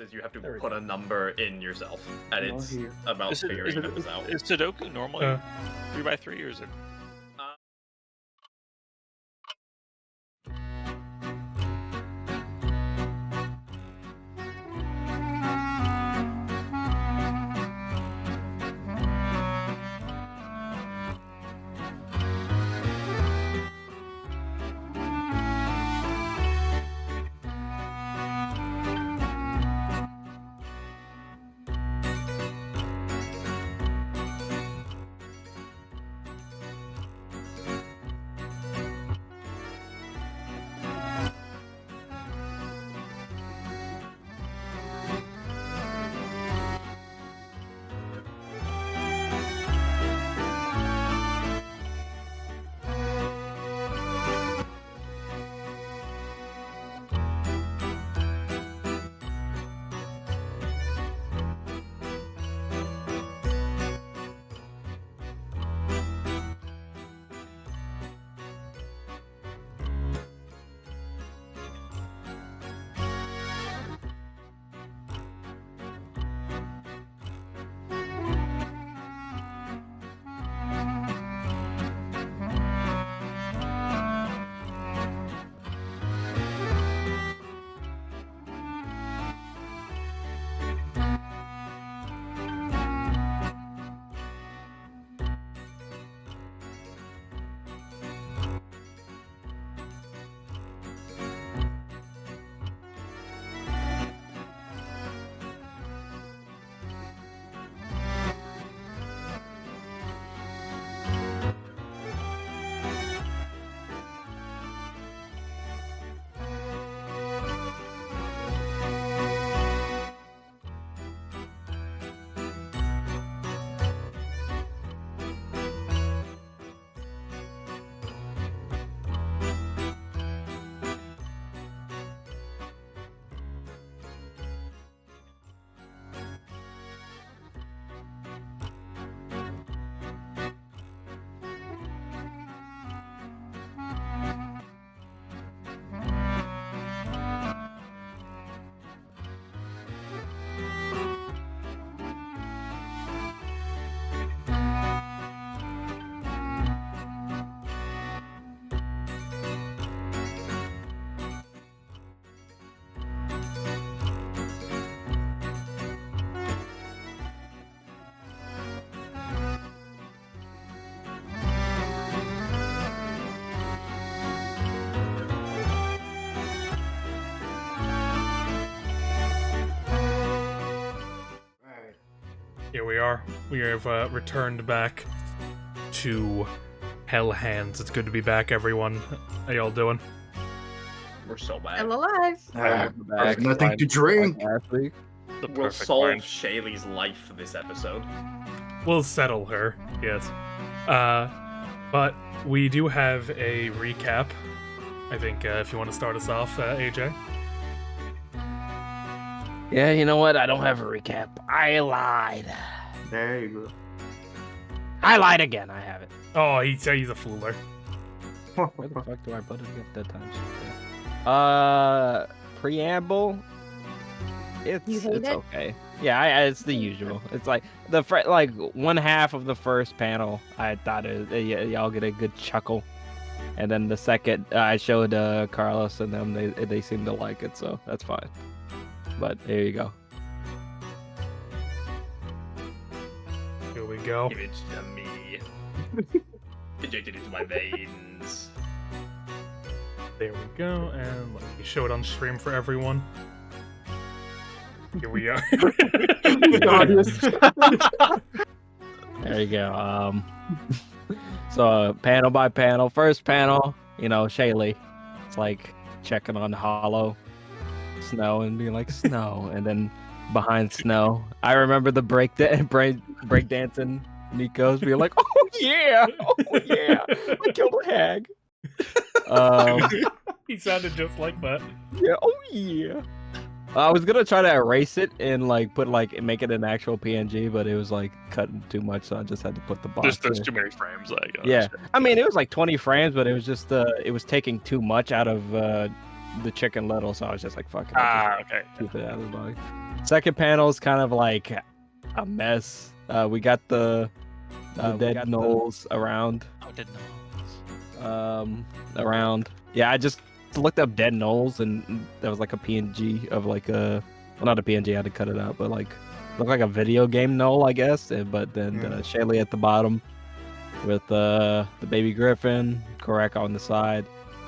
is you have to put a number in yourself, and it's about figuring those out. Is Sudoku normally 3x3 or is it? Here we are. We have returned back to Hell Hands. It's good to be back, everyone. How y'all doing? We're so bad. I'm alive. Nothing to drink. Last week. We'll solve Shaylee's life this episode. We'll settle her, yes. But we do have a recap. I think if you want to start us off, AJ. Yeah, you know what? I don't have a recap. I lied. There you go. I lied again. I have it. Oh, he's a fooler. Where the fuck do I put it at that time? Preamble. It's okay. Yeah, it's the usual. It's like like one half of the first panel. I thought y'all get a good chuckle, and then the second I showed Carlos and them. They seemed to like it, so that's fine. But there you go. Here we go. Give it to me. Injected into my veins. There we go, and let me show it on stream for everyone. Here we are. There you go. So panel by panel. First panel, Shaylee. It's like checking on Hollow. Snow and being like Snow, and then behind Snow, I remember the breakdancing Nico's being like, oh yeah, I killed a hag. He sounded just like that. Yeah, oh yeah. I was gonna try to erase it and make it an actual PNG, but it was like cutting too much, so I just had to put the box. There's too many frames. Yeah, I mean it was like 20 frames, but it was just it was taking too much out of the Chicken Little, so I was just like, fuck it. Okay. Keep it out of the body. Second panel is kind of like a mess. We got the dead gnolls around. Oh, dead gnolls. Around. Yeah, I just looked up dead gnolls, and there was like a PNG of like a, well, not a PNG, I had to cut it out, but like looked like a video game gnoll, I guess. But then Shaylee at the bottom with the baby griffin, Korak on the side,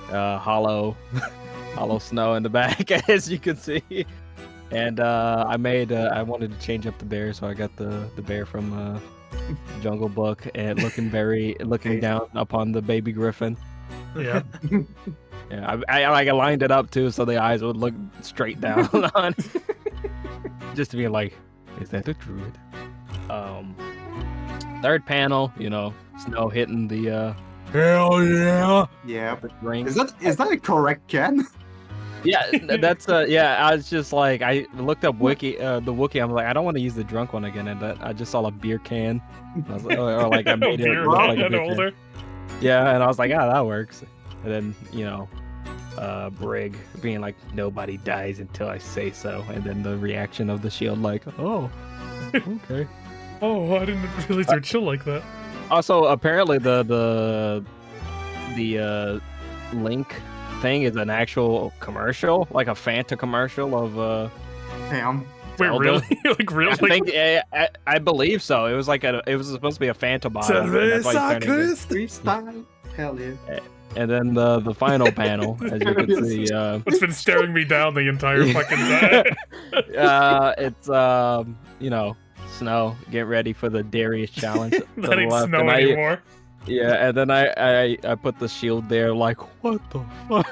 hollow snow in the back, as you can see. And I wanted to change up the bear, so I got the bear from Jungle Book, and looking down upon the baby griffin. Yeah. Yeah, I lined it up too, so the eyes would look straight down on, just to be like, is that a druid? Third panel, snow hitting the hell yeah. Yeah. Ring. Is that a correct can? Yeah, that's I was just like, I looked up the Wookiee. I'm like, I don't want to use the drunk one again, and I just saw a beer can. I was like, or like I made it look like a beer older. can. Yeah, and I was like, that works. And then Brig being like, nobody dies until I say so, and then the reaction of the shield like, oh, okay. Oh, I didn't realize they're chill like that. Also, apparently the Link thing is an actual commercial, like a Fanta commercial of Damn. Wait, Zelda. really? Like really? I believe so. It was like it was supposed to be a Fanta bottle. Freestyle. Hell yeah. And then the final panel, as you can see, It's been staring me down the entire fucking time. it's snow. Get ready for the Darius challenge. That ain't snow anymore. Yeah, and then I put the shield there, like, what the fuck?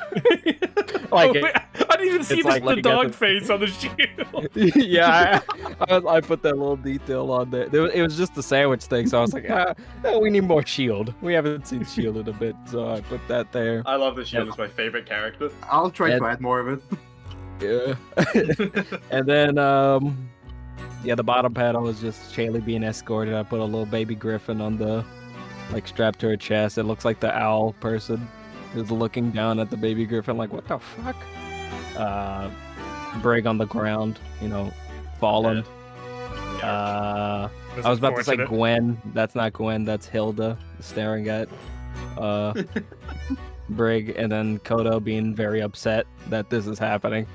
Like, I didn't even see the dog face on the shield. Yeah, I put that little detail on there. It was just the sandwich thing, so I was like, we need more shield. We haven't seen shield in a bit, so I put that there. I love the shield. It's my favorite character. I'll try to add more of it. Yeah. And then, the bottom panel was just Shaylee being escorted. I put a little baby griffin on the, like, strapped to her chest. It looks like the owl person is looking down at the baby griffin like, what the fuck? Brig on the ground, fallen. I was about to say Gwen. That's not Gwen, that's Hilda staring at Brig, and then Kodo being very upset that this is happening.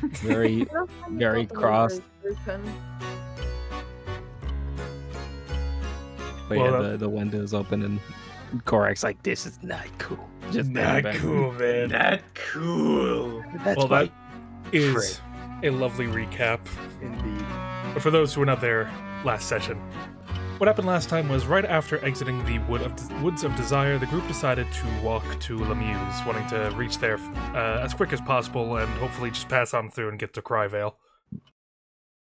Very, very cross. But yeah, the window's open, and Korak's like, this is not cool. Just not cool, man. Not cool. That is a lovely recap. Indeed. But for those who were not there last session, what happened last time was right after exiting the Woods of Desire, the group decided to walk to Lemieux's, wanting to reach there as quick as possible and hopefully just pass on through and get to Cryvale.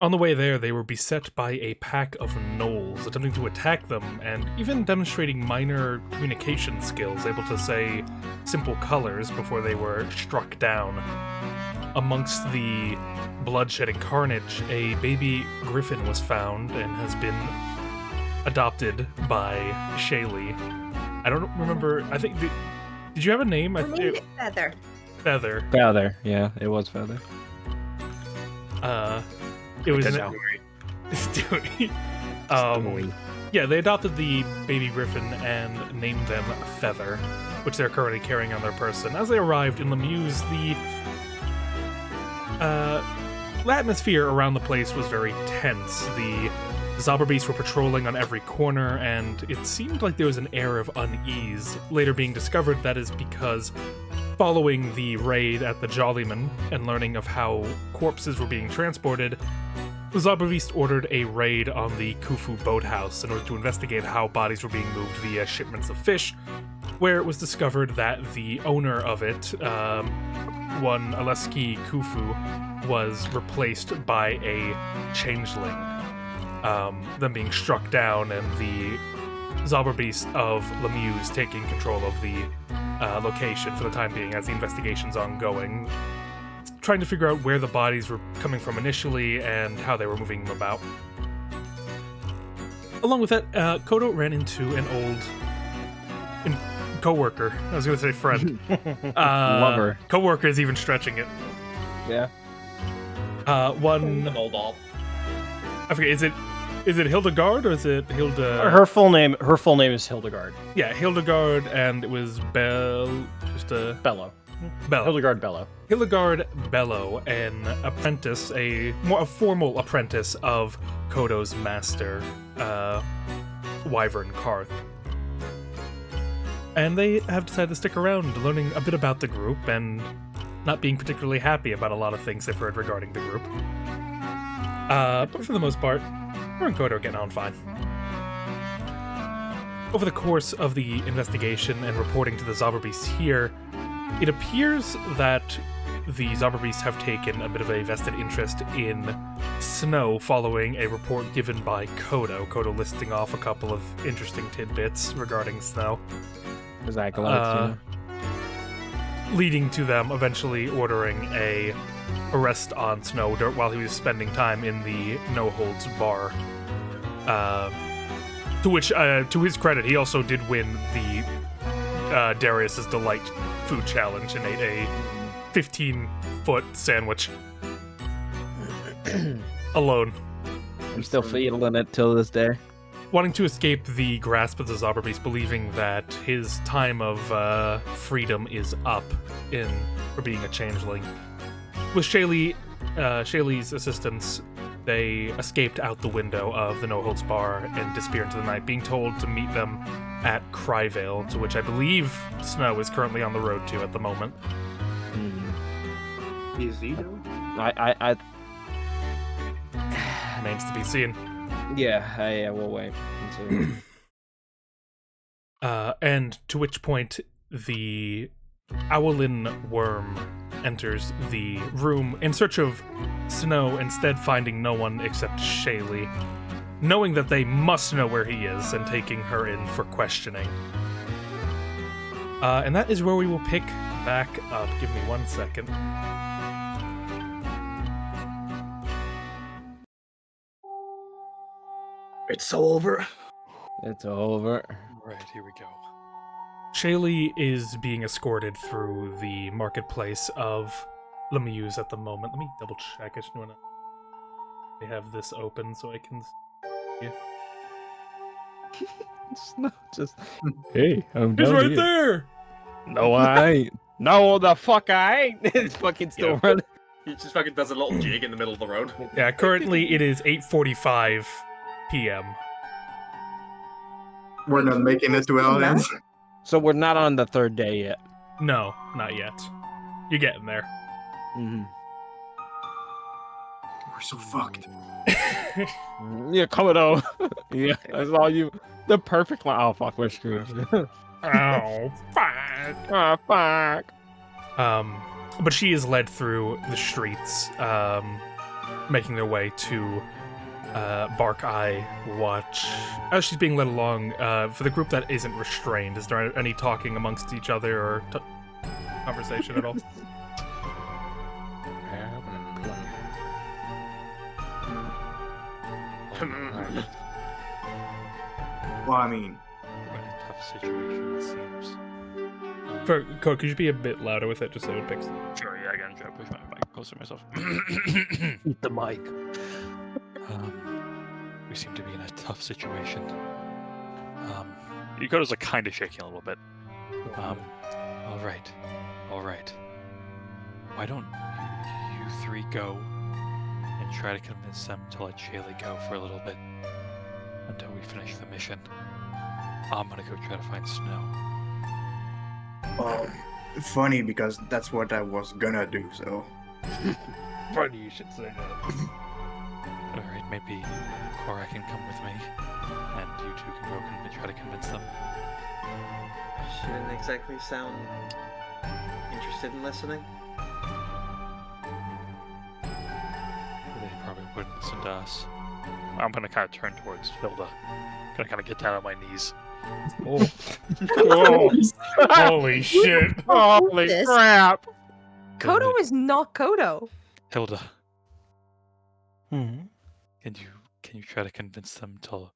On the way there, they were beset by a pack of gnolls, attempting to attack them, and even demonstrating minor communication skills, able to say simple colors before they were struck down. Amongst the bloodshed and carnage, a baby griffin was found and has been adopted by Shaylee. I don't remember, I think, did you have a name? Feather. Feather, yeah, it was Feather. It was yeah, they adopted the baby griffin and named them Feather, which they're currently carrying on their person. As they arrived in Lemieux's, the atmosphere around the place was very tense. The Zauberbeasts were patrolling on every corner, and it seemed like there was an air of unease. Later being discovered that is because following the raid at the Jollyman and learning of how corpses were being transported, the Zauberbeast ordered a raid on the Khufu boathouse in order to investigate how bodies were being moved via shipments of fish, where it was discovered that the owner of it, one Aleski Khufu, was replaced by a changeling, them being struck down, and the Zauberbeast of Lemieux's taking control of the location for the time being as the investigation's ongoing, trying to figure out where the bodies were coming from initially and how they were moving them about. Along with that, Kodo ran into an old coworker. I was going to say friend. Lover. Coworker is even stretching it. Yeah. One. An old doll. I forget. Is it Hildegard or is it Hilda? Her full name is Hildegard. Yeah, Hildegard, and it was Bello. Bello. Hildegard Bello. Hildegard Bello, an apprentice, a formal apprentice of Kodo's master, Wyvern Karth. And they have decided to stick around, learning a bit about the group and not being particularly happy about a lot of things they've heard regarding the group. But for the most part, her and Kodo are getting on fine. Over the course of the investigation and reporting to the Zauberbeasts here, it appears that the Zauberbeasts have taken a bit of a vested interest in Snow following a report given by Kodo. Kodo listing off a couple of interesting tidbits regarding Snow. Exactly. Leading to them eventually ordering a arrest on Snow while he was spending time in the No Holds bar. To which, to his credit, he also did win the Darius's Delight food challenge and ate a 15-foot sandwich alone. I'm still feeling it till this day. Wanting to escape the grasp of the Zauberbeast, believing that his time of freedom is up for being a changeling. With Shaylee's assistance, they escaped out the window of the No Holds bar and disappeared into the night, being told to meet them at Cryvale, to which I believe Snow is currently on the road to at the moment. Is he though? I Remains to be seen. Yeah, we'll wait until... And to which point the Owlin worm enters the room in search of Snow, instead finding no one except Shaylee, knowing that they must know where he is and taking her in for questioning. And that is where we will pick back up. Give me 1 second. It's over. It's over. Right, here we go. Shaylee is being escorted through the marketplace of Lemieux at the moment. Let me double check. I just want to have this open so I can see it. Snow just... Hey, I'm He's down right here. there! No, I ain't. No, the fuck I ain't. It's fucking still running. He just fucking does a little jig in the middle of the road. Yeah, currently it is 8:45 p.m. We're not making it to Alliance. So we're not on the third day yet. No, not yet. You're getting there. Mm-hmm. We're so fucked. Yeah, Kodo. Yeah, that's all you. The perfect line. Oh fuck, we're screwed. Oh, fuck. Oh fuck. But she is led through the streets, making their way to Bark Eye Watch. As she's being led along, for the group that isn't restrained, is there any talking amongst each other or conversation at all? Well, I mean, We're in a tough situation, it seems. Could you be a bit louder with it, just so it picks? Sure, yeah, I gotta try to push my mic closer to myself. Eat the mic. We seem to be in a tough situation. Yukoto's like kind of shaking a little bit. All right. Why don't you three go and try to convince them to let Shaylee go for a little bit until we finish the mission. I'm gonna go try to find Snow. funny because that's what I was gonna do, so. Funny you should say that. Alright, maybe Cora can come with me, and you two can go and try to convince them. She didn't exactly sound interested in listening. They probably wouldn't listen to us. I'm gonna kind of turn towards Hilda. Gonna kind of get down on my knees. Oh. Oh. Holy shit. Holy This- crap! Kodo is not Kodo. Hilda. Can you try to convince them to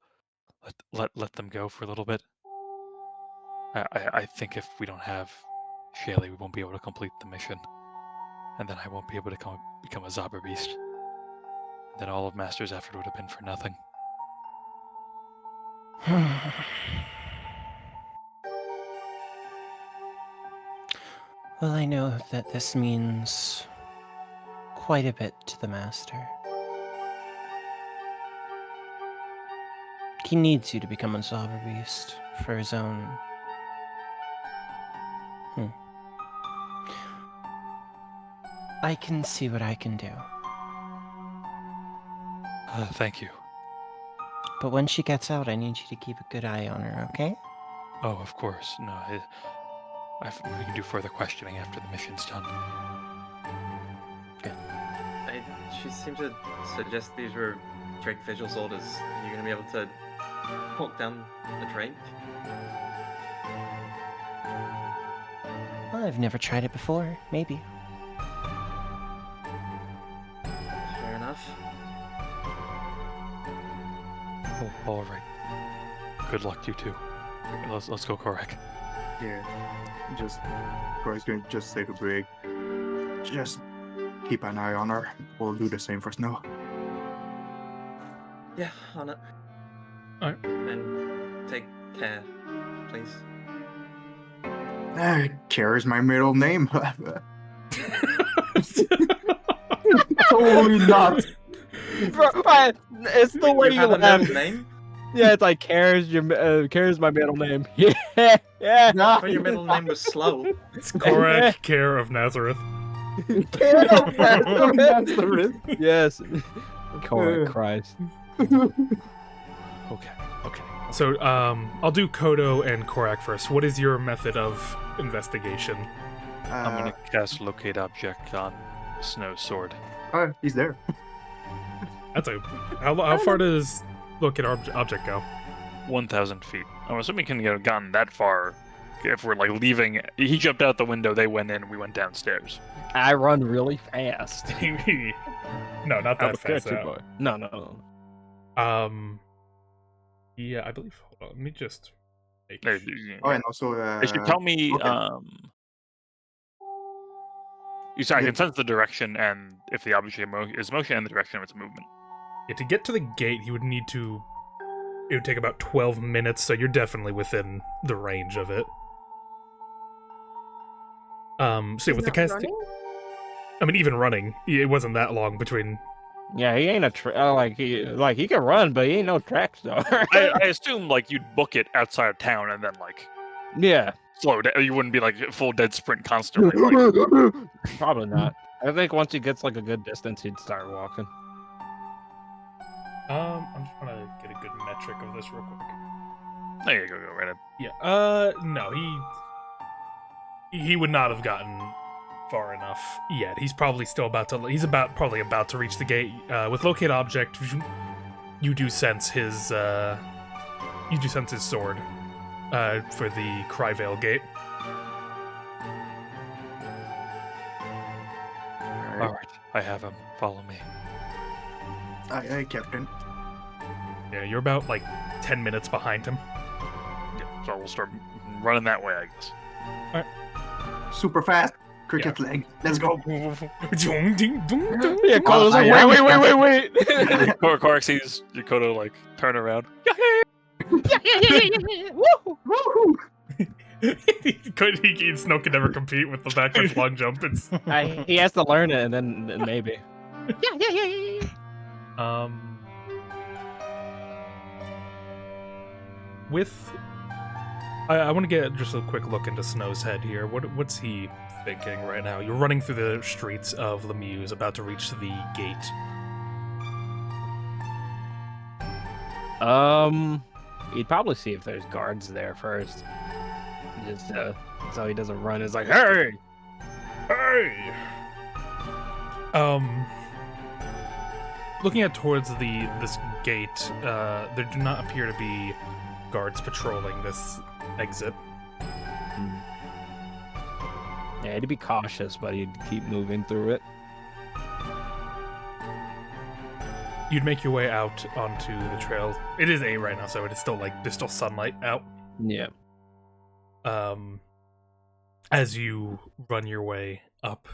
let them go for a little bit? I think if we don't have Shaylee, we won't be able to complete the mission. And then I won't be able to become a Zobber Beast. Then all of Master's effort would have been for nothing. Well, I know that this means quite a bit to the Master. He needs you to become a Zobber Beast for his own... I can see what I can do. Thank you. But when she gets out, I need you to keep a good eye on her, okay? Oh, of course. No, we can do further questioning after the mission's done. Good. She seemed to suggest these were Drake Vigil's orders. Are you going to be able to walk down the Drake? Well, I've never tried it before. Maybe. Fair enough. Oh, all right. Good luck, you two. Let's go, Korak. Yeah. Corey's gonna just say to Brig, just keep an eye on her. We'll do the same for Snow. Yeah, on it. Alright. And take care, please. Care is my middle name. Totally not. It's the way you have a laugh. middle name? Yeah, it's like Care's my middle name. Yeah. But your middle name was Slow. It's Korak, Care of Nazareth. Care of Nazareth. Yes. Korak Christ. Okay. So, I'll do Kodo and Korak first. What is your method of investigation? I'm gonna cast Locate Object on Snow's sword. He's there. That's how far does Locate Object go? 1,000 feet. I'm assuming he can have gotten that far. If we're like leaving, he jumped out the window. They went in. We went downstairs. I run really fast. No, not that fast. No. Yeah, I believe. Hold on, let me just. And also, They should tell me. okay. You say I can sense the direction and if the object is motion and the direction of its movement. Yeah, to get to the gate, he would need to. It would take about 12 minutes, so you're definitely within the range of it. So with the casting, I mean, even running, it wasn't that long between. Yeah, he ain't he can run, but he ain't no track star. I assume like you'd book it outside of town and then like Yeah. slow down. You wouldn't be like full dead sprint constantly. Probably not. I think once he gets like a good distance, he'd start walking. I'm just trying to get a good metric of this real quick. There you go, right up. Yeah. No, he would not have gotten far enough yet. He's probably still probably about to reach the gate. With Locate Object, you do sense his sword for the Cryvale gate. All right, I have him. Follow me. Aye, Captain. Yeah, you're about like 10 minutes behind him. Yeah, so we'll start running that way, I guess. Super fast. Cricket leg. Let's go. Yeah, Kodo's like, wait. Korak sees Yokota like turn around. Snow can never compete with the backwards long jump. He has to learn it, and then maybe. I want to get just a quick look into Snow's head here. What's he thinking right now? You're running through the streets of Lemieux, about to reach the gate. He'd probably see if there's guards there first. Just so he doesn't run. It's like, hey! Looking at towards this gate, there do not appear to be guards patrolling this exit. Yeah, he'd be cautious, but he'd keep moving through it. You'd make your way out onto the trail. It is 8 right now, so it is still there's still sunlight out. Yeah. as you run your way up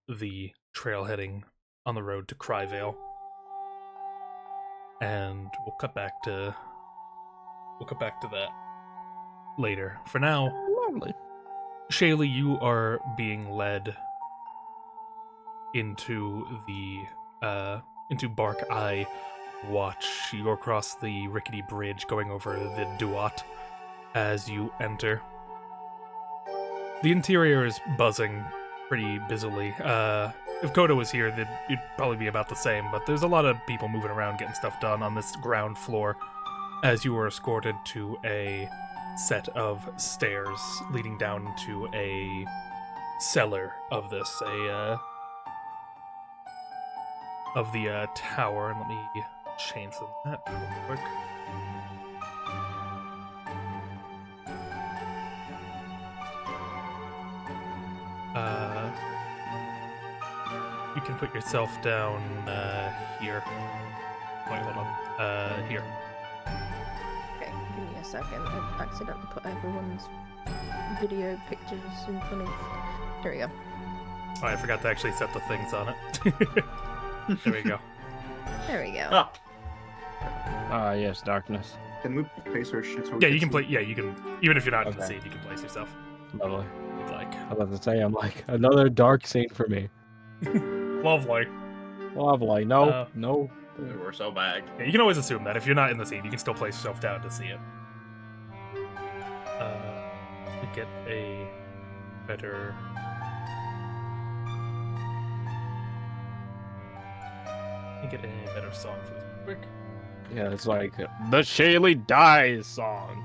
the trail heading on the road to Cryvale. And we'll cut back to that later. For now, Lovely. Shaylee, you are being led into into Bark Eye Watch. You go across the rickety bridge going over the Duat as you enter. The interior is buzzing pretty busily. If Kodo was here, it'd probably be about the same, but there's a lot of people moving around getting stuff done on this ground floor as you were escorted to a set of stairs leading down to a cellar of this, of the tower. And let me change the map real quick. You can put yourself down here. Wait, hold on. Here. Okay, give me a second. I accidentally put everyone's video pictures in front of... There we go. Oh, I forgot to actually set the things on it. There we go. There we go. Ah, Ah, yes, darkness. Can we place our shit? So Yeah, you can play. Yeah, you can. Even if you're not in the Okay. scene, you can place yourself. Lovely. If you'd like. I was about to say, I'm like, another dark scene for me. Lovely. Lovely. No, Uh, no. we're so bagged. Yeah, you can always assume that if you're not in the scene, you can still place yourself down to see it. To get a better. Let me get a better song for this real quick. Yeah, it's like the Shaylee dies song.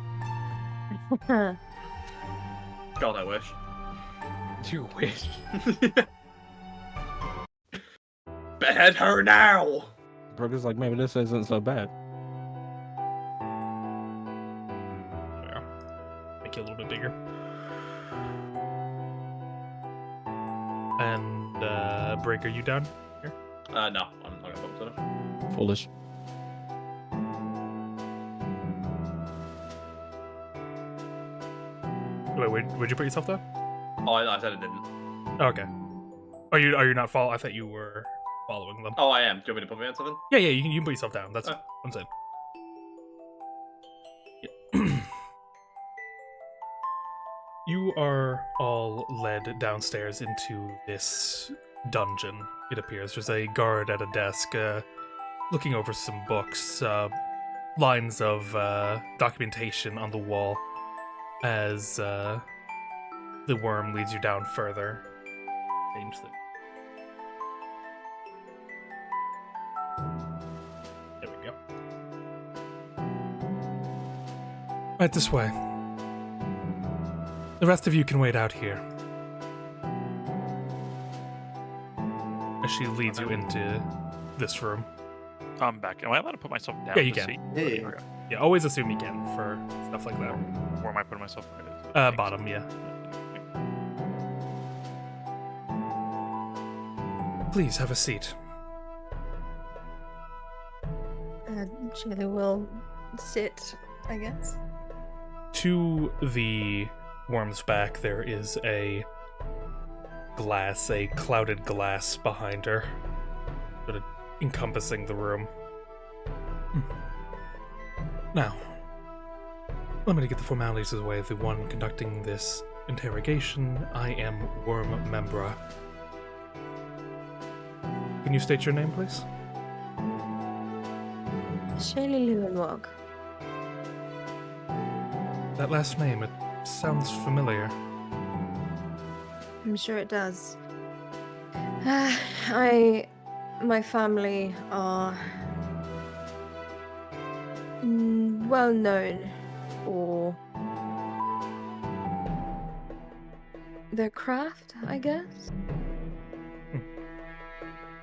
God, I wish. You wish. Behead her now! Brooke is like, maybe this isn't so bad. There. Make it a little bit bigger. And Break, are you down here? No, I'm not gonna put it. Foolish. Wait, where'd you put yourself down? Oh, I said it didn't. Okay. Are you not follow? I thought you were following them. Oh, I am. Do you want me to put me on something? Yeah, you can put yourself down. That's Oh. what I'm saying. Yeah. You are all led downstairs into this dungeon, it appears. There's a guard at a desk looking over some books, lines of documentation on the wall as the worm leads you down further. Change the... There we go. Right this way. The rest of you can wait out here. As she leads you into this room. I'm back. Am I allowed to put myself down? Yeah, you to can. see? Yeah. Okay. Yeah, always assume you can for stuff like that. Where am I putting myself? Right at? Bottom, yeah. Please have a seat. Shaylee will sit, I guess. To the worm's back, there is a clouded glass behind her, sort of encompassing the room. Now, let me get the formalities of the way. The one conducting this interrogation, I am Worm Membra. Can you state your name, please? Shaylee Lewinwog. That last name, it sounds familiar. I'm sure it does. My family are well known for their craft, I guess.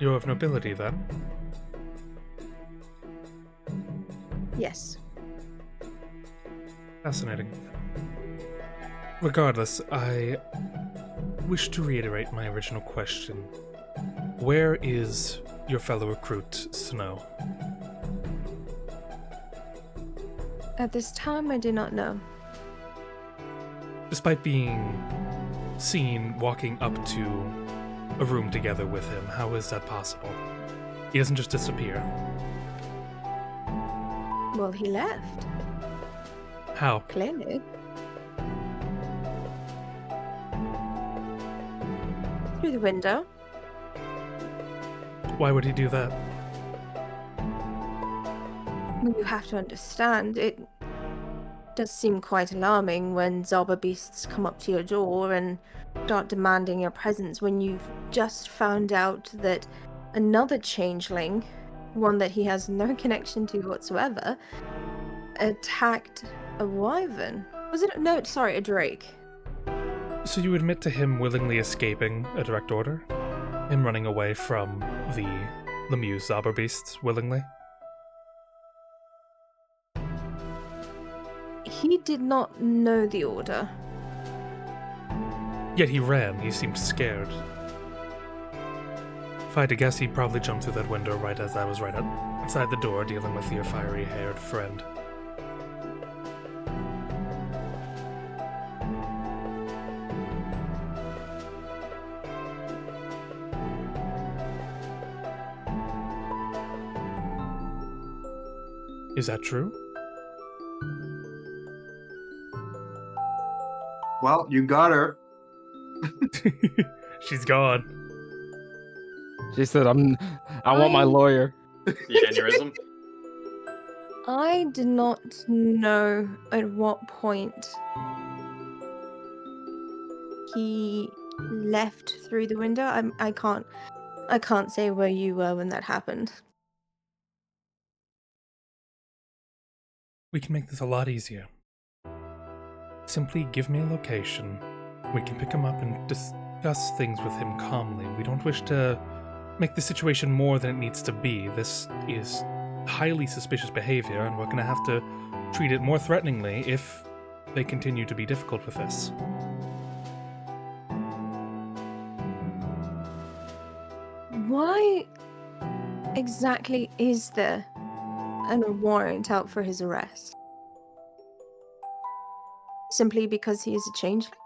You're of nobility, then? Yes. Fascinating. Regardless, I wish to reiterate my original question. Where is your fellow recruit, Snow? At this time, I do not know. despite being seen walking up to a room together with him, how is that possible? He doesn't just disappear. Well, he left. How? Clearly. Through the window. Why would he do that? Well, you have to understand, it does seem quite alarming when Zaba beasts come up to your door and start demanding your presence when you've just found out that another changeling, one that he has no connection to whatsoever, attacked a wyvern. Was it? No, sorry, a drake. So you admit to him willingly escaping a direct order? Him running away from the Lemieux Zauber beasts willingly? He did not know the order. Yet he ran. He seemed scared. If I had to guess, he'd probably jump through that window right as I was right outside the door dealing with your fiery-haired friend. Is that true? Well, you got her. She's gone. She said, I want my lawyer. The aneurysm. I did not know at what point he left through the window. I can't say where you were when that happened. We can make this a lot easier. Simply give me a location. We can pick him up and discuss things with him calmly. We don't wish to make the situation more than it needs to be. This is highly suspicious behavior, and we're going to have to treat it more threateningly if they continue to be difficult with this. Why exactly is there a warrant out for his arrest? Simply because he is a changeling?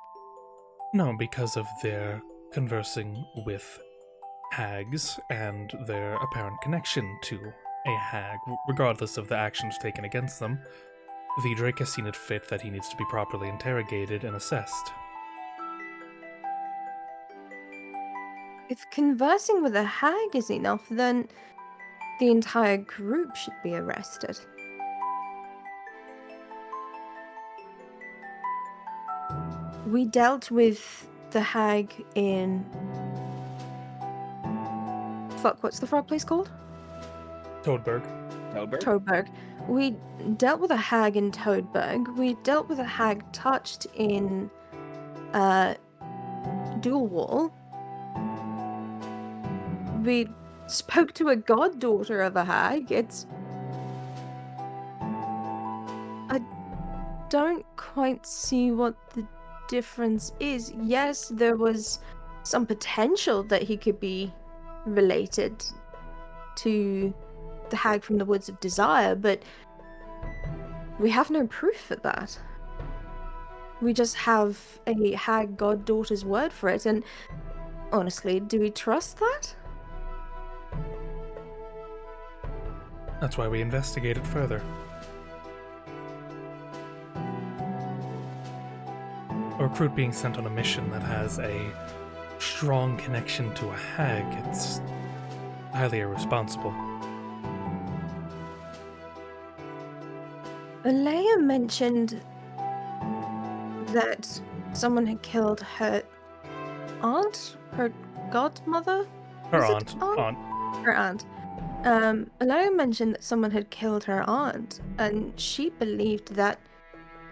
No, because of their conversing with hags and their apparent connection to a hag, regardless of the actions taken against them. The Drake has seen it fit that he needs to be properly interrogated and assessed. If conversing with a hag is enough, then the entire group should be arrested. We dealt with the hag in... Fuck, what's the frog place called? Toadberg. Toadberg. We dealt with a hag in Toadberg. We dealt with a hag touched in Dual Wall. We spoke to a goddaughter of a hag. I don't quite see what the difference is. Yes, there was some potential that he could be related to the hag from the Woods of Desire, but we have no proof for that. We just have a hag goddaughter's word for it, and honestly, do we trust that? That's why we investigate it further. A recruit being sent on a mission that has a strong connection to a hag, it's highly irresponsible. Alea mentioned that someone had killed her aunt? Her godmother? Her Was aunt. it aunt. Her aunt. Alea mentioned that someone had killed her aunt, and she believed that,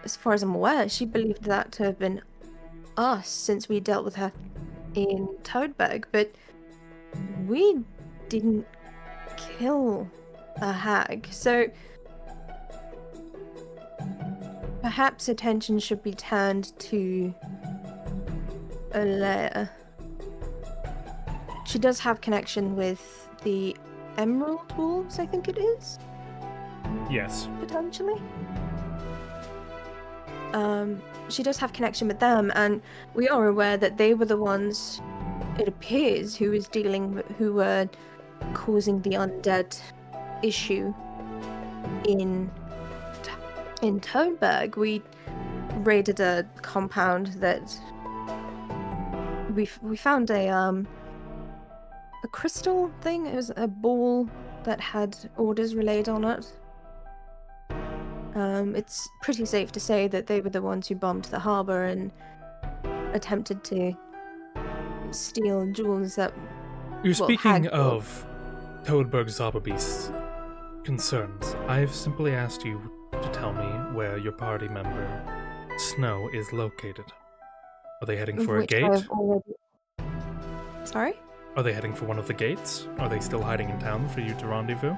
as far as I'm aware, she believed that to have been us since we dealt with her in Toadberg, but we didn't kill a hag, so perhaps attention should be turned to Alea. She does have connection with the Emerald Wolves, I think it is? Yes. Potentially? she does have connection with them, and we are aware that they were the ones, it appears, who were causing the undead issue in Toadberg. We raided a compound that we found a crystal thing. It was a ball that had orders relayed on it. It's pretty safe to say that they were the ones who bombed the harbor and attempted to steal jewels that. You're speaking of Toadberg Zauberbeast's concerns. I've simply asked you to tell me where your party member, Snow, is located. Are they heading for a gate? Sorry? Are they heading for one of the gates? Are they still hiding in town for you to rendezvous?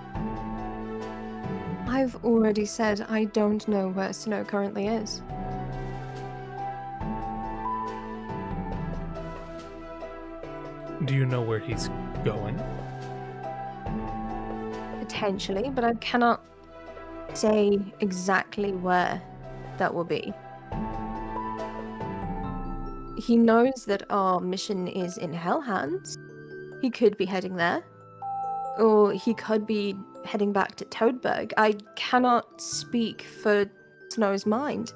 I've already said I don't know where Snow currently is. Do you know where he's going? Potentially, but I cannot say exactly where that will be. He knows that our mission is in Hellhands. He could be heading there. Or he could be heading back to Toadberg. I cannot speak for Snow's mind.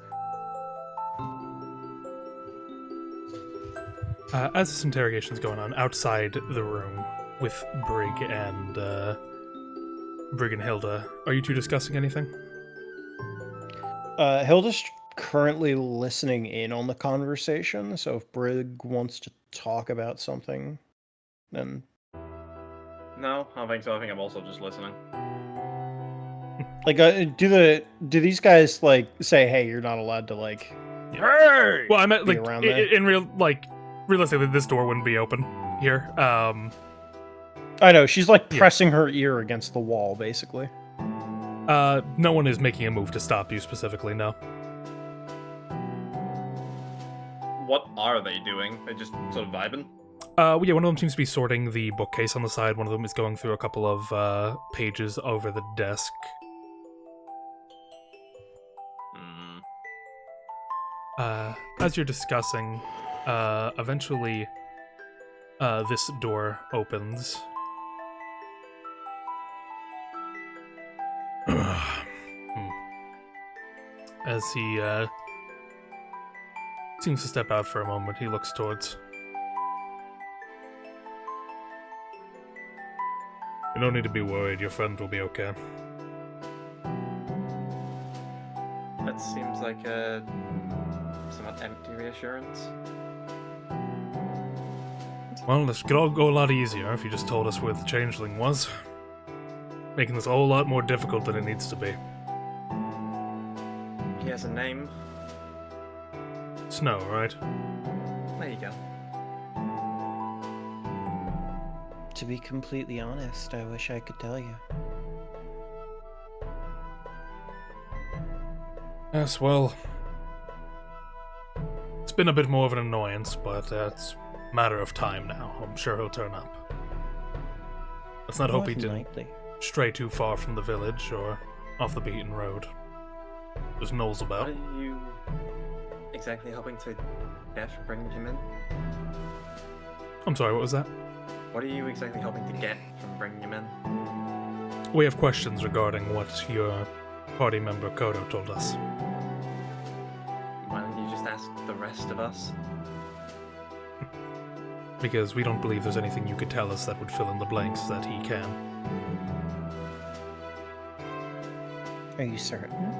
As this interrogation is going on outside the room with Brig and Hilda, are you two discussing anything? Hilda's currently listening in on the conversation, so if Brig wants to talk about something, then... No, I don't think so. I think I'm also just listening. Like, do these guys, like, say, hey, you're not allowed to, like... Hey! Well, I meant, like, in realistically, this door wouldn't be open here. I know, she's, like, pressing her ear against the wall, basically. No one is making a move to stop you specifically, no. What are they doing? They're just sort of vibing? Yeah, one of them seems to be sorting the bookcase on the side. One of them is going through a couple of pages over the desk. As you're discussing, eventually this door opens. As he seems to step out for a moment, he looks towards. You don't need to be worried, your friend will be okay. That seems like a somewhat empty reassurance. Well, this could all go a lot easier if you just told us where the changeling was. Making this a whole lot more difficult than it needs to be. He has a name. Snow, right? There you go. To be completely honest, I wish I could tell you. Yes, well... It's been a bit more of an annoyance, but it's a matter of time now. I'm sure he'll turn up. Let's not hope he didn't stray too far from the village or off the beaten road. There's gnolls about. What are you exactly hoping to get from bringing him in? I'm sorry, what was that? What are you exactly hoping to get from bringing him in? We have questions regarding what your party member Kodo told us. Why don't you just ask the rest of us? Because we don't believe there's anything you could tell us that would fill in the blanks that he can. Are you certain?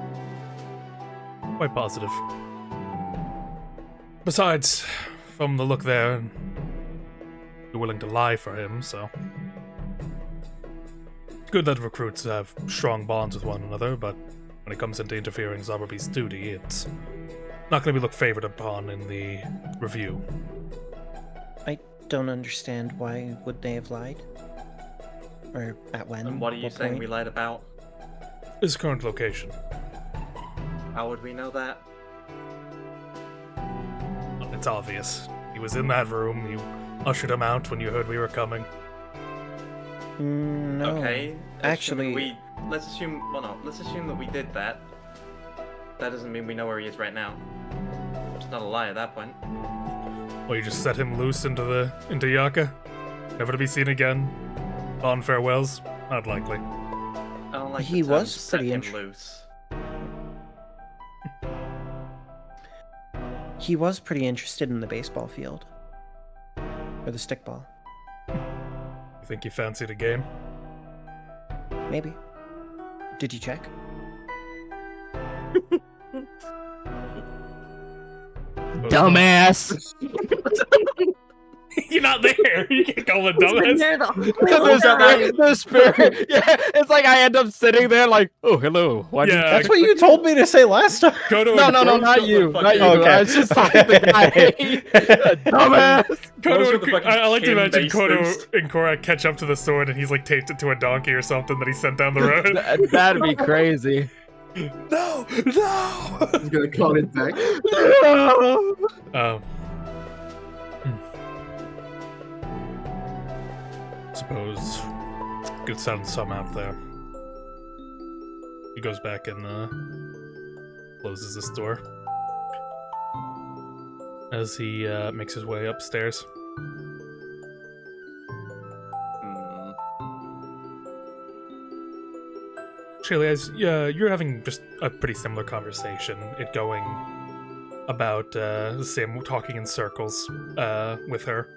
Quite positive. Besides, from the look there, you're willing to lie for him, so... It's good that recruits have strong bonds with one another, but when it comes into interfering Zauberbeast's duty, it's not going to be looked favored upon in the review. I don't understand why would they have lied? Or at when? And what are you saying point? we lied about? His current location. How would we know that? It's obvious. He was in that room, you ushered him out when you heard we were coming. No. Okay. Actually... Let's assume that we did that. that doesn't mean we know where he is right now. It's not a lie at that point. Well, you just set him loose into Yaka, never to be seen again. On farewells, not likely. I don't like He the term was set pretty him int- loose. He was pretty interested in the baseball field. Or the stickball. You think you fancied a game? Maybe. Did you check? Dumbass. You're not there. You can't call him a dumbass. The spirit. Yeah, it's like I end up sitting there like, oh, hello. Why Yeah. That's what you told me to say last time. No, not you. Not you. Okay. I was just talking to the guy. Dumbass. Kodo, the fucking I like to imagine kin-based Kodo boost. and Korak catch up to the sword and he's like taped it to a donkey or something that he sent down the road. That'd be crazy. No! No! He's gonna call it back. Suppose good sound some out there. He goes back and closes this door as he makes his way upstairs. Shaylee, as you're having just a pretty similar conversation, it going about Sim talking in circles with her.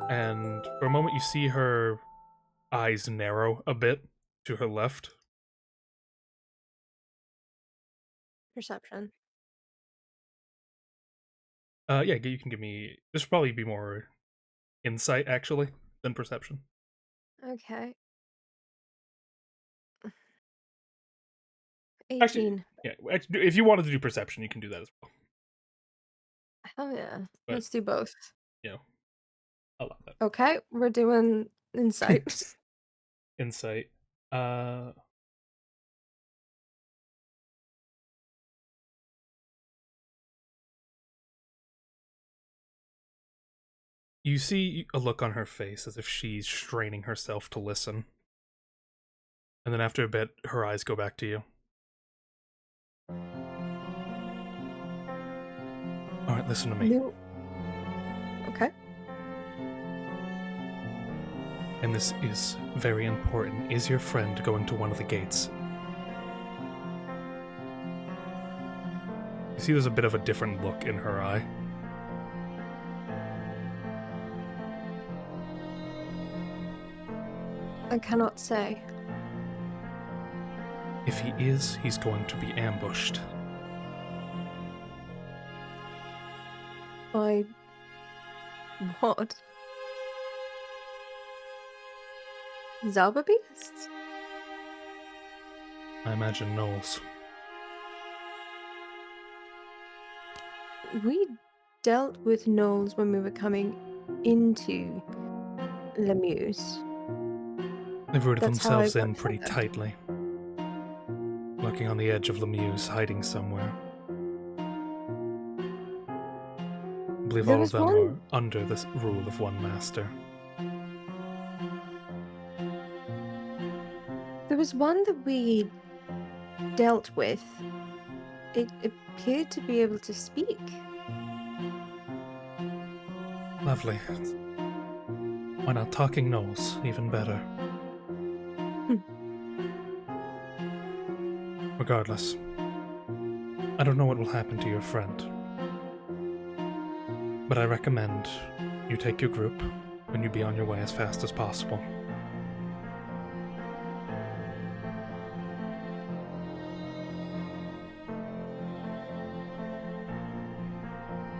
And for a moment you see her eyes narrow a bit to her left. Perception. Yeah, you can give me... This would probably be more insight, actually, than perception. Okay. 18. Actually, yeah, if you wanted to do perception, you can do that as well. Hell yeah. But- Let's do both. You know, I love that. Okay, we're doing insight. Insight. You see a look on her face as if she's straining herself to listen. And then after a bit, her eyes go back to you. Alright, listen to me. No. Okay. And this is very important. Is your friend going to one of the gates? You see there's a bit of a different look in her eye. I cannot say. If he is, he's going to be ambushed. By what? Zalba beasts? I imagine Knowles. We dealt with gnolls when we were coming into Lemuse. They've rooted That's how I themselves in got pretty them. tightly. Lurking on the edge of Lemuse, hiding somewhere. I believe There all of was them one- are under the rule of one master. There was one that we dealt with. It appeared to be able to speak. Lovely. Why not talking Knowles? Even better. Regardless, I don't know what will happen to your friend. But I recommend you take your group and you be on your way as fast as possible.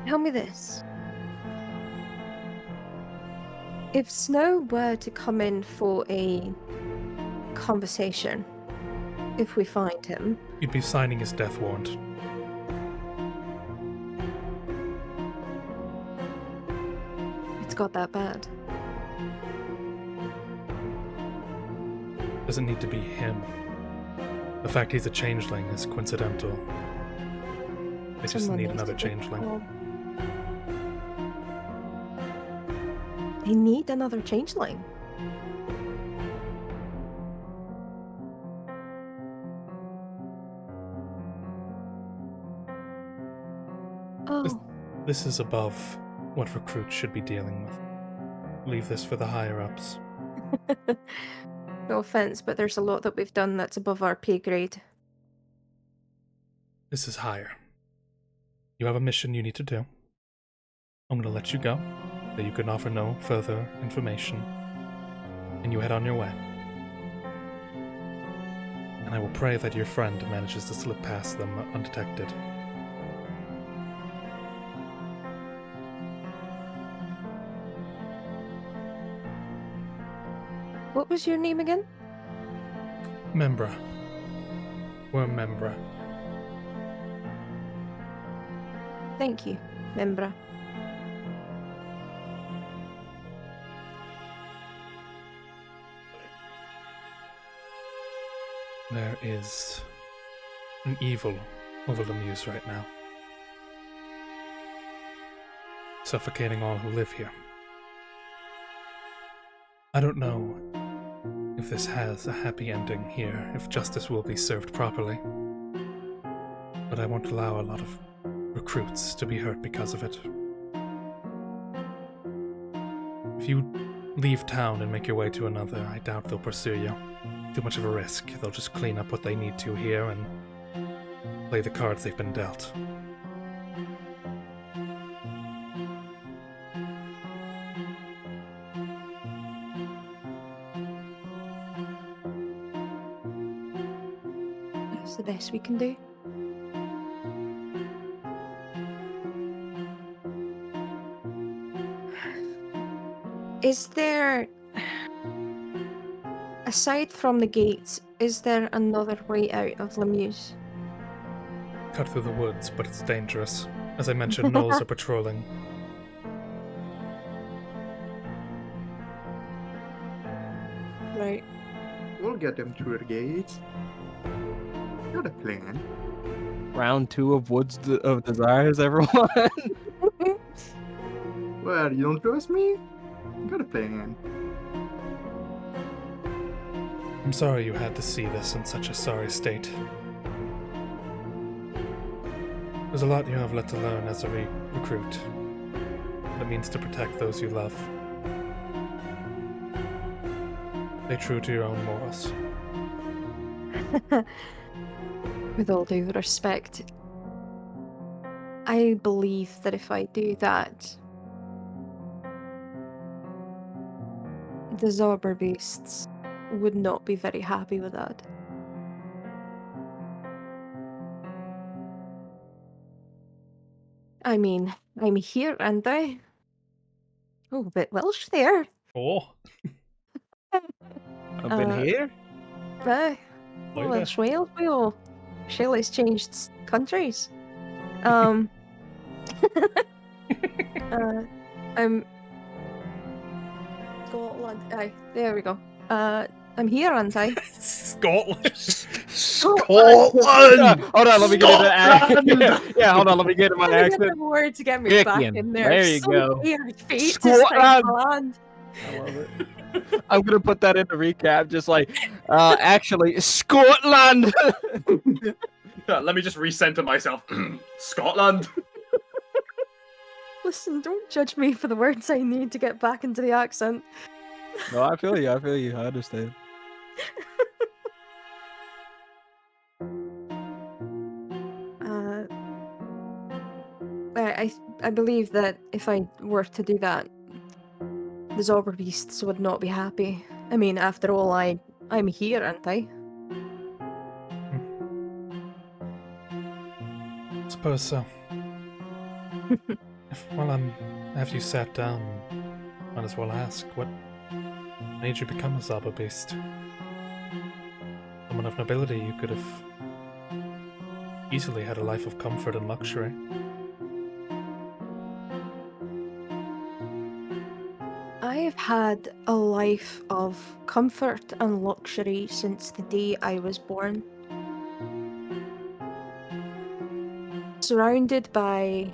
Tell me this. If Snow were to come in for a conversation, if we find him, You'd be signing his death warrant. it's got that bad. Doesn't need to be him. The fact he's a changeling is coincidental. They just Someone need needs another to be changeling. called. They need another changeling. Oh. This is above what recruits should be dealing with. Leave this for the higher-ups. No offense, but there's a lot that we've done that's above our pay grade. This is higher. You have a mission you need to do. I'm going to let you go, so you can offer no further information, and you head on your way. And I will pray that your friend manages to slip past them undetected. What was your name again? Membra. We're Membra. Thank you, Membra. There is an evil over the Muse right now, suffocating all who live here. I don't know if this has a happy ending here, if justice will be served properly, but I won't allow a lot of recruits to be hurt because of it. If you leave town and make your way to another, I doubt they'll pursue you. Too much of a risk. They'll just clean up what they need to here and play the cards they've been dealt. That's the best we can do. Is there... Aside from the gates, is there another way out of Lemuse? Cut through the woods, but it's dangerous. As I mentioned, gnolls are patrolling. Right. We'll get them through the gates. Got a plan. Round 2 of Woods of Desires, everyone. Well, you don't trust me? Got a plan. I'm sorry you had to see this in such a sorry state. There's a lot you have left to learn as a recruit. What it means to protect those you love. Stay true to your own morals. With all due respect, I believe that if I do that, the Zorber beasts would not be very happy with that. I mean, I'm here, aren't I? Oh, a bit Welsh there. Oh. I've been here. Aye. Why Welsh Wales, we all. Shelley's changed countries. I'm Scotland. Aye, there we go. I'm here, aren't I? Scotland. Scotland. Hold on, let me get into accent. Yeah, hold on, let me get in my accent. Word to get me Dickian. back in there. There you So go. weird. Fate Scotland. I love it. I'm gonna put that in the recap, just like, actually, Scotland. Let me just recenter myself. Scotland. Listen, don't judge me for the words I need to get back into the accent. No, I feel you. I understand. I believe that if I were to do that, the Zorber beasts would not be happy. I mean, after all, I'm here, aren't I? Suppose so. After you sat down, might as well ask, what made you become a Zorber beast? Someone of nobility, you could have easily had a life of comfort and luxury. I have had a life of comfort and luxury since the day I was born. Surrounded by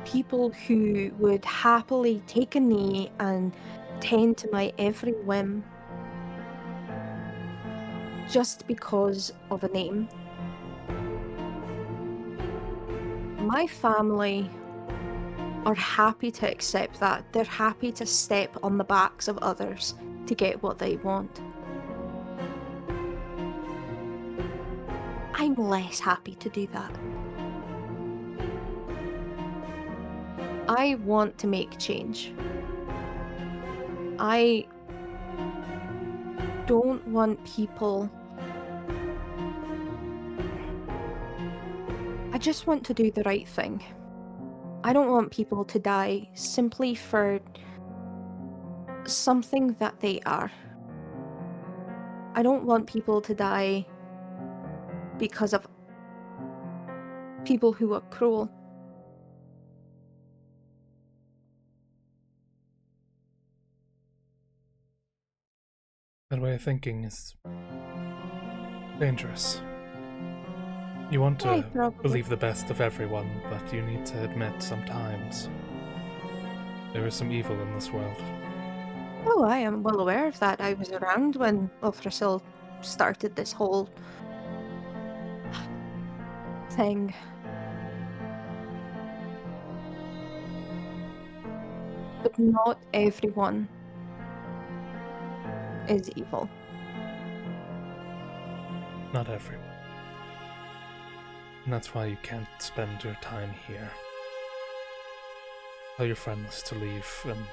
people who would happily take a knee and tend to my every whim just because of a name. my family are happy to accept that. They're happy to step on the backs of others to get what they want. I'm less happy to do that. I want to make change. I don't want people... I just want to do the right thing. I don't want people to die simply for something that they are. I don't want people to die because of people who are cruel. That way of thinking is dangerous. You want to believe the best of everyone, but you need to admit sometimes there is some evil in this world. Oh, I am well aware of that. I was around when Ulthrasil started this whole thing. But not everyone is evil. Not everyone. And that's why you can't spend your time here. Tell your friends to leave and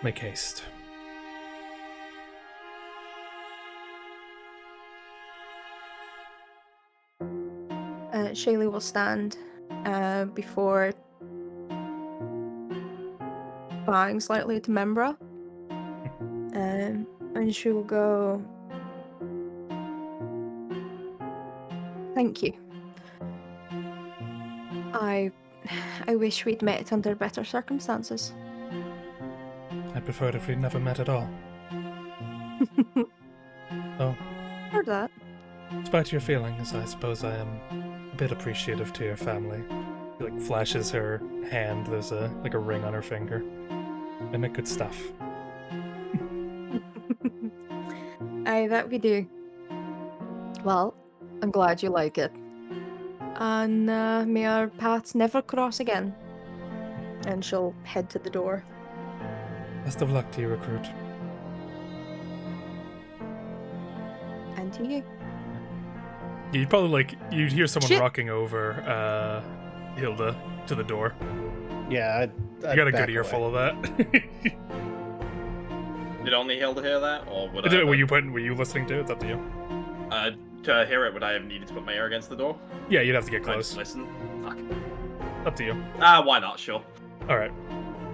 make haste. Shaylee will stand before bowing slightly to Membra. And she will go, "Thank you. I wish we'd met under better circumstances." I prefer it if we'd never met at all. Oh, Heard that. despite your feelings, I suppose I am a bit appreciative to your family. She, flashes her hand. There's a ring on her finger. They make good stuff. Aye, that we do. Well, I'm glad you like it. And may our paths never cross again. And she'll head to the door. Best of luck to you, recruit. And to you. You'd probably you'd hear someone rocking over Hilda to the door. Yeah, you got a good earful of that. Did only Hilda hear that, or would I? Were you listening to it? It's up to you. To hear it, would I have needed to put my ear against the door? Yeah, you'd have to get close. Listen. Fuck. Up to you. Why not? Sure. All right.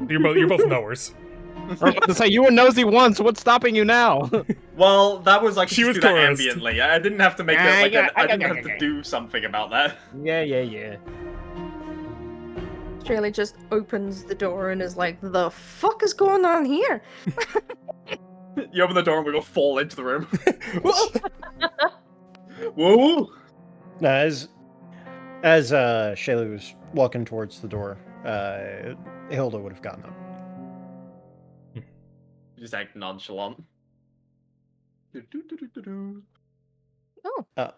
You're both knowers. I was about to say, you were nosy once. What's stopping you now? Well, that was she was do that ambiently. I didn't have to make I didn't have to do something about that. Yeah. Shirley just opens the door and is like, "The fuck is going on here?" You open the door and we will fall into the room. Whoa! As Shayla was walking towards the door, Hilda would have gotten up. Just act nonchalant. Oh.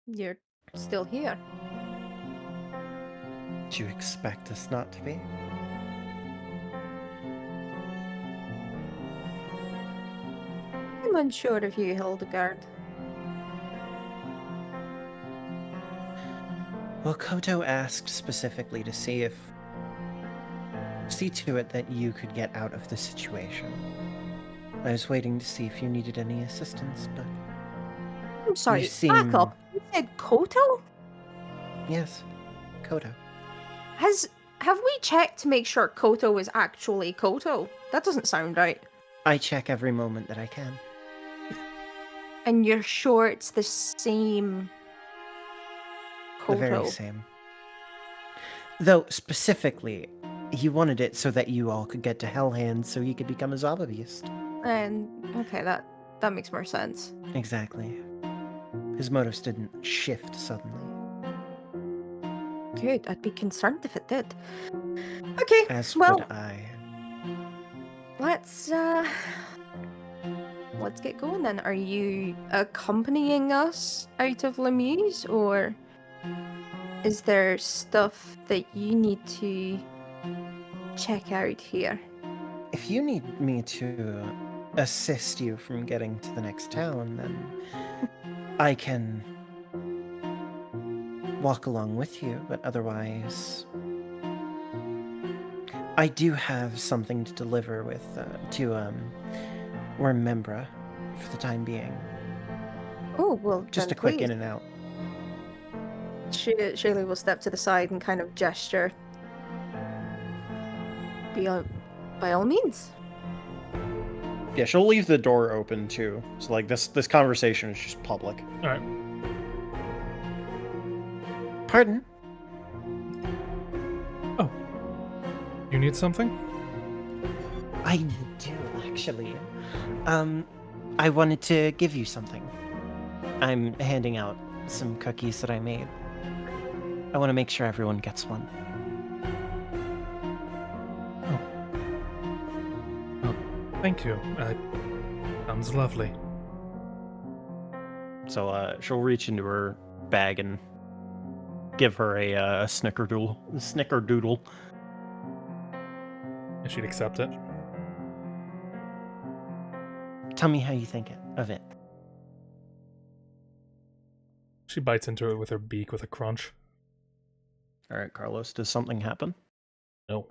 You're still here. Do you expect us not to be? I'm unsure of you, Hildegard. Well, Koto asked specifically to see to it that you could get out of the situation. I was waiting to see if you needed any assistance, but... I'm sorry, back up. You said Koto? Yes, Koto. Have we checked to make sure Koto is actually Koto? That doesn't sound right. I check every moment that I can. And you're sure it's the same Koto? The very same. Though, specifically, he wanted it so that you all could get to Hellhands so he could become a Zaba Beast. And, okay, that makes more sense. Exactly. His motives didn't shift suddenly. Good, I'd be concerned if it did. Okay, As well... would I. Let's get going then. Are you accompanying us out of Lemuse, or...? is there stuff that you need to check out here? If you need me to assist you from getting to the next town, then I can walk along with you, but otherwise, I do have something to deliver with to Wormmembra for the time being. Oh, well, Just then a quick please. in and out. Shaylee will step to the side and kind of gesture. By all means. Yeah, she'll leave the door open too. So like this conversation is just public. All right. Pardon? Oh. You need something? I do, actually. I wanted to give you something. I'm handing out some cookies that I made. I want to make sure everyone gets one. Oh, thank you. Sounds lovely. So she'll reach into her bag and give her a snickerdoodle. And she'd accept it. Tell me how you think of it. She bites into it with her beak with a crunch. All right, Carlos, does something happen? No.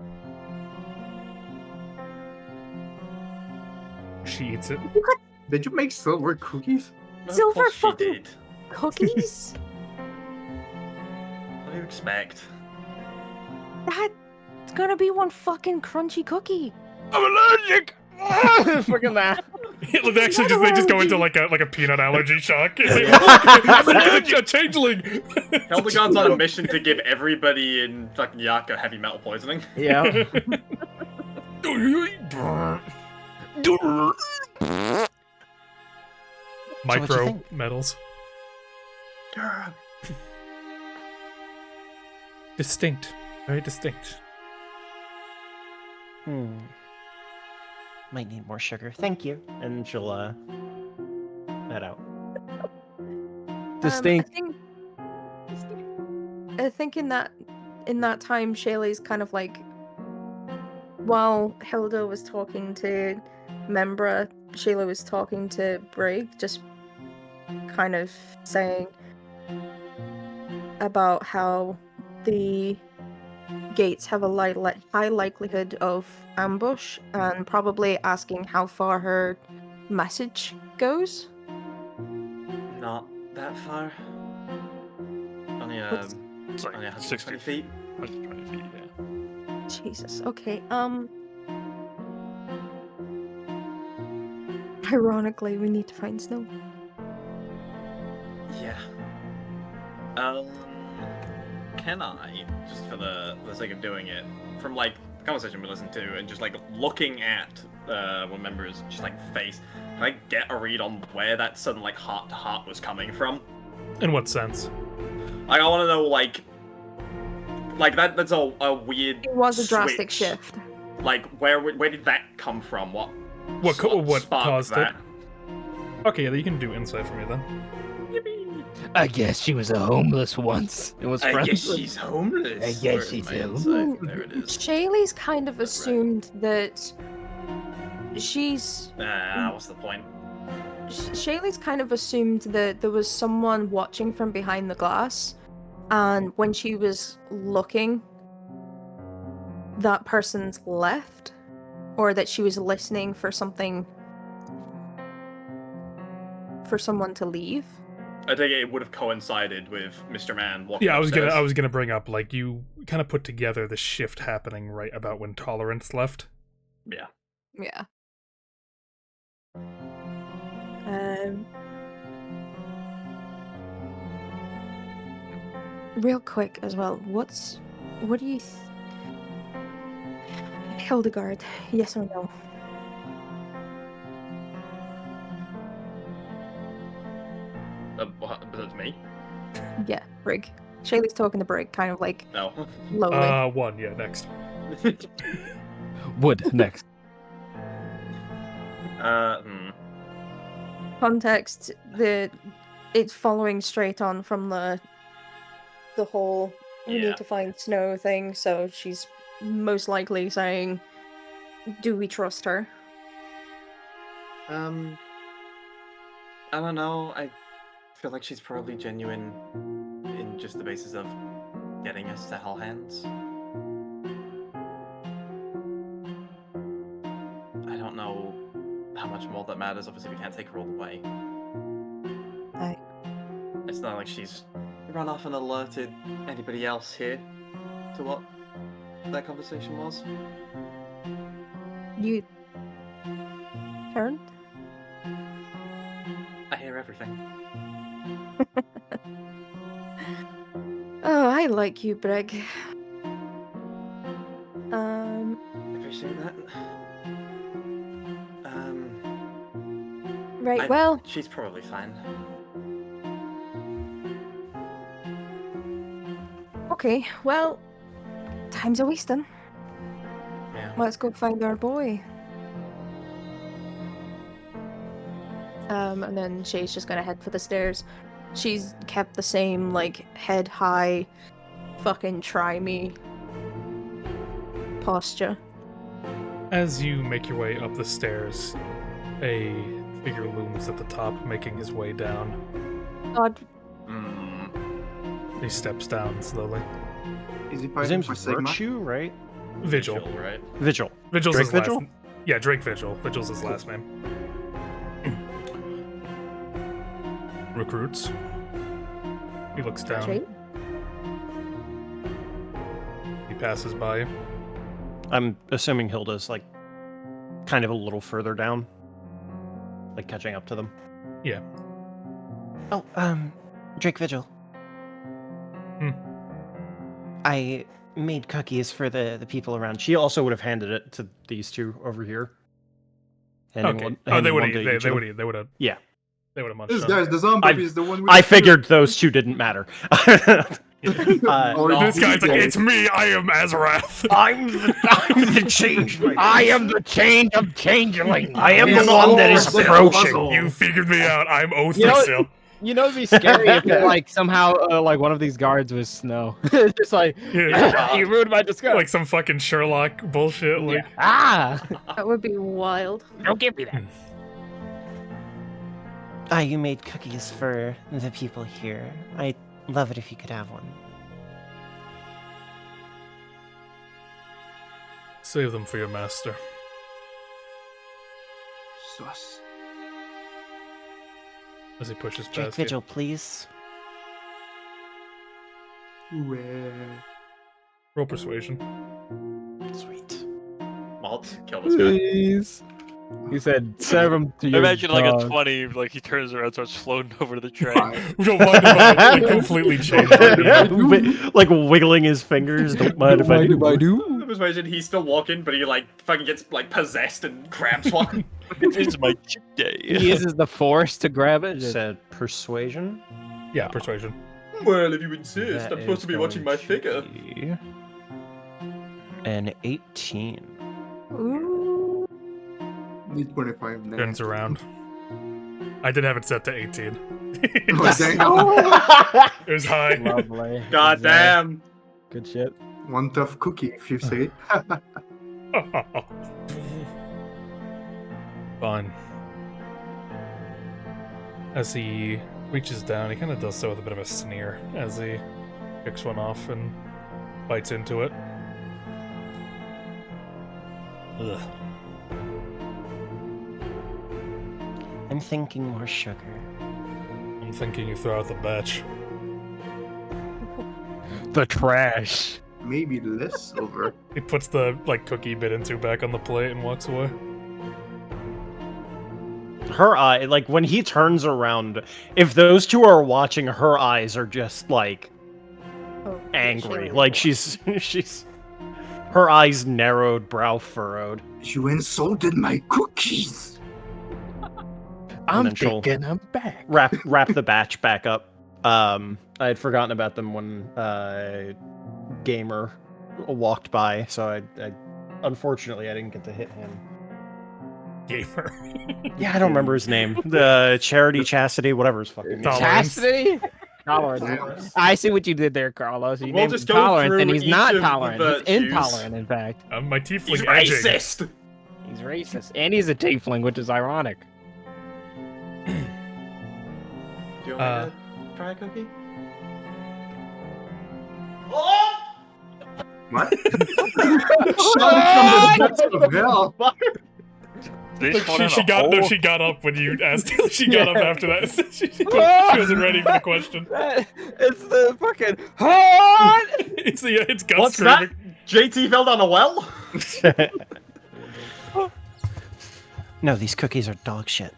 She eats it. Did you make silver cookies? Silver Of course she fucking did. cookies? What do you expect? That's gonna be one fucking crunchy cookie. I'm allergic. Fucking that. They just go into like a peanut allergy shock. A changeling. Hildegard's on a mission to give everybody in fucking Yaka heavy metal poisoning. Yeah. Micro metals. Distinct. Very distinct. Might need more sugar. Thank you. And she'll head out. Distinct. I think in that time, Shaylee's kind of like, while Hilda was talking to Membra, Shayla was talking to Brig, just kind of saying about how the gates have a high likelihood of ambush, and probably asking how far her message goes. Not that far. Only It's like only 60 120 feet. 120 feet, yeah. Jesus. Okay. Ironically, we need to find Snow. Yeah. Can I, just for the sake of doing it, from like the conversation we listened to, and just like looking at one member's just like face, can I get a read on where that sudden like heart to heart was coming from? In what sense? Like I want to know like that's a weird. It was a drastic switch. shift. Like where did that come from? What What sparked caused that? it? Okay, yeah, you can do insight for me then. I guess she was a homeless once. It was I friends. guess she's homeless. I guess Where's she's my homeless. insight? There it is. Shaylee's kind of That's right. assumed that she's. What's the point? Shaylee's kind of assumed that there was someone watching from behind the glass, and when she was looking, that person's left, or that she was listening for something, for someone to leave. I think it would have coincided with Mr. Man walking Yeah, upstairs. I was gonna bring up, like, you kind of put together the shift happening right about when Tolerance left. Yeah. Yeah. Real quick as well, what do you Hildegard, yes or no? That's me? Yeah, Brig. Shaylee's talking to Brig, kind of like No. lowly. One, yeah, next. Wood next. Context, it's following straight on from the whole we Yeah. need to find Snow thing, so she's most likely saying, do we trust her? I don't know. I feel like she's probably genuine in just the basis of getting us to Hell Hands. I don't know how much more that matters. Obviously, we can't take her all the way. Aye. It's not like she's run off and alerted anybody else here to what that conversation was. You turned? I hear everything. Oh, I like you, Brig. Appreciate that. Right, well, She's probably fine. okay, well, time's a wasting. Yeah. Let's go find our boy. And then Shay's just gonna head for the stairs. She's kept the same, like, head high, fucking try me posture. As you make your way up the stairs, a figure looms at the top, making his way down. God, He steps down slowly. Is he His fighting name's for Sigma? Virtue, right? Vigil. right? Vigil. Vigil's Drake his last. Vigil? Yeah, Drake Vigil. Vigil's his last name. Recruits. He looks down. Shay? He passes by you. I'm assuming Hilda's like kind of a little further down, like catching up to them. Yeah. Oh, Drake Vigil. Hmm. I made cookies for the people around. She also would have handed it to these two over here. Handing Okay. one- Oh, handing they would one have. to They each of them. would have. They would have. Yeah. They would have munched This on guy's it. the zombie I- is the one with I the- figured those two didn't matter. Or This he guy's like, did. it's me. I am Azarath. I'm the changeling. I am the change of changeling. I am Yes, the one that is Lord, approaching. puzzle. You figured me out. I'm Oath You know- still. You know, it'd be scary if like somehow like one of these guards was Snow. Just like Yeah. you ruined my disguise. Like some fucking Sherlock bullshit. Like, Ah, That would be wild. don't give me that. You made cookies for the people here. I'd love it if you could have one. save them for your master. Sus. As he pushes Drake past you. Vigil, please. Where? Roll persuasion. Sweet. Malt, kill this guy. Please. He said, "Serve him to your Imagine like a dog." 20, like he turns around, starts floating over to the train. Don't mind if I like, completely change it. Like wiggling his fingers. Don't mind if I do. I was imagining he's still walking, but he like fucking gets like possessed and grabs one. It's my chip day. He uses the force to grab it. Just- Said persuasion. Yeah, persuasion. Well, if you insist, That I'm supposed to be is watching my going figure. to be An 18. Ooh. Need 25 now. Turns around. I did have it set to 18. Oh, damn. It was high. Lovely. God Exact- damn. Good shit. One tough cookie, if you say. Fine. As he reaches down, he kind of does so with a bit of a sneer as he picks one off and bites into it. Ugh. I'm thinking more sugar. I'm thinking you throw out the batch. The trash. Maybe less over. He puts the like cookie bit into back on the plate and walks away. Her eye, like when he turns around, if those two are watching, her eyes are just like Oh, angry. Shay. Like she's her eyes narrowed, brow furrowed. You insulted my cookies. I'm then she'll- thinking I'm back. Wrap the batch back up. I had forgotten about them when Gamer walked by, so I unfortunately I didn't get to hit him. Gamer. Yeah, I don't remember his name. The Charity Chastity, whatever his fucking name. Tolerance. Chastity? Tolerant. I see what you did there, Carlos. You We'll named just him go tolerant, and through he's each not of the tolerant. He's virtues. intolerant, in fact. My tiefling He's edging. racist! He's racist, and he's a tiefling, which is ironic. Do you want me to try a cookie? What? Shot from the depths of hell. She got up when you asked. She got up after that. she wasn't ready for the question. It's the fucking. It's Gus What's screaming. that? JT fell down a well? No, these cookies are dog shit.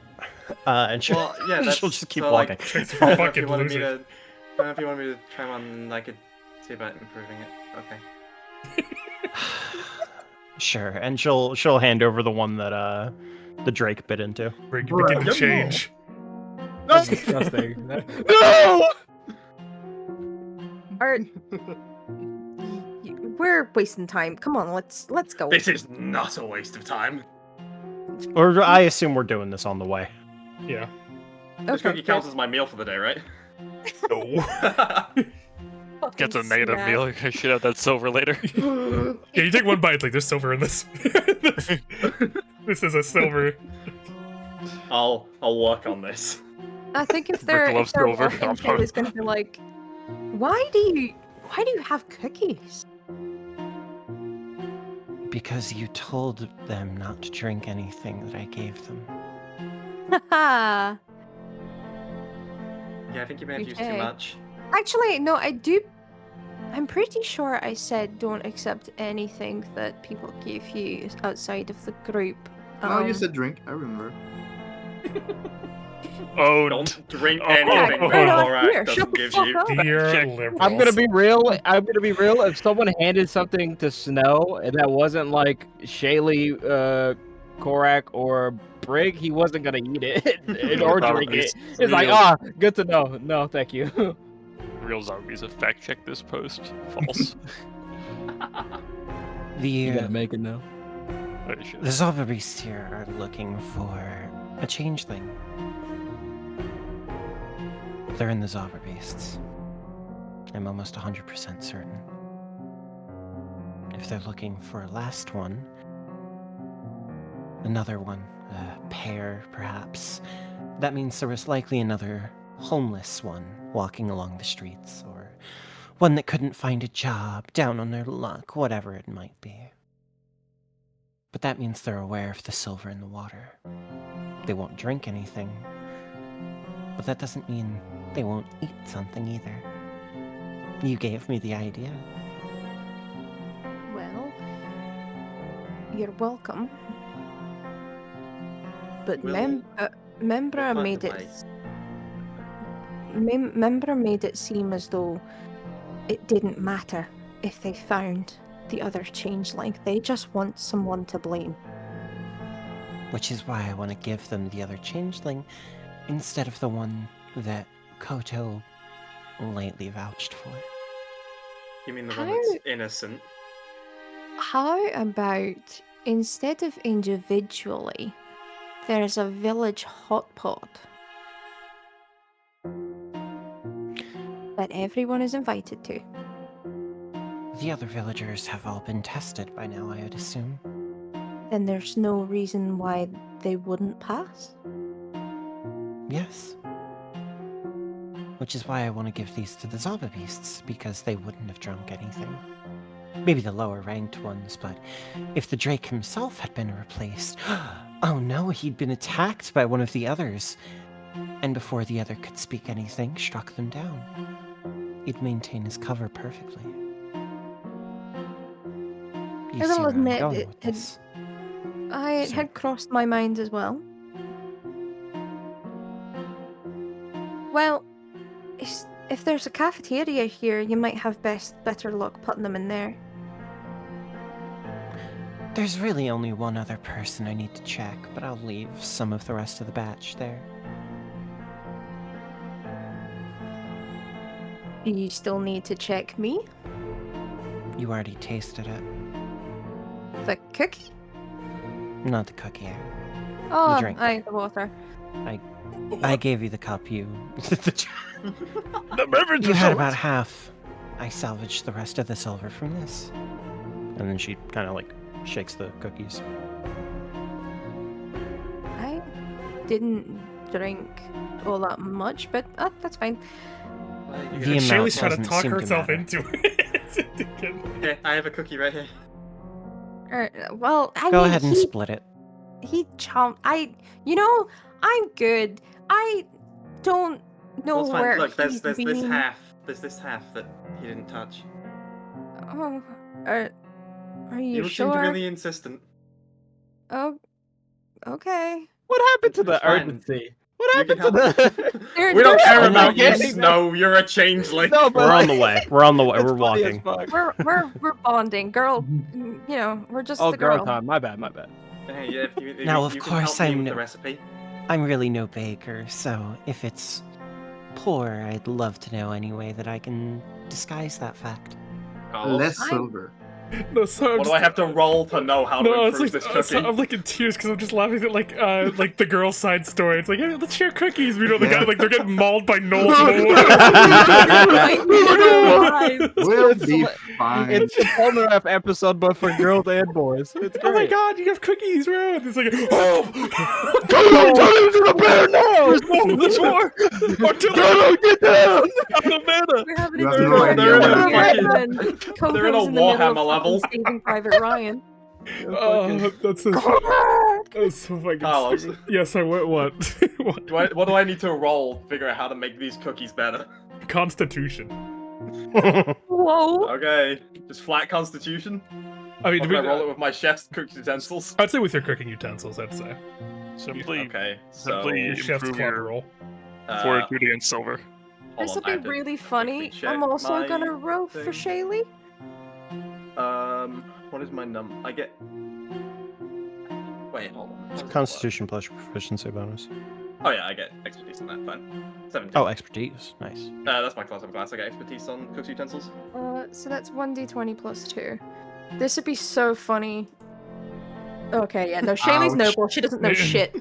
And she'll, Well, yeah, that's, she'll just keep so, walking. Like, It's I don't know if fucking you wanted me loser. to, I don't know if you wanted me to try one, I could see about improving it. Okay. Sure, and she'll hand over the one that the Drake bit into. Break, begin to Yum. change. That's disgusting. No! We're wasting time. Come on, let's go. This is not a waste of time. Or I assume we're doing this on the way. Yeah. This cookie counts as my meal for the day, right? No. Gets a Fucking negative snack. meal. I should have that silver later. Yeah, you take one bite. Like there's silver in this. This is a silver. I'll work on this. I think if Rick they're loves silver. walking, Shayla's gonna be like, why do you have cookies? Because you told them not to drink anything that I gave them. Haha. Yeah, I think you may have used too Okay. much. Actually, no, I do. I'm pretty sure I said don't accept anything that people give you outside of the group. Oh, you said drink. I remember. Oh, Don't drink Oh, anything oh, that oh, Lorak here, shut doesn't the give fuck you. up. Dear Check. liberals. I'm gonna be real. If someone handed something to Snow that wasn't like Shaylee, Korak, or Brig, he wasn't gonna eat it or drink it. It's like, good to know. No, thank you. Real zombies have fact checked this post. False. The make it now. I should. the Zobber beasts here are looking for a changeling. They're in the Zobber beasts. I'm almost 100% certain. If they're looking for a last one, another one, a pair perhaps, that means there was likely another homeless one walking along the streets, or one that couldn't find a job, down on their luck, whatever it might be. But that means they're aware of the silver in the water. They won't drink anything, but that doesn't mean they won't eat something either. You gave me the idea. Well, you're welcome. But Will Membra find made a it. way. Membra made it seem as though it didn't matter if they found the other changeling. They just want someone to blame. Which is why I want to give them the other changeling instead of the one that Koto lately vouched for. You mean the one How- that's innocent? How about instead of individually, there's a village hot pot that everyone is invited to? The other villagers have all been tested by now, I would assume. Then there's no reason why they wouldn't pass. Yes. Which is why I want to give these to the Zaba beasts, because they wouldn't have drunk anything. Maybe the lower ranked ones, but if the Drake himself had been replaced, oh no, he'd been attacked by one of the others, and before the other could speak anything, struck them down. He'd maintain his cover perfectly. You I see will where I'm admit going it with had- this. It So- had crossed my mind as well. Well, if there's a cafeteria here, you might have better luck putting them in there. There's really only one other person I need to check, but I'll leave some of the rest of the batch there. Do you still need to check me? You already tasted it. The cookie? Not the cookie. Oh, drink. aye, the water. I gave you the cup. You. The beverage You is had so- about half. I salvaged the rest of the silver from this. And then she kind of like shakes the cookies. I didn't drink all that much, but that's fine. The amount Shaylee's trying to doesn't talk seem to herself matter. into it. Yeah, I have a cookie right here. Well, I Go mean, ahead and split it. he chomped. I'm good. I don't know Well, it's fine. where Look, there's he's this been. half. There's this half that he didn't touch. Oh, are you You sure? seemed really insistent. Oh, okay. What happened to the It's fine. urgency? What You can happened to help. the? There- We don't there's care so about you, many- Snow. You're a changeling. No, but We're on like, the way. We're on the way. it's We're funny as walking. fuck. We're bonding, girl. We're just Oh, the girl girl. time. My bad. Hey, yeah, if Now, you of can course, help me I'm with the no- recipe. I'm really no baker, so if it's poor, I'd love to know any way that I can disguise that fact. Carlos, Less I'm- silver. No, so I'm what do just- I have to roll to know how to No, it's improve like this so cookie? I'm like in tears because I'm just laughing at like the girl's side story. It's like, hey, let's share cookies. We know the guy like they're getting mauled by gnolls. in the woods. We'll be fine. It's a Polnareff episode, but for girls and boys. It's Oh my great. god, you have cookies, bro! And it's like, oh, There's more. artillery! Get down! I'm the mana. We're having You a have good no one. idea They're in what a I'm fucking- And then they're in a Coco's in the middle Warhammer of level. fucking Saving Private Ryan. Oh, that's so fucking Carlos. stupid. Yes, I went what? What? What do I need to roll to figure out how to make these cookies better? Constitution. Whoa. Okay, just flat constitution. I mean, Or can I roll it with my chef's cooked utensils? I'd say with your cooking utensils, I'd say. Simply, Okay, so simply Your chef's improve club your roll. fortitude against silver. hold This on, will I be have to really funny. quickly check I'm also my gonna roll for thing. Shaylee. What is my number? I get. Wait, hold on. How does it work? Constitution plus proficiency bonus. Oh yeah, I get expertise on that. Fine. 17. Oh, expertise. Nice. That's my class of class. I get expertise on cooked utensils. So that's 1d20 plus 2. This would be so funny. Okay, yeah, no, Shaylee's Ouch. noble. She doesn't know shit.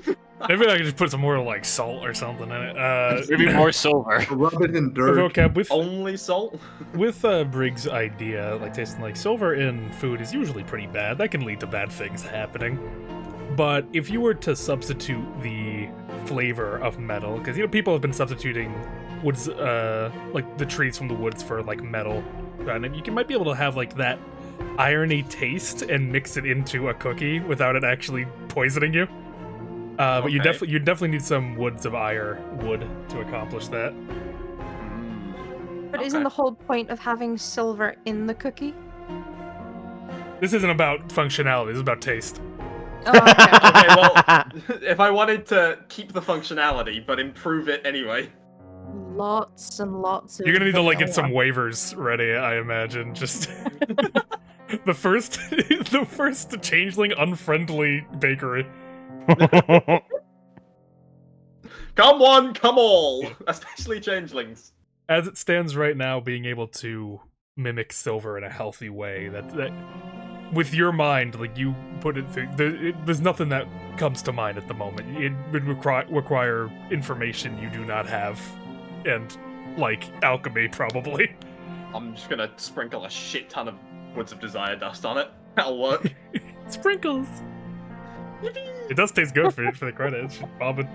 Maybe I could just put some more like salt or something in it. Maybe more silver. Rub it in dirt. vocab with Only salt. with Briggs' idea, like tasting like silver in food is usually pretty bad. That can lead to bad things happening. But if you were to substitute the flavor of metal, because people have been substituting woods, like the trees from the woods for like metal, and you might be able to have like that irony taste and mix it into a cookie without it actually poisoning you. But you Okay. definitely need some woods of ire wood to accomplish that. But isn't Okay. the whole point of having silver in the cookie? This isn't about functionality. This is about taste. Oh, okay. Okay, well, if I wanted to keep the functionality but improve it anyway. Lots and lots of. You're gonna need to like get some vanilla. waivers ready, I imagine. Just the first changeling unfriendly bakery. Come one, come all, especially changelings. As it stands right now, being able to mimic silver in a healthy way, that with your mind, like you put it through, there's nothing that comes to mind at the moment. It would require information you do not have, and like alchemy probably. I'm just gonna sprinkle a shit ton of Woods of Desire dust on it. That'll work. Sprinkles. It does taste good for the credits, Bobbin.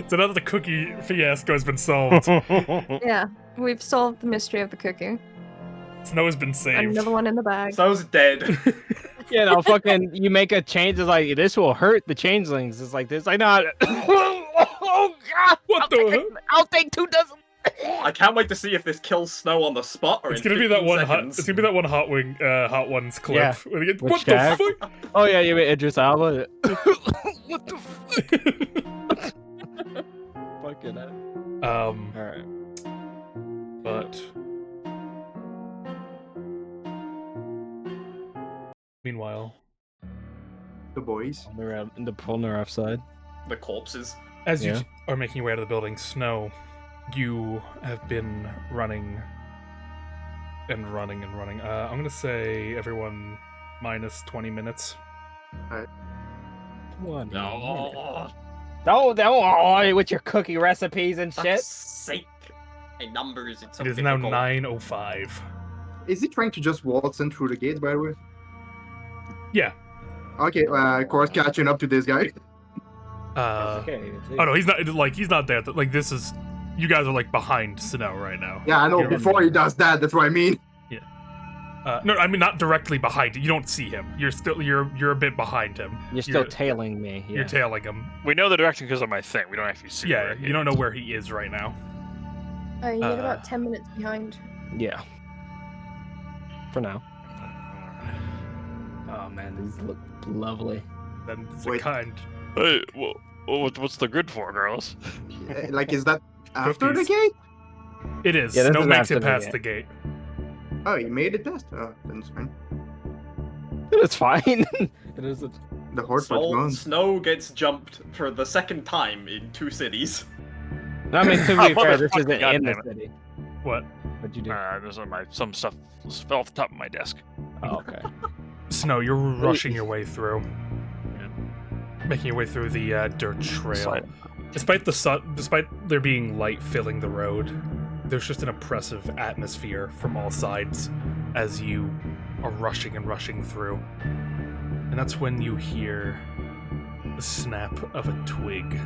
So now that the cookie fiasco has been solved, Yeah, we've solved the mystery of the cookie. Snow has been saved. Another one in the bag. So's dead. You know, fucking, you make a change. It's like this will hurt the changelings. It's like this. Like, no. Oh god! What the? I'll take 2 dozen. I can't wait to see if this kills Snow on the spot or It's in gonna be that 15 one hot. seconds. It's gonna be that one hot ones clip. Yeah. Where they get, Which what tag? the fuck? Oh yeah, you mean Idris Alba? What the fuck? Fucking hell. All right. But meanwhile, The boys. In the Polnareff side. The corpses. as you Yeah. are making your way out of the building, Snow, you have been running and running and running. I'm gonna say everyone minus 20 minutes. One. No. Don't oh, with your cookie recipes and shit. Fuck's sake. Hey, numbers, it's so It is difficult. now 9:05. Is he trying to just waltz in through the gates, by the way? Yeah. Okay, of course, catching up to this guy. Oh no, he's not there. Like this is, you guys are like behind Snow right now. Yeah, I know. You're- Before he does that, that's what I mean. No, I mean not directly behind. You don't see him. You're a bit behind him. You're still tailing me. Yeah. You're tailing him. We know the direction because of my thing. We don't actually see. Yeah, where he you don't know is. where he is right now. You get about 10 minutes behind. Yeah. For now. Oh man, these look lovely. Then it's Wait. a kind. Hey, what's the grid for, girls? Like, is that after the Cookies. gate? It is. Yeah, this Snow is makes after it the past gate. the gate. Oh, you made it past? Oh, then it's fine. It's fine. It isn't. The horse was gone. Snow gets jumped for the second time in 2 cities. I mean, to be fair, this isn't Motherfucking in the goddamn city. What? What'd you do? There's some stuff fell off the top of my desk. Oh, okay. Snow, you're rushing your way through. Making your way through the dirt trail. Slide. Despite there being light filling the road, there's just an oppressive atmosphere from all sides as you are rushing and rushing through. And that's when you hear the snap of a twig.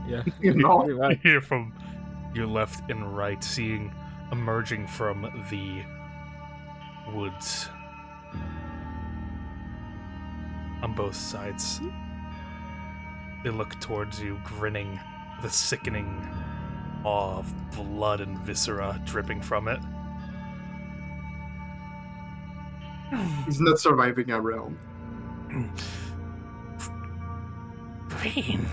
Yeah. You know? Pretty much. You hear from your left and right, seeing emerging from the woods on both sides. They look towards you, grinning with a sickening awe of blood and viscera dripping from it. He's not surviving our realm. Green.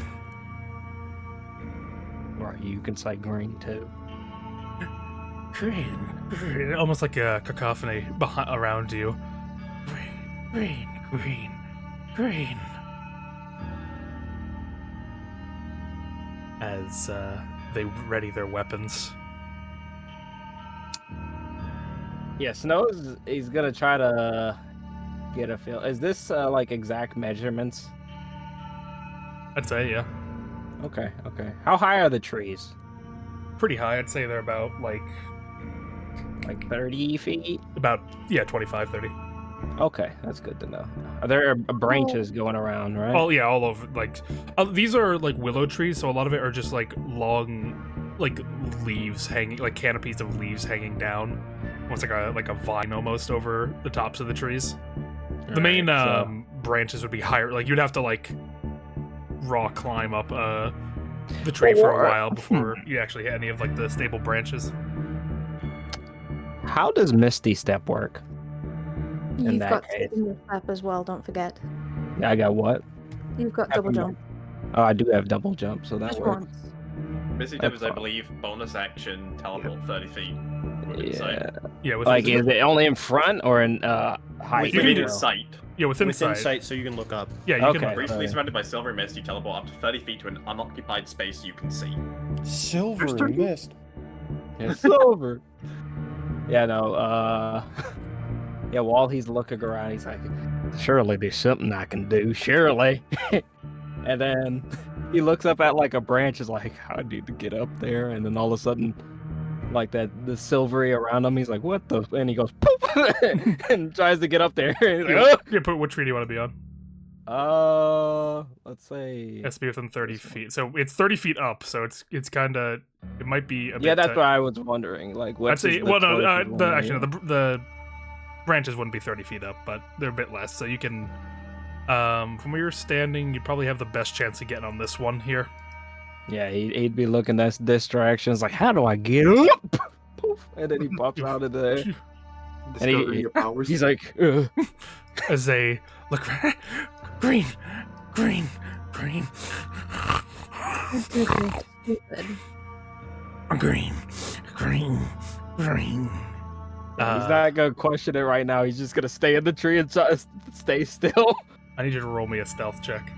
Right, you can say green too. Green. Almost like a cacophony around you. Green. As they ready their weapons. Yeah, he's gonna try to get a feel. Is this like exact measurements? I'd say, yeah. Okay. How high are the trees? Pretty high. I'd say they're about like 30 feet? 25, 30. Okay, that's good to know. Are there branches going around, right? All over. Like, these are like willow trees, so a lot of it are just like long, like leaves hanging, like canopies of leaves hanging down, almost like a vine almost over the tops of the trees. The main branches would be higher. Like you'd have to like raw climb up the tree for a while before you actually hit any of like the stable branches. How does Misty Step work? You've that got case. Signal Step as well, don't forget. Yeah, I got what? You've got double jump. Oh, I do have double jump, so that Just works. once. Missy Dip is, I believe, bonus action, teleport 30 feet. Within sight. Yeah, with Like, is it only in front or in high? Within sight. Yeah, within Within sight. sight, so you can look up. Yeah, you Okay. can. Briefly surrounded by silvery mist, you teleport up to 30 feet to an unoccupied space you can see. Silver mist. It's over. Yeah, no, yeah, while he's looking around, he's like, surely there's something I can do, surely. And then he looks up at like a branch, is like, I need to get up there. And then all of a sudden, like the silvery around him, he's like, what the? And he goes, poof, and tries to get up there. And he's like, Yeah, put what tree do you want to be on? let's say. It has to be within 30 feet. So it's 30 feet up, so it's kind of, it might be a bit Yeah, that's tight. what I was wondering. Like, I'd what's say, the well, no, closest one actually, here? no, the branches wouldn't be 30 feet up, but they're a bit less. So you can, from where you're standing, you'd probably have the best chance of getting on this one here. Yeah, he'd be looking at this direction. It's like, how do I get up? Poof, and then he pops out of there. Discovering your powers. He's like, ugh. As they look, green. Stupid. Green. He's not gonna question it right now. He's just gonna stay in the tree and just stay still. I need you to roll me a stealth check.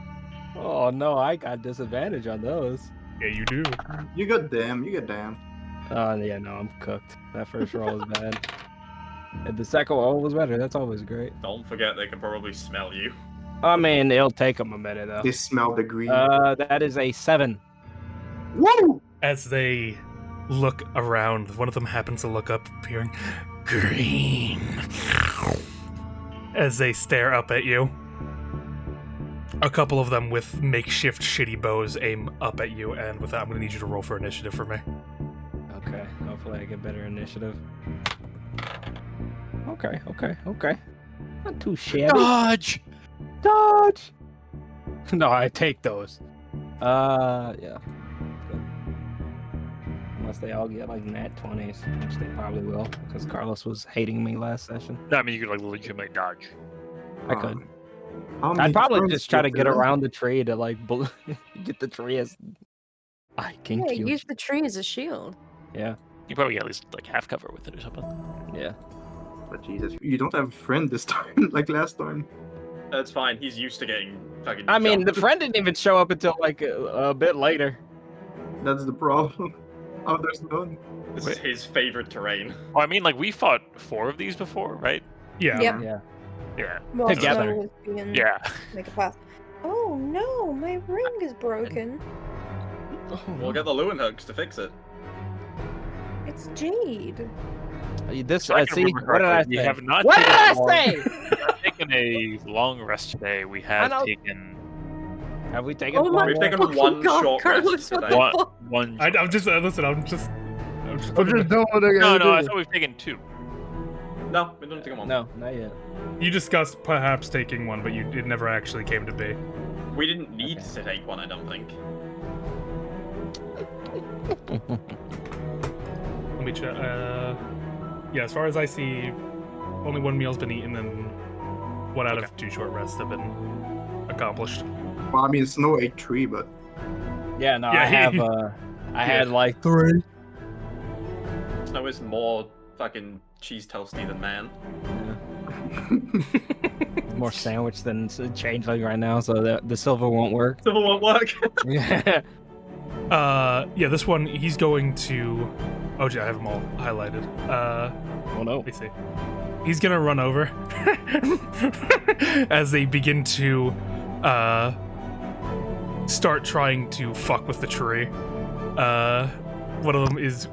Oh no, I got disadvantage on those. Yeah, you do. You got damn. Yeah, no, I'm cooked. That first roll was bad. And the second roll was better. That's always great. Don't forget they can probably smell you. I mean, it'll take them a minute though. They smell the green. That is a 7. Woo! As they look around, one of them happens to look up, appearing green. As they stare up at you. A couple of them with makeshift shitty bows aim up at you, and with that, I'm going to need you to roll for initiative for me. Okay, hopefully I get better initiative. Okay. Not too shabby. Dodge! Dodge! No, I take those. Yeah. Good. Unless they all get like nat 20s, which they probably will, because Carlos was hating me last session. No, I mean, you could like legitimately dodge. I could. How many I'd probably turns just try to did get they around the tree to like get the tree as I can Yeah, kill. use the tree as a shield. Yeah, You probably get at least like half cover with it or something. yeah. But Jesus, you don't have a friend this time, like last time. That's fine. He's used to getting fucking. I mean, the jumped. friend didn't even show up until like a bit later. That's the problem. Oh, there's none. This is his favorite terrain. Oh, I mean, like we fought 4 of these before, right? Yeah. Yep. Yeah. Yeah. While Together. Snow was being Yeah. make a path. Oh no, my ring is broken. We'll get the Lewin to fix it. It's jade. This So I can see remember what did I correctly, say? we have not What did I taken say? we have taken a long rest today. We have know. taken Have we taken? Oh my We've taken fucking one God, short Carlos, rest what today. the one. fuck? one I'm just listen. I'm just doing what I no, I thought we've taken 2. No, we don't take him on. No, not yet. You discussed perhaps taking one, but it never actually came to be. We didn't need Okay. to take one, I don't think. Let me check. Yeah, as far as I see, only one meal's been eaten, and 1 out of 2 short rests have been accomplished. Well, I mean, Snow ate 3, but Yeah, no, Yeah, I have. he- I had like 3. Snow is more fucking cheese toasty than man. More sandwich than changeling right now, so the silver won't work. Still won't work. Yeah. Yeah, this one, he's going to... Oh, gee, I have them all highlighted. Oh no. Let me see. He's gonna run over as they begin to start trying to fuck with the tree. One of them is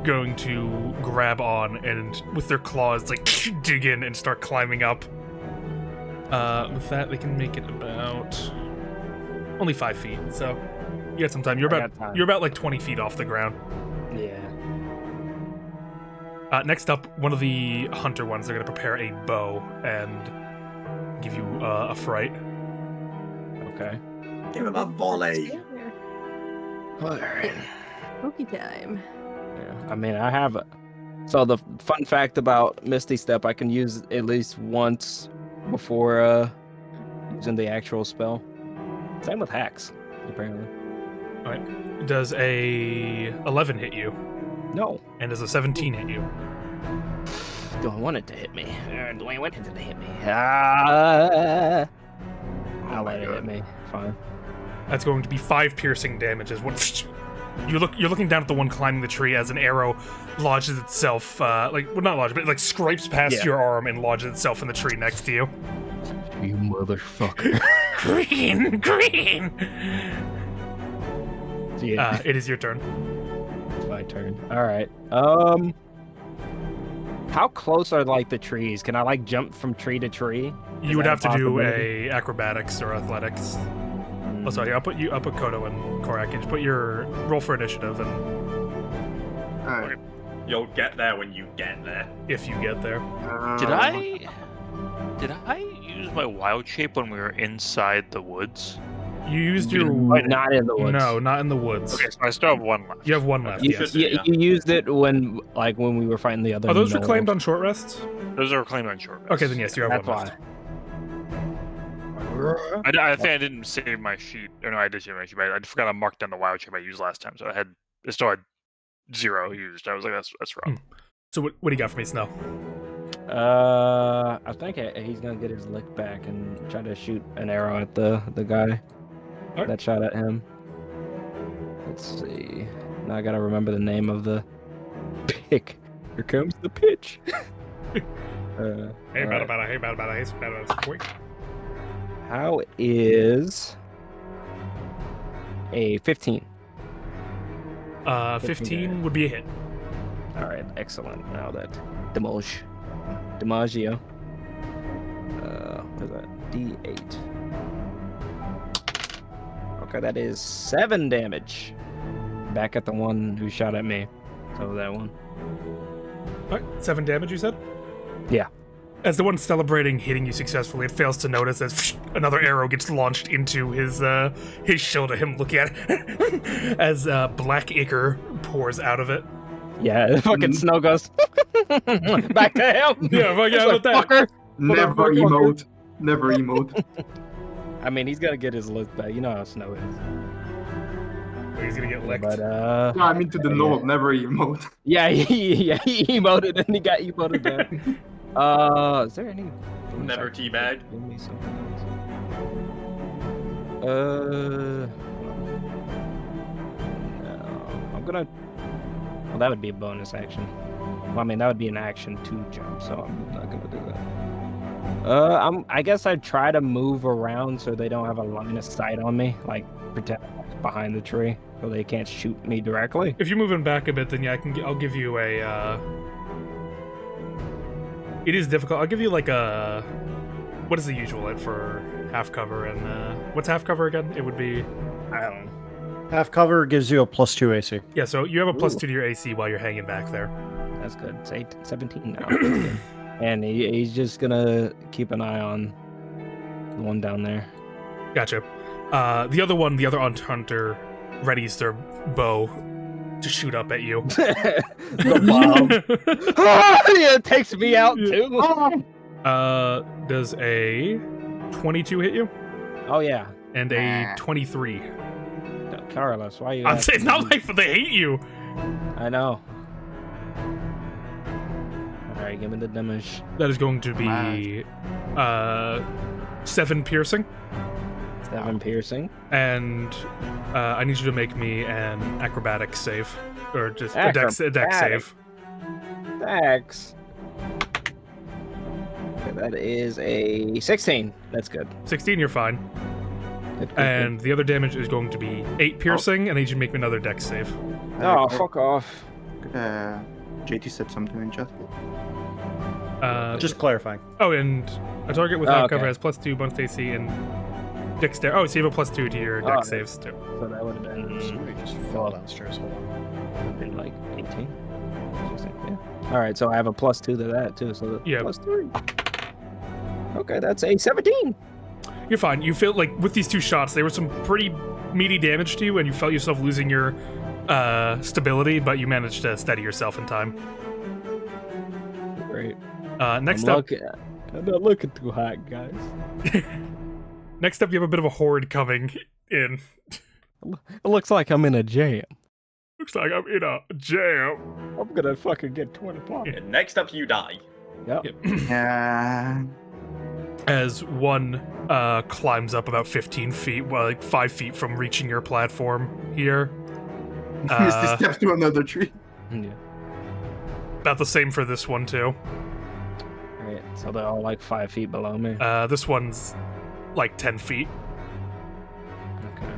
going to grab on and with their claws like dig in and start climbing up. With that, they can make it about only 5 feet. So you got some time. You're I about got time. you're about like 20 feet off the ground. Yeah. Next up, one of the hunter ones, they're going to prepare a bow and give you a fright. Okay. Give him a volley. Alright. Spooky time. Yeah. I mean, I have. So the fun fact about Misty Step, I can use at least once before using the actual spell. Same with hacks, apparently. Does a 11 hit you? No. And does a 17 hit you? Do I want it to hit me? Do I want it to hit me? I'll let it hit me. Fine. That's going to be 5 piercing damages. You're looking down at the one climbing the tree as an arrow lodges itself, not lodges, but like scrapes past your arm and lodges itself in the tree next to you. You motherfucker. Green! Yeah. It is your turn. It's my turn. All right. How close are like the trees? Can I like jump from tree to tree? You would have to do possibility? a acrobatics or athletics. Mm. Oh, sorry. I'll put Kodo and Korak. Just put your roll for initiative, and alright. You'll get there when you get there. if you get there, Did I use my wild shape when we were inside the woods? you used your Not in the woods. No, not in the woods. Okay, so I still have 1 left. You have 1 left. You, Yes. you, you used it when we were fighting the other. Are those gnolls. reclaimed on short rests? Those are claimed on short rest. Okay, then yes, you have That's 1 why. left. I think I didn't save my sheet. Or no, I did save my sheet, but I forgot to mark down the wild shape I used last time. So I still had 0 used. I was like, that's wrong. So what do you got for me, Snow? I think he's gonna get his lick back and try to shoot an arrow at the guy Alright. that shot at him. Let's see. Now I gotta remember the name of the pick. Here comes the pitch. Hey, bada, quick. How is a 15? 15 would be a hit. All right, excellent. Now that DiMaggio. What is that? D8. Okay, that is 7 damage. Back at the one who shot at me. So that one. All right, 7 damage, you said? Yeah. As the one celebrating hitting you successfully, it fails to notice as another arrow gets launched into his shoulder. Him looking at it as black ichor pours out of it. Yeah, the fucking snow goes back to him. Yeah, fuck yeah, Like, with that. fucker. Never emote. Never emote. I mean, he's gonna get his list back. You know how snow is. He's gonna get licked. But No, I mean to the north. Never emote. yeah, he emoted and he got emoted back. Is there any? Never teabag. Give me something else. No, I'm gonna. Well, that would be a bonus action. Well, I mean, that would be an action to jump, so I'm not gonna do that. I guess I'd try to move around so they don't have a line of sight on me, like pretend I'm behind the tree, so they can't shoot me directly. If you're moving back a bit, then yeah, I'll give you a. It is difficult. I'll give you like a. What is the usual for half cover and what's half cover again? It would be. I don't know. Half cover gives you a +2 AC. Yeah, so you have a +2 to your AC while you're hanging back there. That's good. It's 17 now. And he's just gonna keep an eye on the one down there. Gotcha. The other hunter readies their bow to shoot up at you. The bomb. Yeah, it takes me out too. Does a 22 hit you? Oh yeah. And a 23. No, Carlos, why are you? It's not like they hate you. I know. All right, give me the damage. That is going to be 7 piercing. 7 piercing. And I need you to make me an acrobatics save, or just a dex save. Dex. Okay, that is a 16. That's good. 16, you're fine. Good. And the other damage is going to be 8 piercing, and I need you to make me another dex save. Oh, fuck off. JT said something in chat. Just clarifying. Oh, and a target with half cover has +2 bonus AC and dexterity. Oh, so you have a +2 to your dex saves too. So that would have been. Somebody just fell downstairs. Hold on. Would have been like 18. Yeah. All right, so I have a +2 to that too. So yeah, +3. Okay, that's a 17. You're fine. You feel like with these 2 shots, there was some pretty meaty damage to you, and you felt yourself losing your stability, but you managed to steady yourself in time. Great. Next up, I'm not looking too hot, guys. Next up, you have a bit of a horde coming in. It looks like I'm in a jam. Looks like I'm in a jam. I'm gonna fucking get 20 points. And next up, you die. Yep. Yeah. As one climbs up about 15 feet, well, like 5 feet from reaching your platform here. Misty steps to another tree. Yeah. About the same for this one, too. Alright, so they're all like 5 feet below me. This one's like 10 feet. Okay.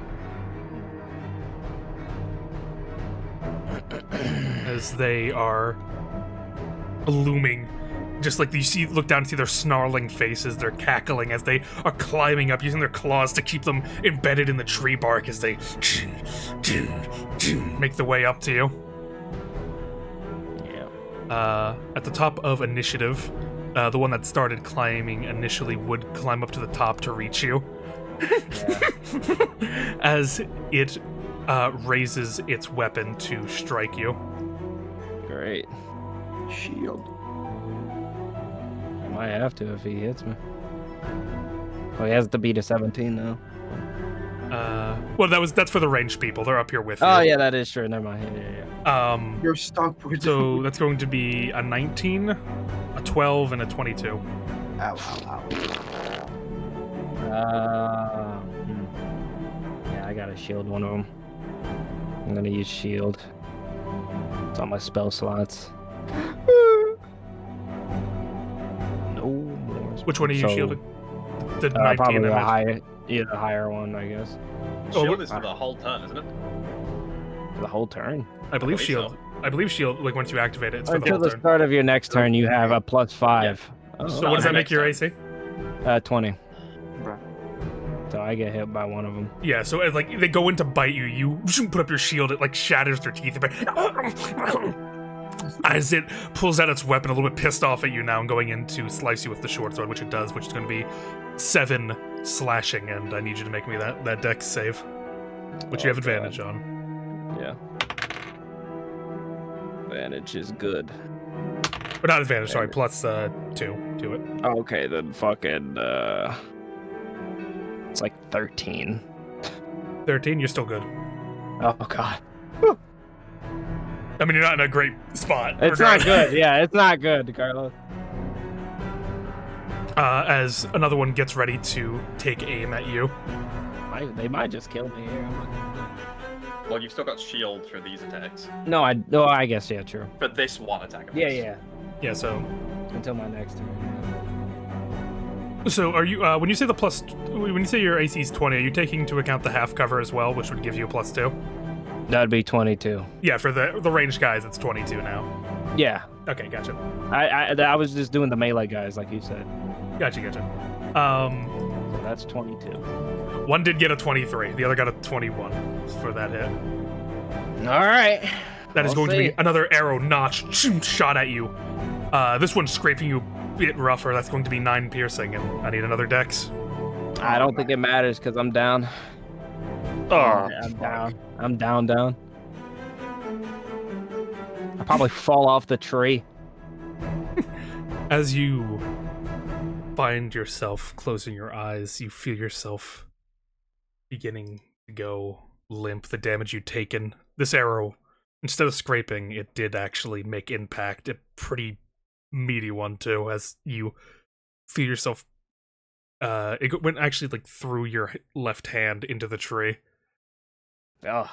As they are looming. Just like you look down and see their snarling faces, they're cackling as they are climbing up, using their claws to keep them embedded in the tree bark as they make the way up to you. Yeah. At the top of initiative, the one that started climbing initially would climb up to the top to reach you. As it raises its weapon to strike you. Great. Shield. Might have to if he hits me. Oh, he has to beat a 17 now. Well, that's for the ranged people. They're up here with you. Oh yeah, that is true. Never mind. Yeah. You're stuck with So that's going to be a 19, a 12, and a 22. Ow, ow, ow. Yeah, I gotta shield one of them. I'm gonna use shield. It's on my spell slots. No more. Which one are you So, shielded? The 19, probably I the imagine. higher, yeah, the higher one, I guess. Shield is for the whole turn, isn't it? For the whole turn. I believe believe shield. so. I believe shield. Like once you activate it, it's for the Until whole the turn. start of your next turn, you have a +5. Oh, So what does that make your AC? 20. Right. So I get hit by one of them. Yeah. So like they go in to bite you, you put up your shield. It like shatters their teeth. As it pulls out its weapon, a little bit pissed off at you now, and going in to slice you with the short sword, which it does, which is going to be 7 slashing, and I need you to make me that dex save, which you have advantage on. Yeah. Advantage is good. But not advantage, sorry, plus 2 to it. Okay, then fucking it's like 13. 13, you're still good. Oh god. I mean, you're not in a great spot. It's not good. Yeah, it's not good, Carlos. As another one gets ready to take aim at you. They might just kill me here. Well, you've still got shield for these attacks. No, I guess, yeah, true. For this one attack. of Yeah, course. yeah. Yeah, so Until my next turn. So are you when you say when you say your AC is 20, are you taking into account the half cover as well, which would give you a +2? That'd be 22. Yeah, for the ranged guys, it's 22 now. Yeah. Okay, gotcha. I was just doing the melee guys, like you said. Gotcha. So that's 22. One did get a 23. The other got a 21 for that hit. All right. That is We'll going to see. be another arrow notched shot at you. This one's scraping you a bit rougher. That's going to be 9 piercing, and I need another dex. I don't think it matters because I'm down. Oh, I'm down. I'm down. I'll probably fall off the tree. As you find yourself closing your eyes, you feel yourself beginning to go limp. The damage you've taken. This arrow, instead of scraping, it did actually make impact. A pretty meaty one, too, as you feel yourself... it went actually like through your left hand into the tree. Ugh.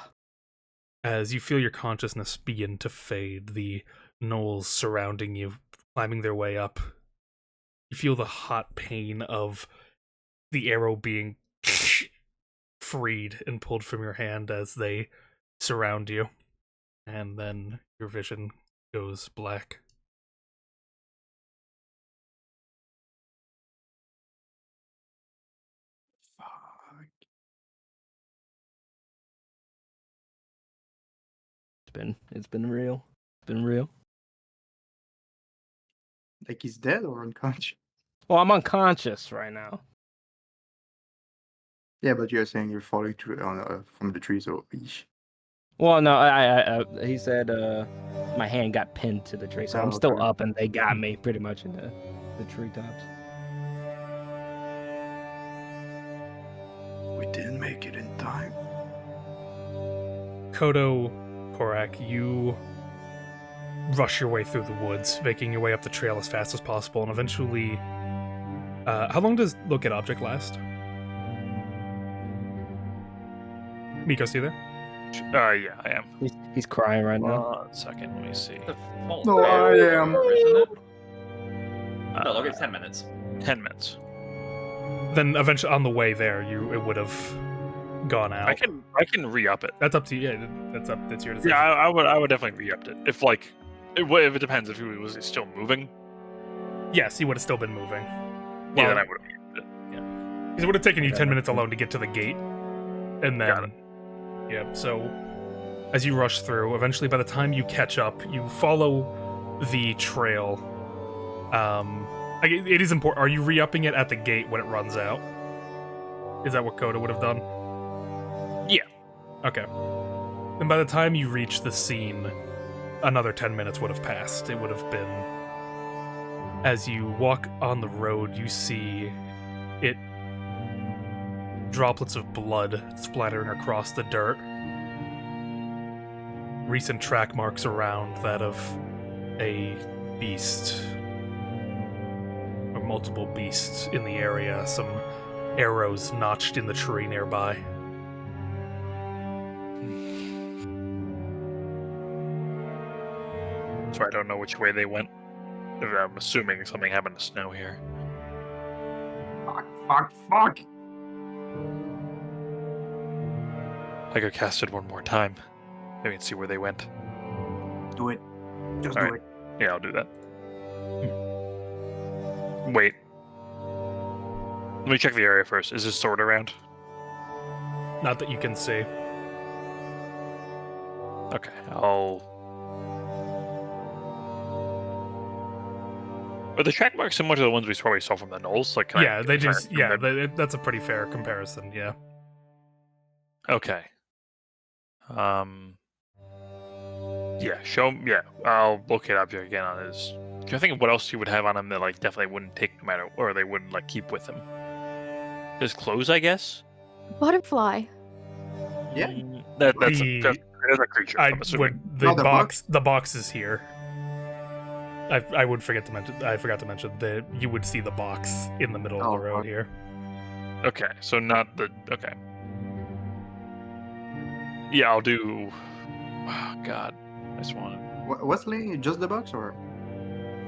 As you feel your consciousness begin to fade, the gnolls surrounding you, climbing their way up. You feel the hot pain of the arrow being freed and pulled from your hand as they surround you. And then your vision goes black. It's been real. It's been real. Like he's dead or unconscious? Well, I'm unconscious right now. Yeah, but you're saying you're falling through from the tree, so eesh. Well, no, I he said my hand got pinned to the tree, so Oh, I'm still okay. up, and they got me pretty much in the treetops. We didn't make it in time. Kodo, Korak, you rush your way through the woods, making your way up the trail as fast as possible, and eventually... how long does Look at Object last? Miko, see you there? Yeah, I am. He's crying right now. 1 second, let me see. No, I am. Isn't it? No, look, it's 10 minutes. 10 minutes. Then eventually, on the way there, it would have gone out. I can re-up it. That's up to you. Yeah, that's your decision. Yeah, I would definitely re-upped it. If like, if it depends if he was still moving. Yes, he would have still been moving. Yeah, Well, then I would have re-upped it. Because it would have taken you 10 minutes alone to get to the gate. And then... Got it. Yeah, so as you rush through, eventually by the time you catch up, you follow the trail. It is important. Are you re-upping it at the gate when it runs out? Is that what Coda would have done? Yeah. Okay. And by the time you reach the scene, another 10 minutes would have passed. It would have been... As you walk on the road, you see it... droplets of blood splattering across the dirt. Recent track marks around that of a beast. Or multiple beasts in the area. Some arrows notched in the tree nearby. so I don't know which way they went. I'm assuming something happened to Snow here. Fuck! I could cast it one more time. Maybe see where they went. Do it. Just All do right. it. Yeah, I'll do that. Wait. Let me check the area first. Is this sword around? Not that you can see. Okay, Are the track marks similar to the ones we probably saw from the Knolls? Like, Yeah, they just that's a pretty fair comparison. Yeah. Okay. Yeah, I'll look it up here again on his. I think what else he would have on him that like definitely wouldn't take no matter, or they wouldn't like keep with him. His clothes, I guess. Butterfly. Yeah. That's The- a creature. I'm assuming. The the box. The box is here. I would forget to mention. I forgot to mention that you would see the box in the middle of the road fuck. here. Okay, so not the okay. Yeah, I'll do. Oh, God, I just want to. Wesley, just the box or?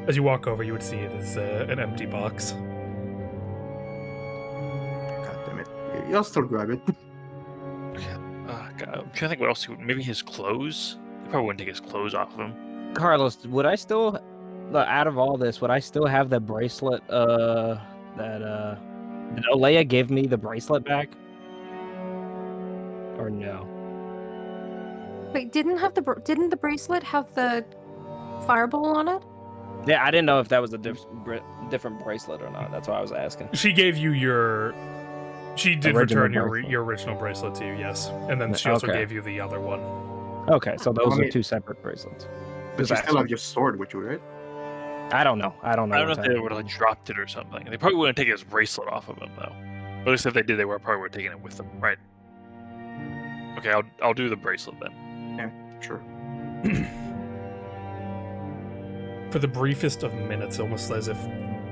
As you walk over, you would see it as an empty box. God damn it! You'll still grab it. God, I'm trying to think what else he would. Maybe his clothes. He probably wouldn't take his clothes off of him. Carlos, would I still, out of all this, would I still have the bracelet? Did Alea give me the bracelet back? Or no? Wait, didn't the bracelet have the fireball on it? Yeah, I didn't know if that was a different bracelet or not. That's why I was asking. She gave you your. She did Original return bracelet. your original bracelet to you, yes, and then she also Okay. gave you the other one. Okay, so those I are mean- two separate bracelets. But you still have your sword with you, right? I don't know. I don't know. I don't know what's if they happening. would have like, dropped it or something. They probably wouldn't take his bracelet off of him though. At least if they did, they probably would have taken it with them, right? Okay, I'll do the bracelet then. Sure. For the briefest of minutes, almost as if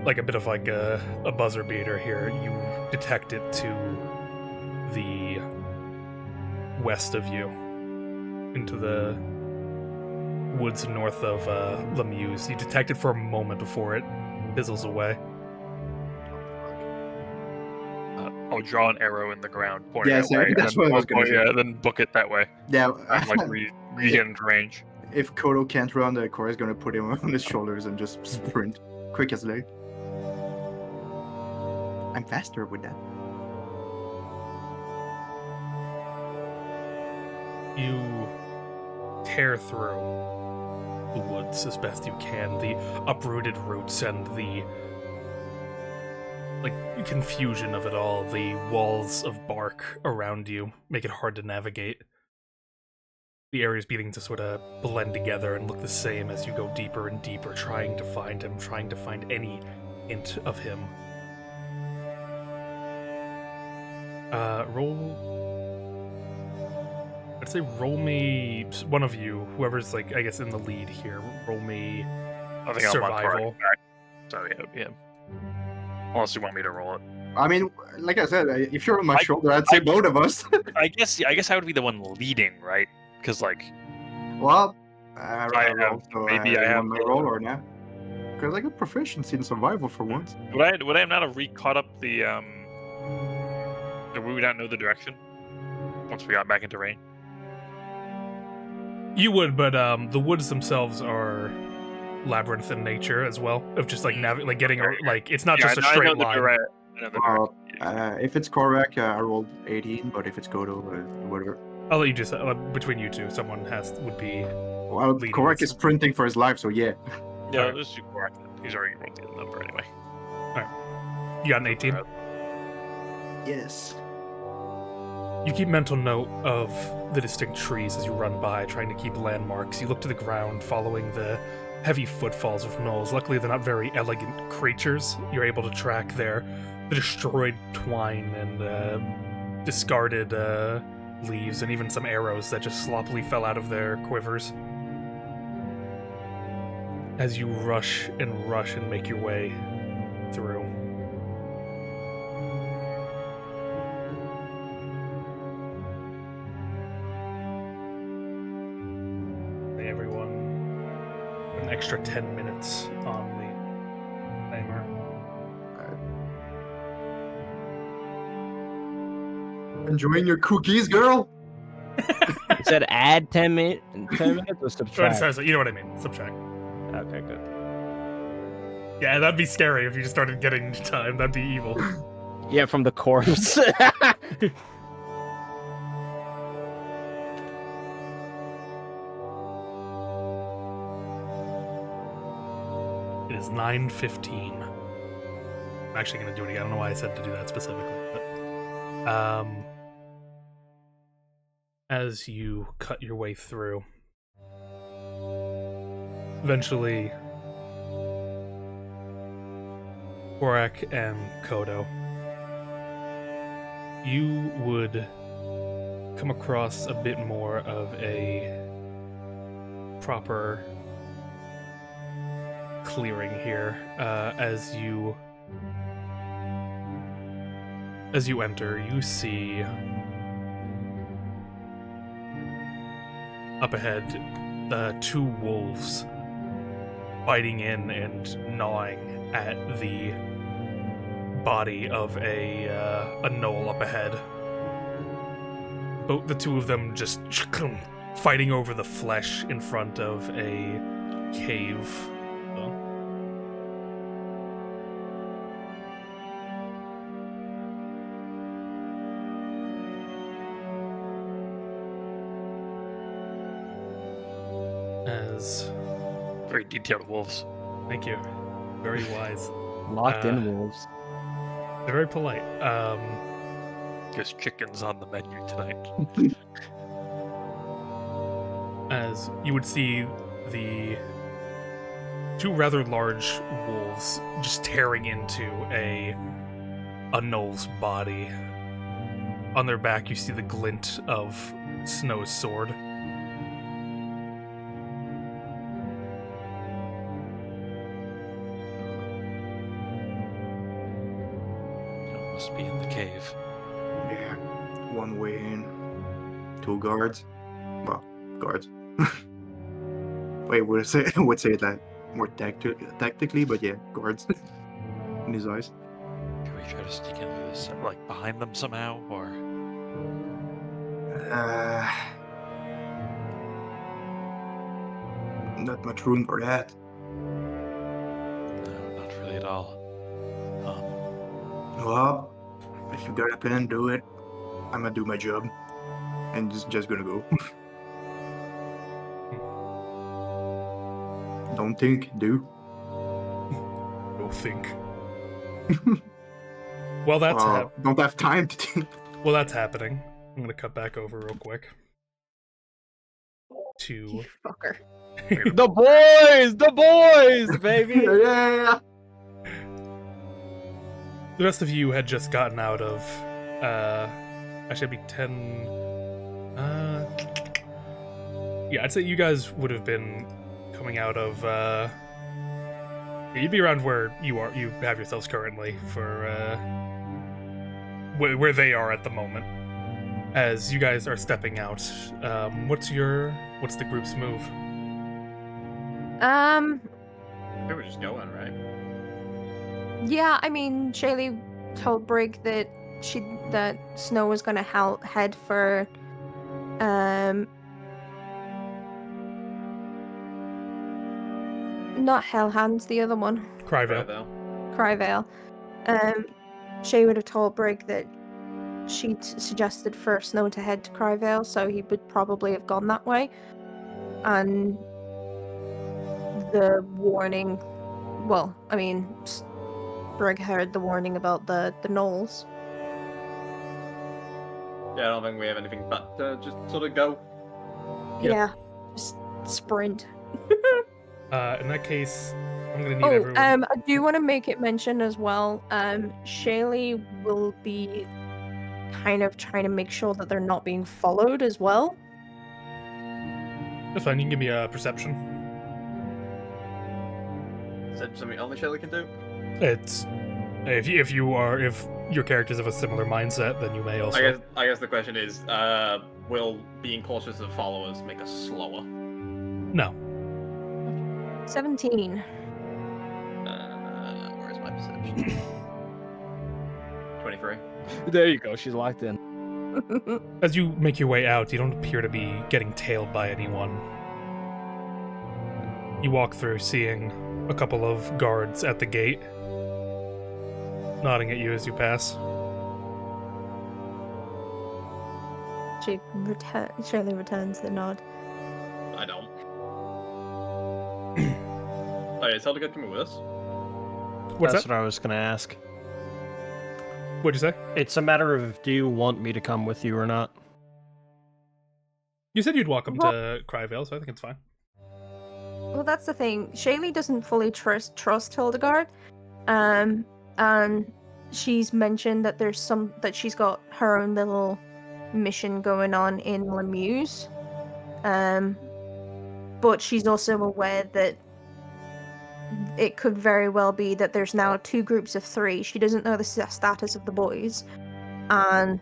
like a bit of like a buzzer beater here, you detect it to the west of you, into the woods north of Lemuse. You detect it for a moment before it fizzles away. I'll draw an arrow in the ground, pointing Yeah, that so way. that's and what I then was gonna say. Yeah, then book it that way. Yeah. And, like get into range. If Kodo can't run, the Korra is gonna put him on his shoulders and just sprint, quick as light. I'm faster with that. You tear through the woods as best you can. The uprooted roots and the confusion of it all, the walls of bark around you make it hard to navigate. The area's beginning to sort of blend together and look the same as you go deeper and deeper, trying to find him, trying to find any hint of him. Roll me, one of you, whoever's I guess in the lead here, roll me I think I'll mark survival. So yeah. Unless you want me to roll it. I mean, like I said, if you're on my shoulder, I'd say both of us. I guess I would be the one leading, right? Because like Well, I rolled, so maybe I have my roll or not. Because I got proficiency in survival for once. would I not have caught up the would we not know the direction once we got back into range? You would, but the woods themselves are labyrinth in nature as well. Of just getting it's not just a straight line. If it's correct, I rolled 18, but if it's Kodo, whatever. I'll let you just between you two, someone would be. Well, leading Korak this. is sprinting for his life, so yeah. Yeah, Alright. let's do correct. He's already rolled the number anyway. You got an 18. Yes. You keep mental note of the distinct trees as you run by, trying to keep landmarks. You look to the ground, following the heavy footfalls of gnolls. Luckily, they're not very elegant creatures. You're able to track the destroyed twine and discarded leaves, and even some arrows that just sloppily fell out of their quivers. As you rush and make your way through. extra 10 minutes on the timer. Enjoying your cookies, girl? You said add 10 minutes or subtract? Sorry, you know what I mean. Subtract. Okay, good. Yeah, that'd be scary if you just started getting time. That'd be evil. Yeah, from the corpse. It is 9:15. I'm actually going to do it again. I don't know why I said to do that specifically. But, as you cut your way through, eventually, Korak and Kodo, you would come across a bit more of a proper clearing here as you enter. You see up ahead the two wolves biting in and gnawing at the body of a knoll up ahead. Both the two of them just fighting over the flesh in front of a cave. As Very detailed wolves. thank you, very wise. Locked in wolves. They're very polite. There's chickens on the menu tonight. As you would see the two rather large wolves just tearing into a gnoll's body. On their back, you see the glint of Snow's sword. Must be in the cave. Yeah. One way in. 2 guards. Well, guards. Wait, would say that more tactically, but yeah, guards. In his eyes. Can we try to sneak in through this, like behind them somehow, or? Not much room for that. No, not really at all. Well, if you got a plan, do it. I'm gonna do my job. And just gonna go. Don't think, do. Don't think. Well, that's don't have time to think. well, that's happening. I'm gonna cut back over real quick to You fucker. The boys, baby. Yeah. the rest of you had just gotten out of. Actually, it'd be 10. Yeah, I'd say you guys would have been coming out of. You'd be around where you have yourselves currently for where they are at the moment. As you guys are stepping out, what's the group's move? We were just going, right? Yeah, I mean, Shaylee told Brig that that Snow was gonna head for not Hellhands, the other one. Cryvale. Cryvale. Shay would have told Brig that she'd suggested for Snow to head to Cryvale, so he would probably have gone that way. And the warning, well, I mean, Brig heard the warning about the gnolls. Yeah, I don't think we have anything but just sort of go. Yep. Yeah, just sprint. In that case, I'm gonna need everyone. I do want to make it mention as well. Shaylee will be kind of trying to make sure that they're not being followed as well. That's fine. You can give me a perception. Is that something only Shelley can do? It's if your character's of a similar mindset, then you may also. I guess the question is, will being cautious of followers make us slower? No. 17. Where's my perception? 23. There you go. She's locked in. As you make your way out, you don't appear to be getting tailed by anyone. You walk through, seeing a couple of guards at the gate, nodding at you as you pass. Shirley returns the nod. I don't. Alright, is Hildegard coming with us? What's That's that? what I was going to ask. What'd you say? It's a matter of, do you want me to come with you or not? You said you'd walk him to Cryvale, so I think it's fine. Well, that's the thing. Shaylee doesn't fully trust Hildegard, and she's mentioned that that she's got her own little mission going on in Lemuse, but she's also aware that it could very well be that there's now 2 groups of 3. She doesn't know the status of the boys, and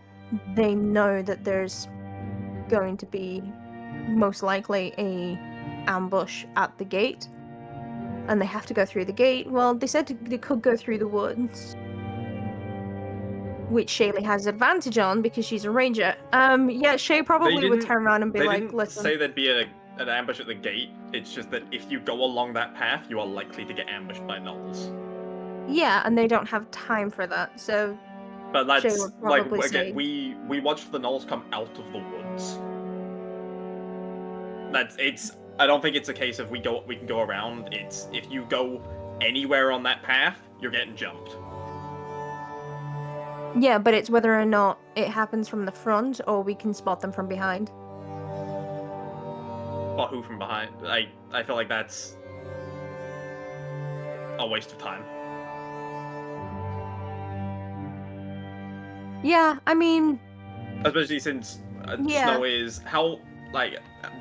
they know that there's going to be most likely a ambush at the gate, and they have to go through the gate. Well, they said they could go through the woods, which Shaylee has advantage on because she's a ranger. Yeah, Shay probably would turn around and be they like, didn't listen. say there'd be an ambush at the gate. It's just that if you go along that path, you are likely to get ambushed by gnolls. Yeah, and they don't have time for that, so But that's Shay would like probably again, say- we watched the gnolls come out of the woods. I don't think it's a case of we can go around. It's if you go anywhere on that path, you're getting jumped. yeah, but it's whether or not it happens from the front or we can spot them from behind. But who from behind? I feel like that's a waste of time. Yeah, I mean, Especially since Yeah. snow is how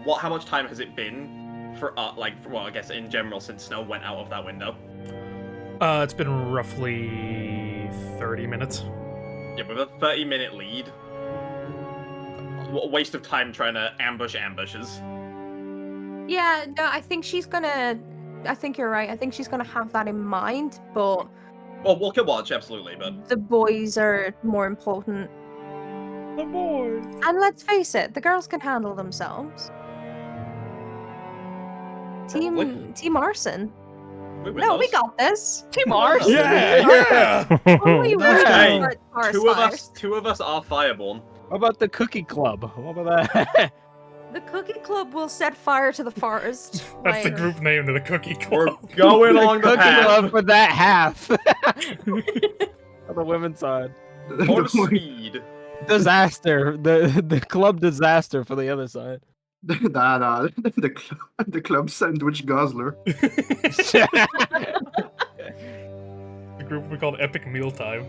much time has it been for well, I guess in general since snow went out of that window. It's been roughly 30 minutes. Yeah, with a 30-minute lead. What a waste of time trying to ambush ambushes. yeah, no, I think you're right. I think she's gonna have that in mind, but Well, we'll kill watch, absolutely, but the boys are more important. The boys. And let's face it, the girls can handle themselves. Team Arson. we win No, we those. got this. Team Arson. Yeah! Only one Hey, of us two of us are fireborn. What about the Cookie Club? What about that? The Cookie Club will set fire to the forest. That's the Like, group name to the Cookie We're Club. going along the Cookie path. Club for that half. On the women's side. More speed. Disaster. The club disaster for the other side. Nah, the club sandwich guzzler. The group we called Epic Mealtime.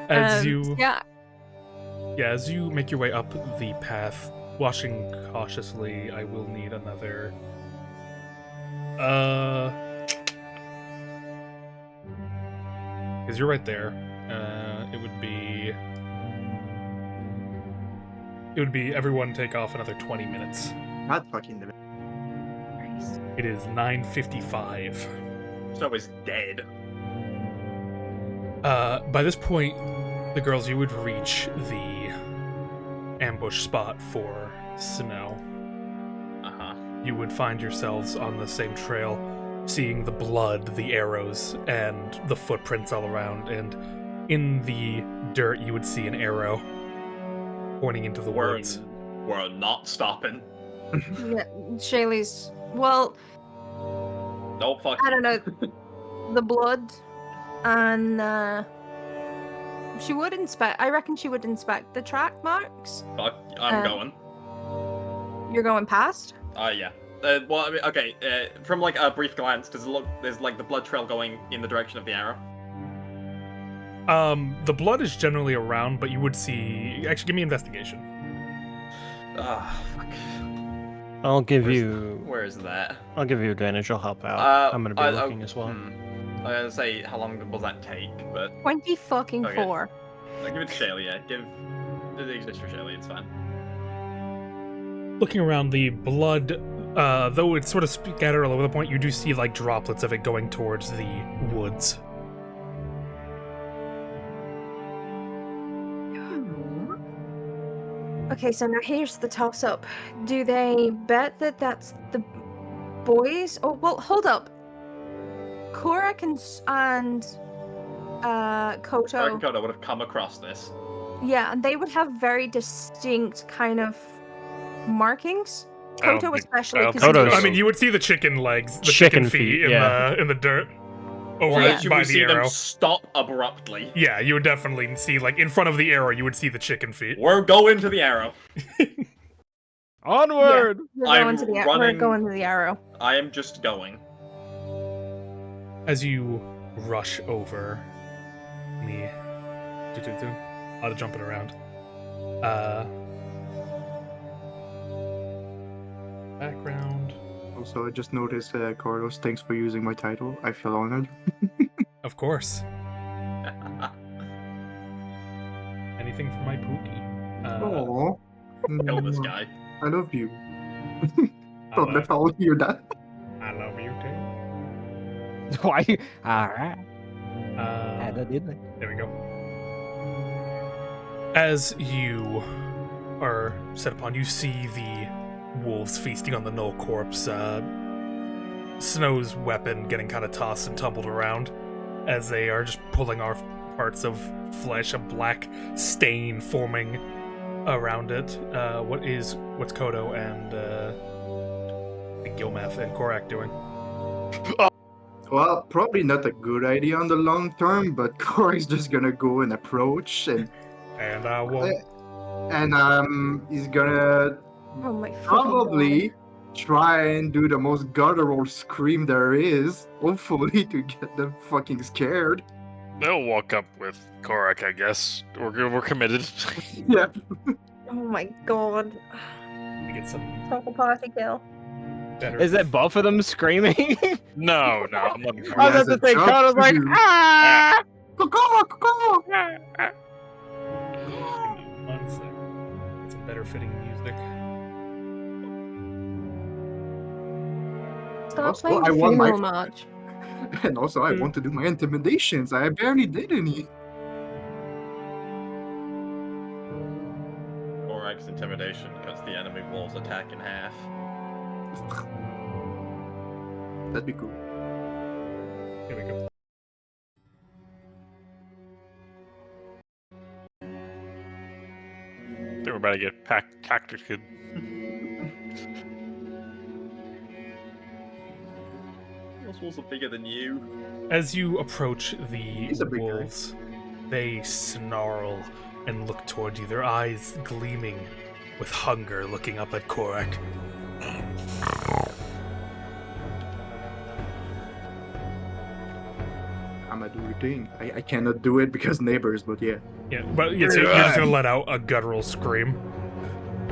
As as you make your way up the path, watching cautiously, I will need another. Because you're right there. It would be everyone take off another 20 minutes. Not fucking the. It is 9:55. Snow is dead. By this point, the girls, you would reach the ambush spot for Snow. Uh-huh. You would find yourselves on the same trail, seeing the blood, the arrows, and the footprints all around, and in the dirt you would see an arrow pointing into the woods. We're not stopping. yeah, Shaylee's. Well, No, fuck. I don't know. The blood, and she would inspect. I reckon she would inspect the track marks. Fuck, I'm Uh, going. You're going past. Yeah. Well, I mean, okay. From like a brief glance, does it look? There's like the blood trail going in the direction of the arrow. The blood is generally around, but you would see. Actually, give me investigation. Ah, fuck. I'll give Where's you. Where is that? I'll give you advantage. I'll help out. I'm gonna be looking as well. I was gonna say how long will that take, but 20 fucking Okay. 4. I'll give it to Shaylee. Yeah, give it exists for Shaylee. It's fine. Looking around, the blood Though it's sort of scattered all over the point, you do see like droplets of it going towards the woods. Okay, so now here's the toss-up. Do they bet that that's the boys? Oh, well, hold up. Korak and Koto. Korak and Kodo would have come across this. Yeah, and they would have very distinct kind of markings. I don't Koto think- especially. well, 'cause Koto's- he's- I mean, you would see the chicken legs, the Chicken chicken feet feet, yeah. in the dirt over Or Yeah. you by would the see them arrow. stop abruptly. Yeah, you would definitely see like in front of the arrow. You would see the chicken feet. We're going to the arrow. Onward! We're I'm going to the we're running- going to the arrow. I am just going. As you rush over, me, a lot of jumping around. Background, Also, I just noticed, Carlos, thanks for using my title. I feel honored. of course. Anything for my Pookie? Oh, Kill this guy. I love you. I Don't let love, all hear that. I love you too. Why? Alright. There we go. As you are set upon, you see the wolves feasting on the null corpse. Snow's weapon getting kind of tossed and tumbled around as they are just pulling off parts of flesh, a black stain forming around it. What's Kodo and Gilmath and Korak doing? Well, probably not a good idea on the long term, but Corey's just gonna go and approach, and I won't. he's gonna Oh my fucking probably try and do the most guttural scream there is, hopefully to get them fucking scared. They'll walk up with Korak, I guess. We're committed. Yeah. God. Oh my god. You get some Talk a party kill. better. Is it both of them screaming? no, I'm not. I was Yes, about to say, it's up Koto's to like, you. ah! Caw-caw. One sec. Get some better fitting music. Start Also, playing I the want my- funeral march. And also, I want to do my intimidations. I barely did any. Korak's intimidation cuts the enemy wolves attack in half. That'd be cool. Here we go. They were about to get tactical. Those wolves are bigger than you. As you approach the He's a big guy. wolves, they snarl and look toward you, their eyes gleaming with hunger, looking up at Korak. I'm gonna do your thing. I cannot do it because neighbors, but yeah. Yeah, but yeah, so you're just gonna let out a guttural scream.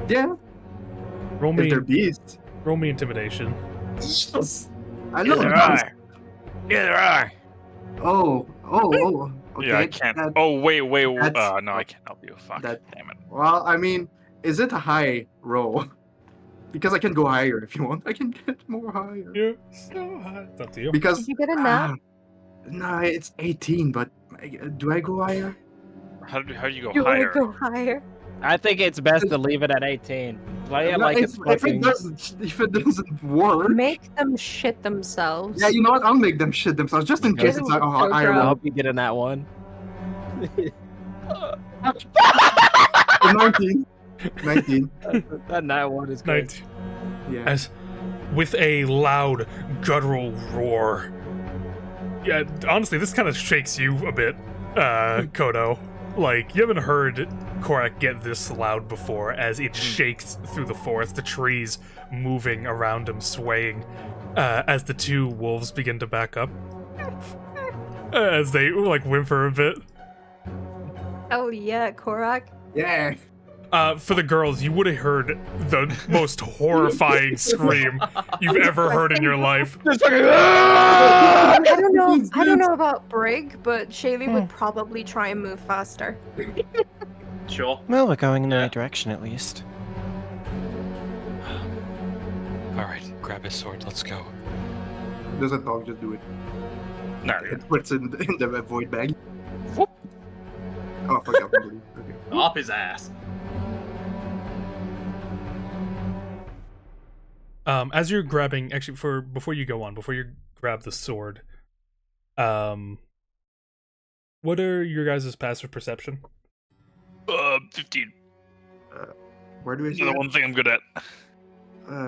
Yeah, Roll if me, they're beasts. roll me intimidation. Yes! I love Neither it. I. Neither I. Oh. Okay. Yeah, I can't. that- Oh wait. that's- No, I can't help you. Fuck. that- Damn it. Well, I mean, is it a high roll? Because I can go higher if you want. I can get more higher. Yeah, so high. It's up to you. Because Did you get a nap? no, it's 18. But do I go higher? How do you go You want higher? to go higher? I think it's best to leave it at 18. Play it No, like it's if fucking... if it doesn't work, Make them shit themselves. yeah, you know what? I'll make them shit themselves just in Okay. case it's a higher I roll. hope you get in that one. 19. 19. That one is good. 19. Yeah. As with a loud guttural roar. Yeah, honestly, this kind of shakes you a bit, Kodo. Like, you haven't heard Korak get this loud before, as it shakes through the forest, the trees moving around him, swaying, as the two wolves begin to back up. As they, like, whimper a bit. Oh yeah, Korak. Yeah. For the girls, you would have heard the most horrifying scream you've ever heard in your life. I don't know about Brig, but Shaylee would probably try and move faster. Sure. Well, we're going in the right direction at least. All right, grab his sword. Let's go. Doesn't talk, just do it. No, It puts in the void bag. Whoop. Oh, fuck that one. Okay. Up his ass. As you're grabbing, actually, before you grab the sword, what are your guys' passive perception? 15. Where do we see The it? one thing I'm good at.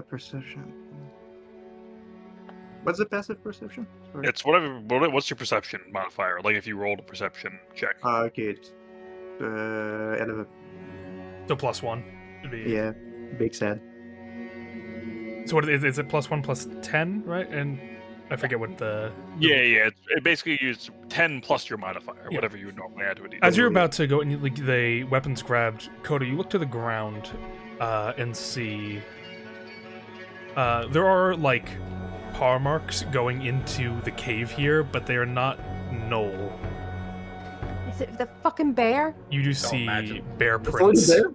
Perception. What's the passive perception? Sorry. It's what's your perception modifier? Like if you rolled a perception check. Okay, it's 11. So +1 would be. Yeah, big sad. So what is it? +1 plus 10, right? And I forget what the. Yeah. It basically uses 10 plus your modifier, Yeah. whatever you would normally add to a d20. As you're about to go and the weapons grabbed, Coda, you look to the ground and see there are like paw marks going into the cave here, but they are not gnoll. Is it the fucking bear? You do see imagine. bear It's prints there.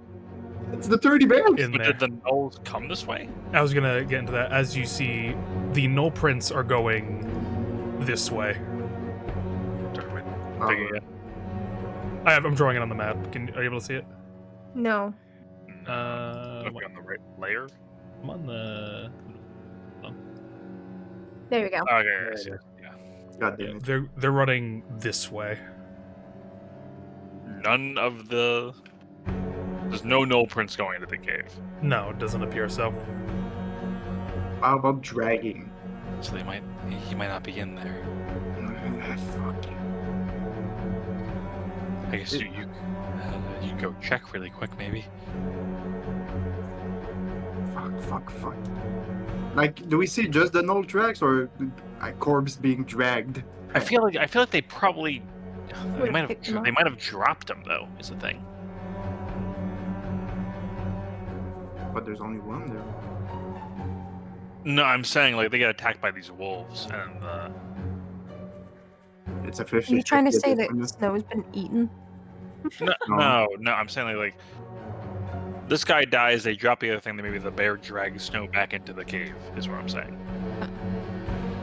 It's the 30 bears. in But there. did the gnolls come this way? I was gonna get into that. As you see, the gnoll prints are going this way. Oh, Figure it. I'm drawing it on the map. Are you able to see it? No. Are we on the right layer? I'm on the. There we go. Okay, I see. Yeah. God damn it. They're running this way. None of the. There's no gnoll prints going into the cave. No, it doesn't appear so. How about dragging? So he might not be in there. Fuck you. I guess you go check really quick, maybe. Fuck. Like, do we see just the null tracks or a corpse being dragged? I feel like they probably Would've picked them up. they might have dropped them though. Is the thing. But there's only one there. No, I'm saying like they get attacked by these wolves and It's a Are 50. you trying to say that Snow has been eaten? no, I'm saying like this guy dies, they drop the other thing, then maybe the bear drags Snow back into the cave. Is what I'm saying.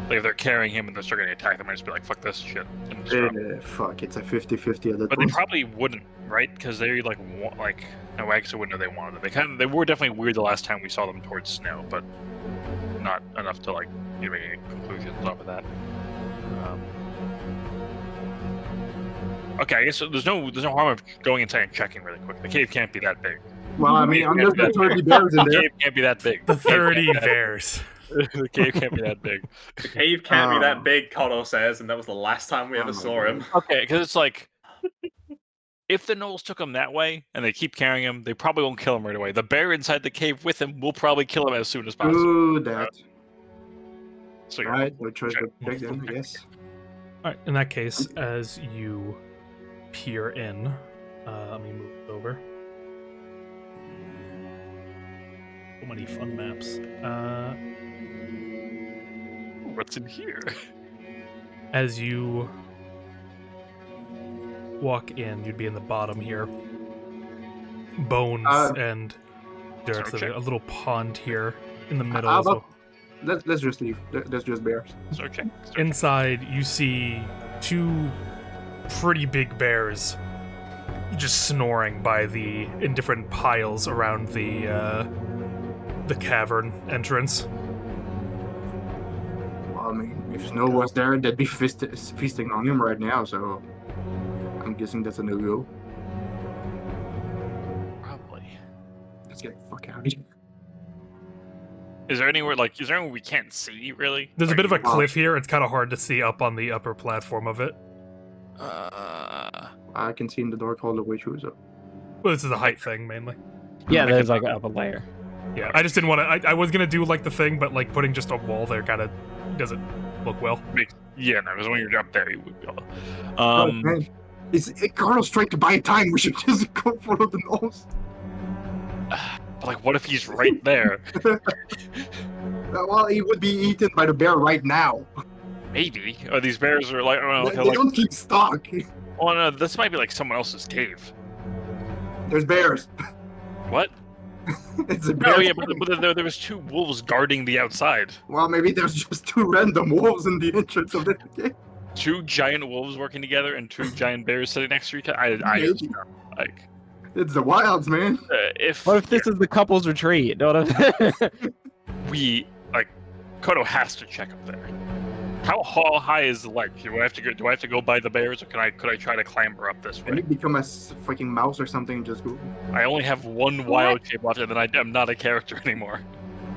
Like if they're carrying him and they're starting to attack them, I just be like, fuck this shit. And just drop. Fuck, it's a 50-50 at that But they point. probably wouldn't, right? Because they like no, I actually wouldn't know they wanted it. They were definitely weird the last time we saw them towards Snow, but not enough to like make any conclusions off of that. Okay, I guess there's no harm of going inside and checking really quick. The cave can't be that big. Well, I mean, unless there's 30 bears in The there. cave can't be that big. The 30 bears. The cave can't be that big. The cave can't be that big, Kodo says, and that was the last time we ever saw him. Okay, because it's like, if the gnolls took him that way and they keep carrying him, they probably won't kill him right away. The bear inside the cave with him will probably kill him as soon as possible. Ooh, that. So yeah. Right, no choice but to take them, I guess. All right. In that case, as you peer in, let me move it over. So many fun maps. What's in here? As you walk in, you'd be in the bottom here. Bones and dirt. Sorry, There's check. a little pond here in the middle. How as well. about- Let's just leave. There's just bears. Searching. Inside, you see two pretty big bears just snoring in different piles around the cavern entrance. Well, I mean, if Snow was there, they'd be feasting on him right now, so I'm guessing that's a no-go. Probably. Let's get the fuck out of here. Is there anywhere we can't see really? There's a Like, bit of a Wow. cliff here. It's kind of hard to see up on the upper platform of it. I can see in the dark all the way through, so. Well, this is a height thing mainly. Yeah, there's like an upper layer. Yeah, I just didn't want to. I was gonna do like the thing, but like putting just a wall there kind of doesn't look well. Yeah, no, because when you're up there, you would be able to. Oh, man. Carlos trying to buy time. We should just go follow the nose. But like, what if he's right there? Well, he would be eaten by the bear right now. Maybe. Or these bears are like, I don't know. They They're like, don't keep stock. oh no, this might be like someone else's cave. There's bears. What? It's a bear. No, yeah, but there was 2 wolves guarding the outside. Well, maybe there's just 2 random wolves in the entrance of the cave. 2 giant wolves working together and 2 giant bears sitting next to each other. I just Maybe. like It's the wilds, man. if What if this is the couple's retreat? You know what I mean? we like Kodo has to check up there. How high is the ledge? Do I have to go by the bears, or could I try to clamber up this Can you way? become a freaking mouse or something and just go? I only have 1 wild shape left, and then I'm not a character anymore.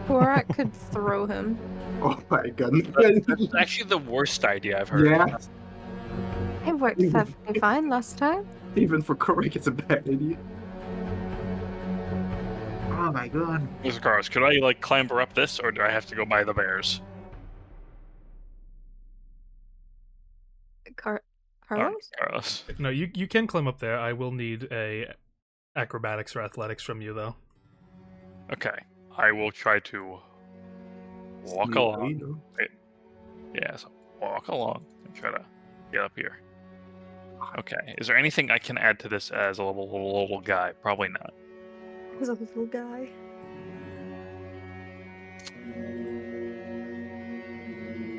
Borak could throw him. Oh my god. That's actually the worst idea I've heard. Yeah, It worked perfectly fine last time. even for Korik, it's a bad idea. Oh my god. Mr. Carlos, could I like clamber up this, or do I have to go by the bears? Carlos? Carlos. No, you can climb up there. I will need a acrobatics or athletics from you though. Okay, I will try to walk along. Yeah, so walk along and try to get up here. Okay, is there anything I can add to this as a little guy? Probably not. He's a little guy.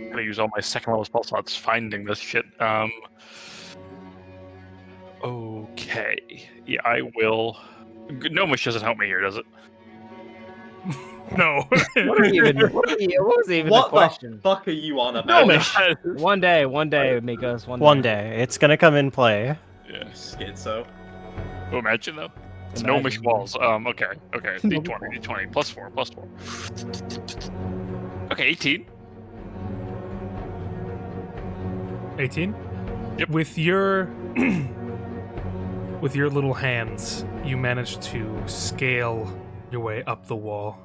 I'm gonna use all my second level spell slots finding this shit. Okay. Yeah, I will. Gnomish doesn't help me here, does it? No. What was even the What question? the fuck are you on about? One day, Mikos. One day, it's gonna come in play. Yeah. Schizo. Oh, imagine though. It's Imagine. gnomish walls. Okay. D20, D20, plus 4. Okay, 18. 18? Yep. With your with your little hands, you manage to scale your way up the wall.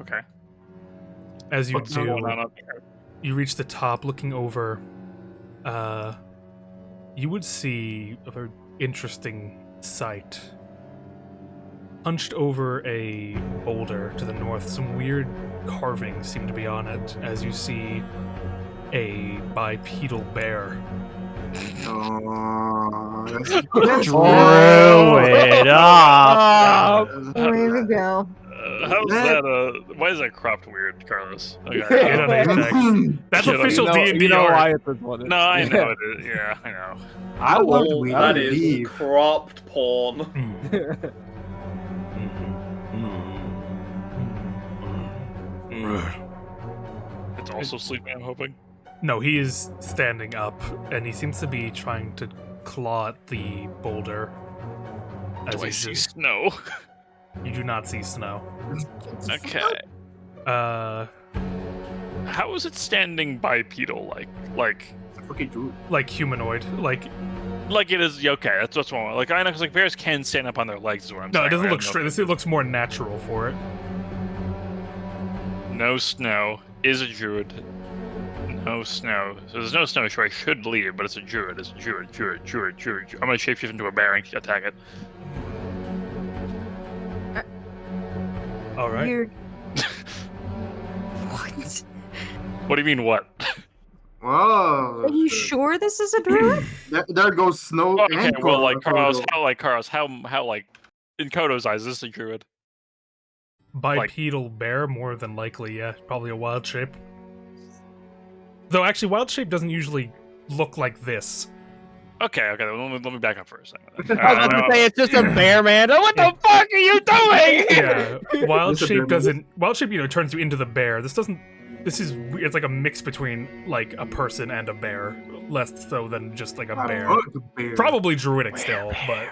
Okay. As you What's do, going on up there? you reach the top, looking over. You would see a very interesting sight. Hunched over a boulder to the north, some weird carvings seem to be on it, as you see a bipedal bear. Oh, that's Screw it up. Here we go. How's that? Why is that cropped weird, Carlos? Okay. Get on Apex. That's Get on official Apex. D&D art. why it's this one. No, I know it is. Yeah, I know. I would will. we- That I is leave. cropped porn. It's also sleeping, I'm hoping. No, he is standing up, and he seems to be trying to claw at the boulder. As Do I he see just- snow? You do not see snow. Okay. How is it standing bipedal? Like fucking druid. like humanoid, like it is. Yeah, okay, that's what's wrong. Like I know, because like bears can stand up on their legs. Is what I'm no, saying. it doesn't right? look straight. This it looks more natural for it. No snow. Is a druid. No snow. So there's no snow, sure I should leave, but it's a druid. It's a druid. I'm gonna shapeshift into a bear and attack it. All right. Weird. What? What do you mean, what? Whoa. Are you sure this is a druid? There goes snow. Okay, and well, like Carlos, Kodo. how like in Kodo's eyes, this is a druid. Bipedal bear, more than likely, yeah. Probably a wild shape. Though actually, wild shape doesn't usually look like this. Okay, let me back up for a second. I was about to say it's just a bear, man. What the fuck are you doing? Yeah, wild It's a shape bear, doesn't. Wild shape, turns you into the bear. This doesn't. This is. It's like a mix between like a person and a bear, less so than just like a bear. Fuck the bear. Probably druidic still, but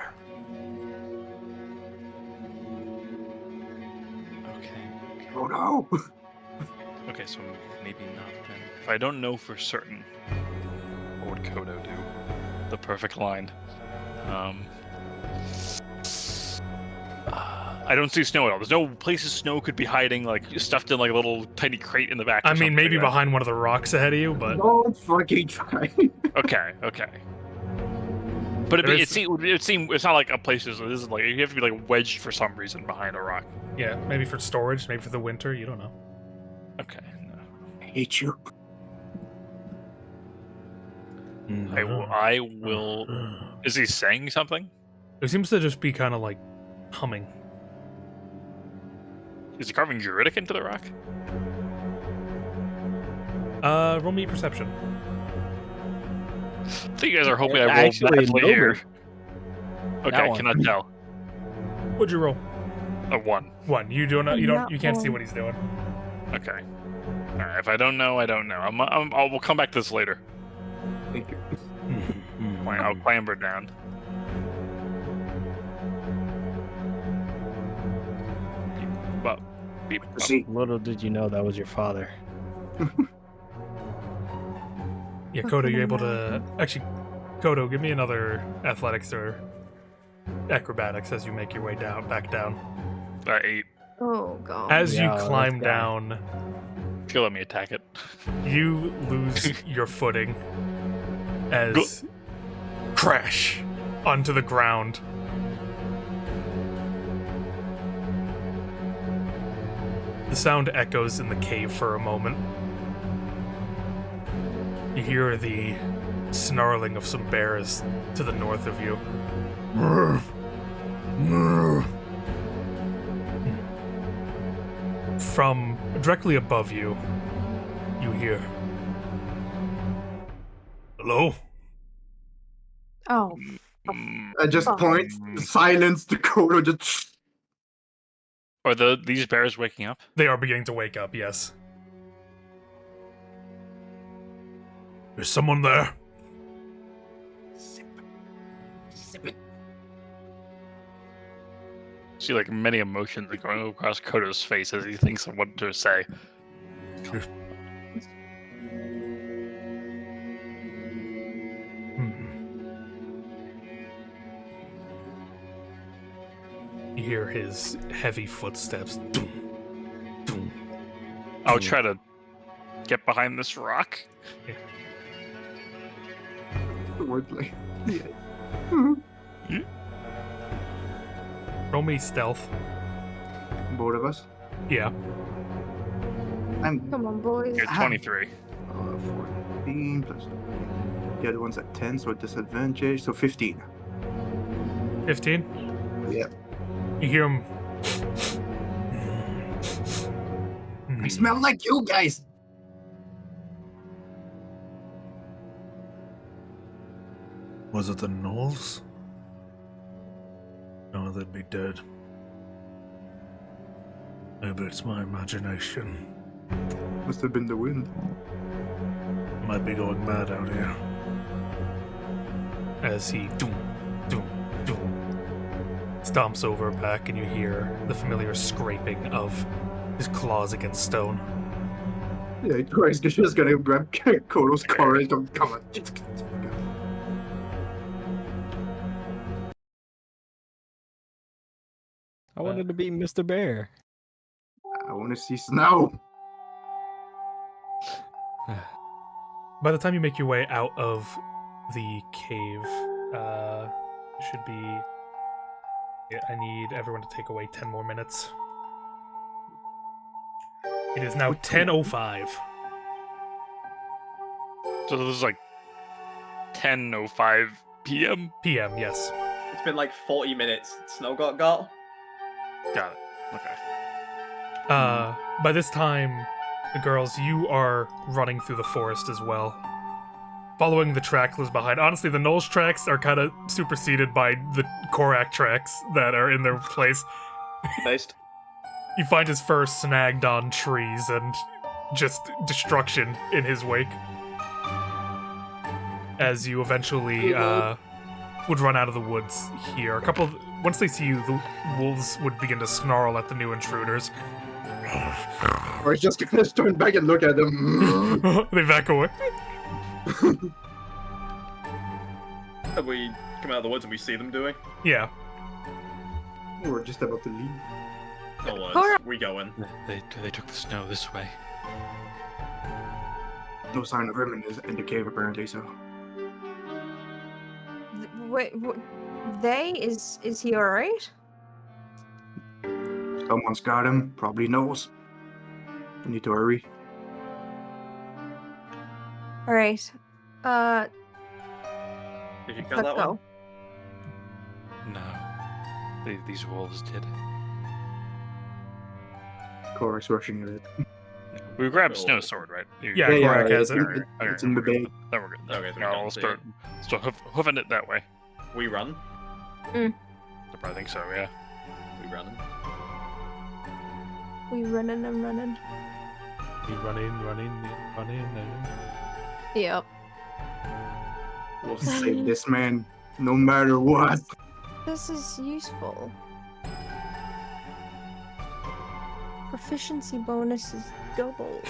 Okay. Oh no. Okay, so maybe not then. If I don't know for certain, what would Kodo do? The perfect line. I don't see snow at all. There's no places snow could be hiding, like stuffed in like a little tiny crate in the back. I or mean, something maybe like that. behind one of the rocks ahead of you. But Don't fucking try. Okay. But There it is- seem it's not like a place. This is like you have to be like wedged for some reason behind a rock. yeah, maybe for storage, maybe for the winter. You don't know. Okay. No. I hate you. I will. Is he saying something? It seems to just be kind of like humming. Is he carving Druidic into the rock? Roll me perception. I think you guys are hoping I roll Actually, badly no, here. That Okay, one. cannot tell. What'd you roll? A 1. 1. You don't know. You don't. Not You can't see one. what he's doing. Okay. Alright, if I don't know, I don't know. We'll come back to this later. Thank you. I'll clamber down. Beep, bop. See, Little did you know that was your father. Yeah, Kodo, you're able to actually. Kodo, give me another athletics or acrobatics as you make your way down, back down. 8. Oh god. As Yeah, you let's climb go. down, If you let me attack it. you lose your footing as crash onto the ground. The sound echoes in the cave for a moment. You hear the snarling of some bears to the north of you. From directly above you, you hear, "Hello?" Oh. I just Oh. point, silence the Kodo, just. Are these bears waking up? They are beginning to wake up, yes. There's someone there. See, like, many emotions are going across Kodo's face as he thinks of what to say. You hear his heavy footsteps. I'll try to get behind this rock. Wordplay. Yeah. Roll me stealth. Both of us. Yeah. I'm Come on, boys. You're 23. 14 plus. The other one's at 10, so disadvantage. So 15. 15? Yeah. You hear him. I smell like you guys. Was it the gnolls? No, they'd be dead. Maybe it's my imagination. Must have been the wind. Might be going mad out here. As he stomps over back, and you hear the familiar scraping of his claws against stone. Yeah, Christ, he's just gonna grab Kodo's collar and go, come on. I wanted to be Mr. Bear. I want to see snow. By the time you make your way out of the cave, should be. I need everyone to take away 10 more minutes. It is now 10:05. So this is like 10:05 p.m. p.m. Yes. It's been like 40 minutes. Snow got. Got it. Okay. By this time, the girls, you are running through the forest as well. Following the tracks behind. Honestly, the Knowles tracks are kind of superseded by the Korak tracks that are in their place. Based. You find his fur snagged on trees and just destruction in his wake. As you eventually would run out of the woods here. Once they see you, the wolves would begin to snarl at the new intruders. Or he's just gonna turn back and look at them. They back away. And we come out of the woods and we see them doing. Yeah. We're just about to leave. No words. Alright. We go in. They took the snow this way. No sign of him in the cave apparently, so. Wait, they? Is he alright? Someone's got him, probably knows. We need to hurry. Alright. Did you kill Let's that go. one? No, these wolves did. Korak's rushing at it. We grabbed Cool. Snow Sword, right? Yeah, Korak has it. It's in the bag. Then we're good. Okay, so we No, don't we'll see start hoofing it that way. We run. I think so, yeah. We running. We running and running. We running. Yep. We'll save this man no matter what. This is useful. Proficiency bonus is doubled.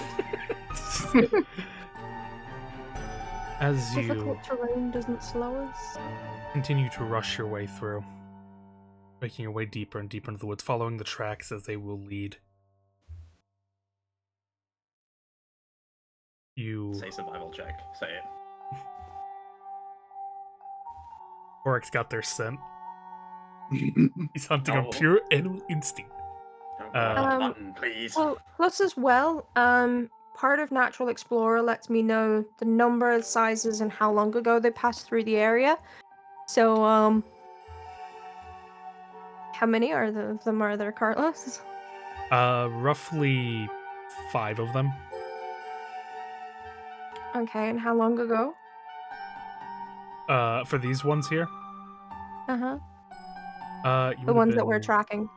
As you Difficult terrain doesn't slow us. continue to rush your way through, making your way deeper and deeper into the woods, following the tracks as they will lead. You Say survival check. Say it. Oryx got their scent. He's hunting No. on pure animal instinct. Don't go on the Um, button, please. Well, plus as well, part of Natural Explorer lets me know the number, sizes, and how long ago they passed through the area. So, how many of them are there, Carlos? Roughly 5 of them. Okay, and how long ago? For these ones here. Uh-huh. You The would've ones that we're been, tracking.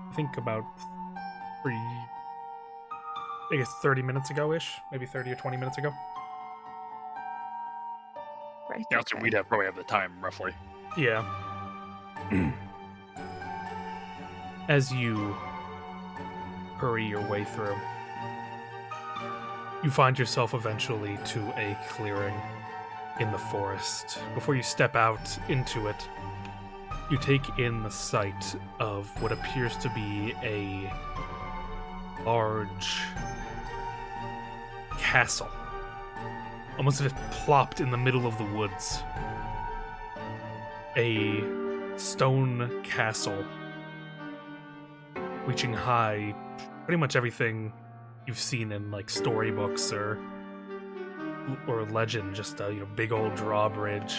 I think about 30 minutes ago-ish, maybe 30 or 20 minutes ago. Right. Yeah, so we'd probably have the time, roughly. Yeah. As you hurry your way through, you find yourself eventually to a clearing in the forest. Before you step out into it, you take in the sight of what appears to be a large castle, almost as if plopped in the middle of the woods. A stone castle reaching high, pretty much everything you've seen in like storybooks or legend. Just a big old drawbridge.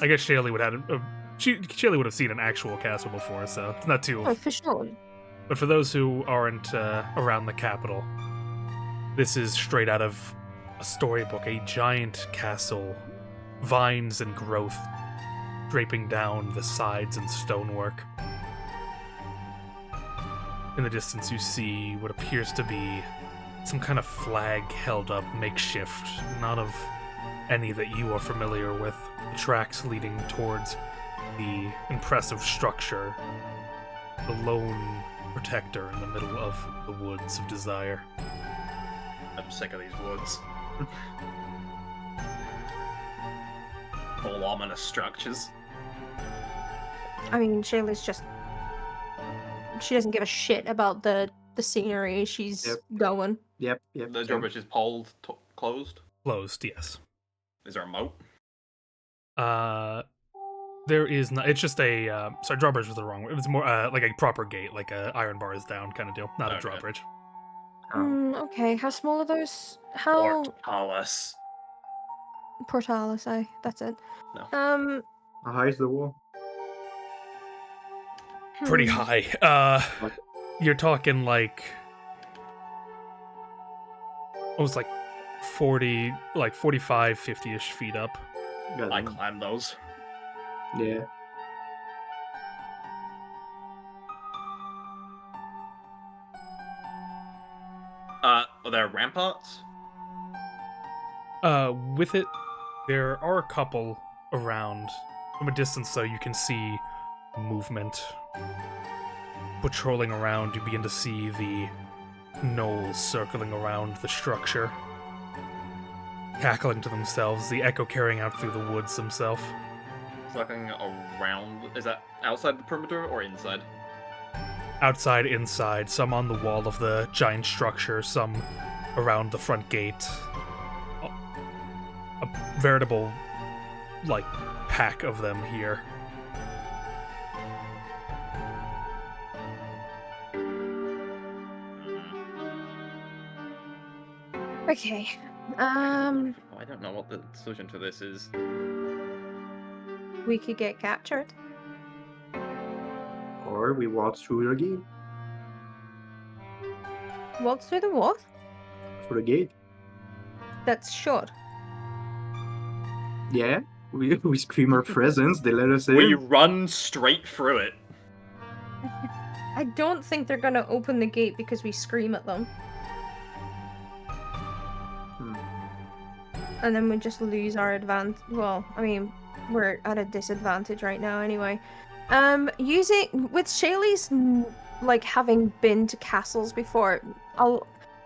I guess Shaylee would have Shaylee would have seen an actual castle before, so it's not too. Oh, for sure. But for those who aren't around the capital, this is straight out of a storybook. A giant castle, vines and growth draping down the sides and stonework. In the distance, you see what appears to be some kind of flag held up makeshift, not of any that you are familiar with. The tracks leading towards the impressive structure, the lone protector in the middle of the woods of desire. I'm sick of these woods. All ominous structures. I mean, Shayla's just... She doesn't give a shit about the scenery. She's Yep. going. Yep. The drawbridge is closed. Closed, yes. Is there a moat? There is not. It's just a. Sorry, drawbridge was the wrong word. It was more like a proper gate, like a iron bars down kind of deal, not a Okay. drawbridge. Okay, how small are those? How... Portcullis. Portalis, that's it. No. How high is the wall? Pretty hmm. high. You're talking like almost like 40, like 45, 50-ish feet up. I climb those. Yeah. Are there ramparts? With it, there are a couple around. From a distance, though, you can see movement. Patrolling around, you begin to see the gnolls circling around the structure, cackling to themselves, the echo carrying out through the woods themselves. Looking around. Is that outside the perimeter or inside? Outside, inside, some on the wall of the giant structure, some around the front gate. A veritable, like, pack of them here. Okay. I don't know what the solution to this is. We could get captured. Or we walk through the gate. Waltz through the what? For the gate. That's short. Yeah, we scream our presence. They let us in. We run straight through it. I don't think they're gonna open the gate because we scream at them. Hmm. And then we just lose our advantage. Well, I mean, we're at a disadvantage right now anyway. Using with Shaylee's like having been to castles before,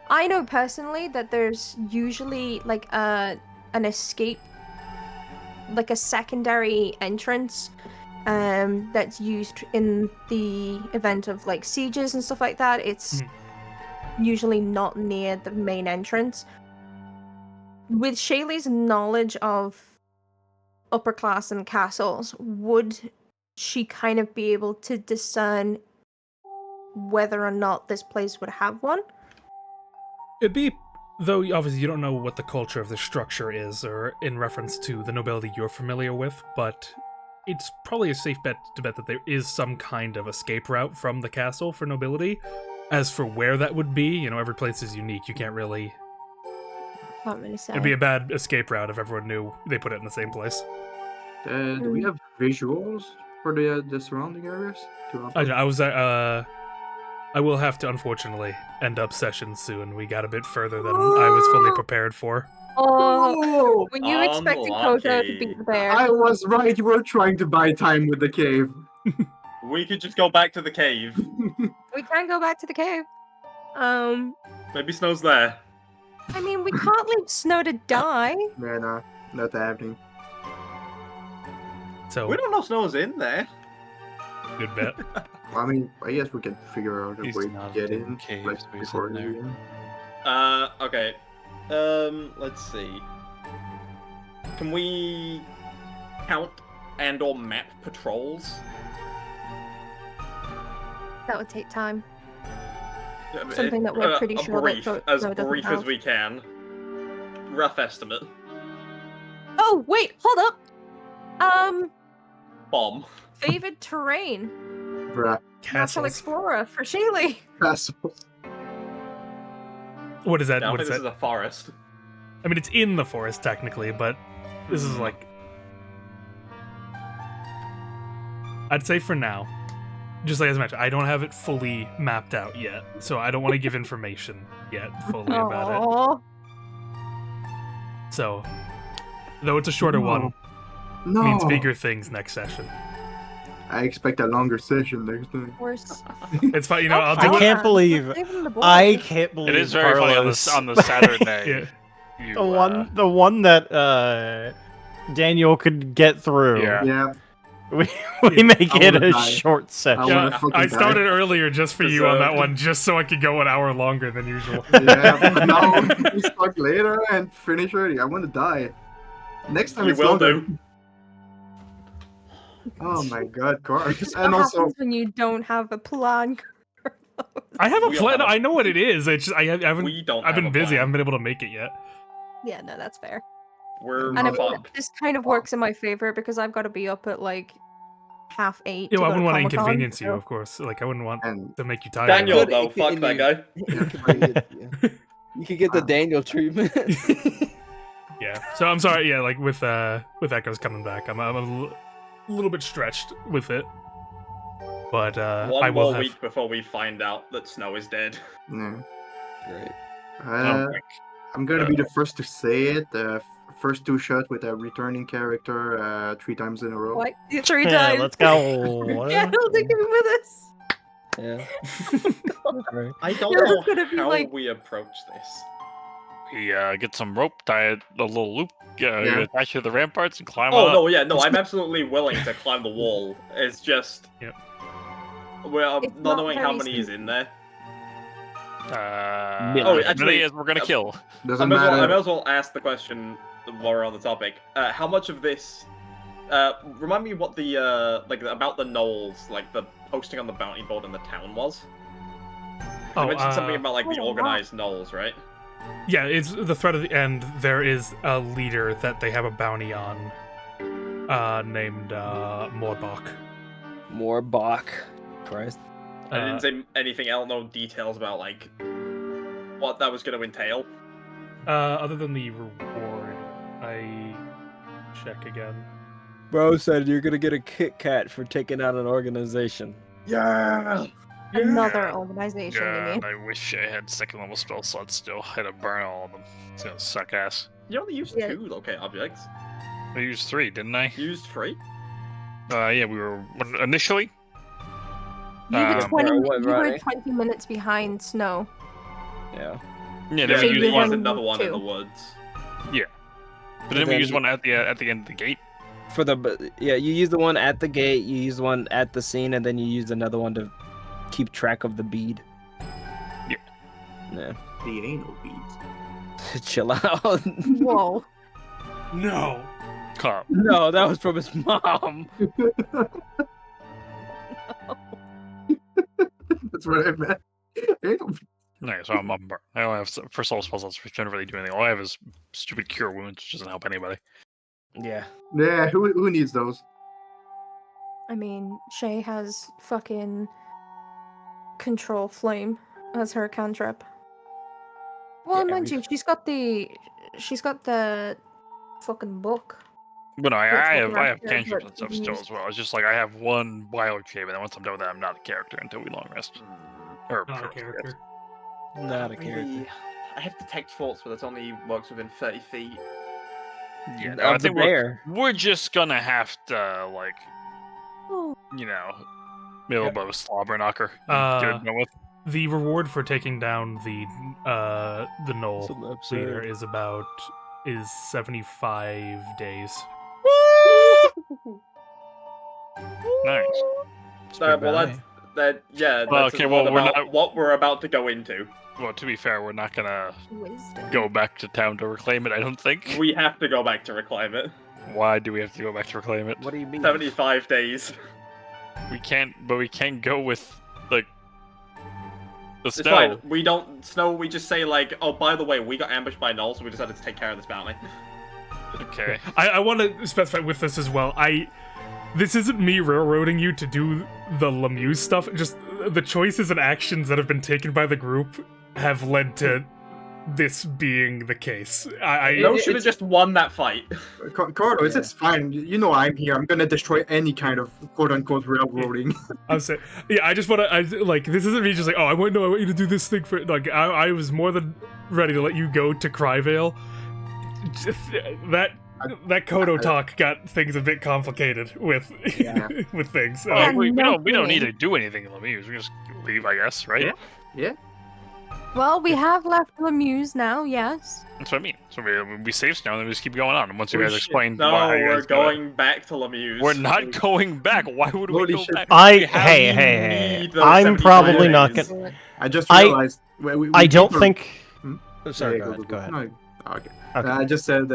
I know personally that there's usually like an escape, like a secondary entrance, that's used in the event of like sieges and stuff like that. It's usually not near the main entrance. With Shaylee's knowledge of upper class and castles, would she kind of be able to discern whether or not this place would have one? It'd be, though obviously you don't know what the culture of the structure is, or in reference to the nobility you're familiar with, but it's probably a safe bet to bet that there is some kind of escape route from the castle for nobility. As for where that would be, you know, every place is unique. You can't really... Can't really say. It'd be a bad escape route if everyone knew they put it in the same place. Do we have visuals for the surrounding areas? I will have to, unfortunately, end up session soon. We got a bit further than I was fully prepared for. Oh, when you expected Koto to be Unlucky. there. I was right. You were trying to buy time with the cave. We could just go back to the cave. We can go back to the cave. Maybe Snow's there. I mean, we can't leave Snow to die. Nah, not happening. So, We don't know Snow's in there. good bet. I mean, I guess we can figure out a He's way not to get in in cave, like, so he's before in there. leaving. Okay. Let's see. Can we count and/or map patrols? That would take time. Yeah, Something that we're pretty a sure that brief, Snow as doesn't brief as have. we can. Rough estimate. Oh, wait, hold up. Bomb. Favored terrain. Bruh. Natural Castles. Explorer for Shaylee. Castles. What is that? Yeah, I What think is this that? is a forest. I mean, it's in the forest, technically, but this is like... I'd say for now, just like as I mentioned, I don't have it fully mapped out yet, so I don't want to give information yet fully about it. Aww. So, though it's a shorter one, No. means bigger things next session. I expect a longer session next time. Worse. It's fine, you know, I'll I do it. can't believe. I can't believe. It is very funny Carlos, on the Saturday. Yeah. You, the one that Daniel could get through. Yeah. Yeah. We make I it wanna a die. short I session. wanna Yeah, fucking I die. started earlier just for you on that Deserved. one, just so I could go an hour longer than usual. Yeah, but now we start later and finish early. I want to die. Next time You it's will longer. do. Oh my god, cars. What And also, happens when you don't have a plan? I have a We don't plan. have a- I know what it is. It's just I haven't. We don't. I've have been a busy. I plan. haven't been able to make it yet. Yeah, no, that's fair. We're And I mean, fucked. this kind of works in my favor because I've got to be up at like 8:30. Yeah, well, I to wouldn't go want to Comic-Con, inconvenience you, so- of course. Like I wouldn't want and to make you tired. Daniel, Good, though, it could- fuck and that you- guy. You could you could get the Daniel treatment. Yeah. So I'm sorry. Yeah, like with Echoes coming back, I'm a little bit stretched with it. But I One will more have. week before we find out that Snow is dead. yeah. Great. I'm gonna be the first to say it. First two shots with a returning character 3 times in a row. What? 3 Yeah, times. let's go. Yeah, he'll take him with us. Yeah. Right. I don't You're know just gonna be how like- we approach this. We get some rope, tie a little loop, Yeah. attach to the ramparts, and climb Oh up. no, yeah, no, I'm absolutely willing to climb the wall. It's just, Yep. well, It's not not knowing how very many is in there. Oh, actually, actually, as we're gonna kill. I Doesn't might, matter. as well ask the question while we're on the topic. How much of this? Remind me what the like about the gnolls, like the posting on the bounty board in the town was. You mentioned something about like the Oh, wow. organized gnolls, right? Yeah, it's the threat of the end. There is a leader that they have a bounty on, named Morbach. More Bach. Christ. I didn't say anything else, no details about like what that was going to entail. Other than the reward, I check again. Bro said you're gonna get a Kit Kat for taking out an organization. Yeah. Another organization, you God, mean? I wish I had second level spell slots still. I had to burn all of them. It's gonna suck ass. You only used Yeah. 2 locate objects. I used 3, didn't I? You used 3? Yeah, we were initially. You were Um, 20, what, you were Ronnie? 20 minutes behind Snow. Yeah. Yeah, Yeah, then So we you used used one. another one in two. the woods. But then we then- used one at the end of the gate. For the you use the one at the gate, you use one at the scene, and then you use another one to keep track of the bead. Yeah. Yeah. The anal beads. Chill out. Whoa. No. Come. No, that was from his mom. That's what I meant. Anal beads. No, so I'm burnt. I don't have first level spell slots which don't really do anything. All I have is stupid cure wounds, which doesn't help anybody. Yeah. Yeah, who needs those? I mean, Shay has fucking control flame as her cantrip. Well, Yeah, mind you, she's got the fucking book. But no, I Which have one I have after, cantrips but and stuff you still used- as well. It's just like I have one wild shape, and then once I'm done with that, I'm not a character until we long rest. Or Not a short rest, character. Not a character. Really- I have detect faults, but it only works within 30 feet. Yeah, no, I Of the think bear. we're just gonna have to like, Oh, you know, middle above a slobber knocker. Get Uh, it done with. The reward for taking down the knoll It's leader absurd. is 75 days. Nice. Well, yeah. Well, That's okay, a lot well, we're about not- what we're about to go into. Well, to be fair, we're not gonna wisdom. go back to town to reclaim it. I don't think. We have to go back to reclaim it. Why do we have to go back to reclaim it? What do you mean? 75 days. We can't, but we can't go with like the It's snow. fine. We don't snow. We just say like, oh, by the way, we got ambushed by gnolls, so we decided to take care of this bounty. Okay. I want to specify with this as well. This isn't me railroading you to do the Lemieux stuff. Just the choices and actions that have been taken by the group have led to this being the case. No should have just won that fight. Carlos, it's fine. You know I'm here. I'm gonna destroy any kind of quote-unquote railroading. I'm saying, yeah. I just want to, like, this isn't me just like, oh, I want you to do this thing for, like, I was more than ready to let you go to Cryvale. Just, that Kodo talk got things a bit complicated with Yeah. with things. Well, Yeah, we no don't need kidding. to do anything in Lemieux. We just leave, I guess, right? Yeah. Yeah. Well, we have left Lemieux now, yes. That's what I mean. So we save snow, and then we just keep going on. And once you Oh, guys shit. explain No, why you we're guys gotta- going back to Lemieux. We're not going back. Why would we Holy go shit. back? Hey. need those I'm 75 probably not days. gonna. I just I- realized. I don't think. Hmm? Oh, sorry, Yeah, go ahead. No, okay. Okay. I just said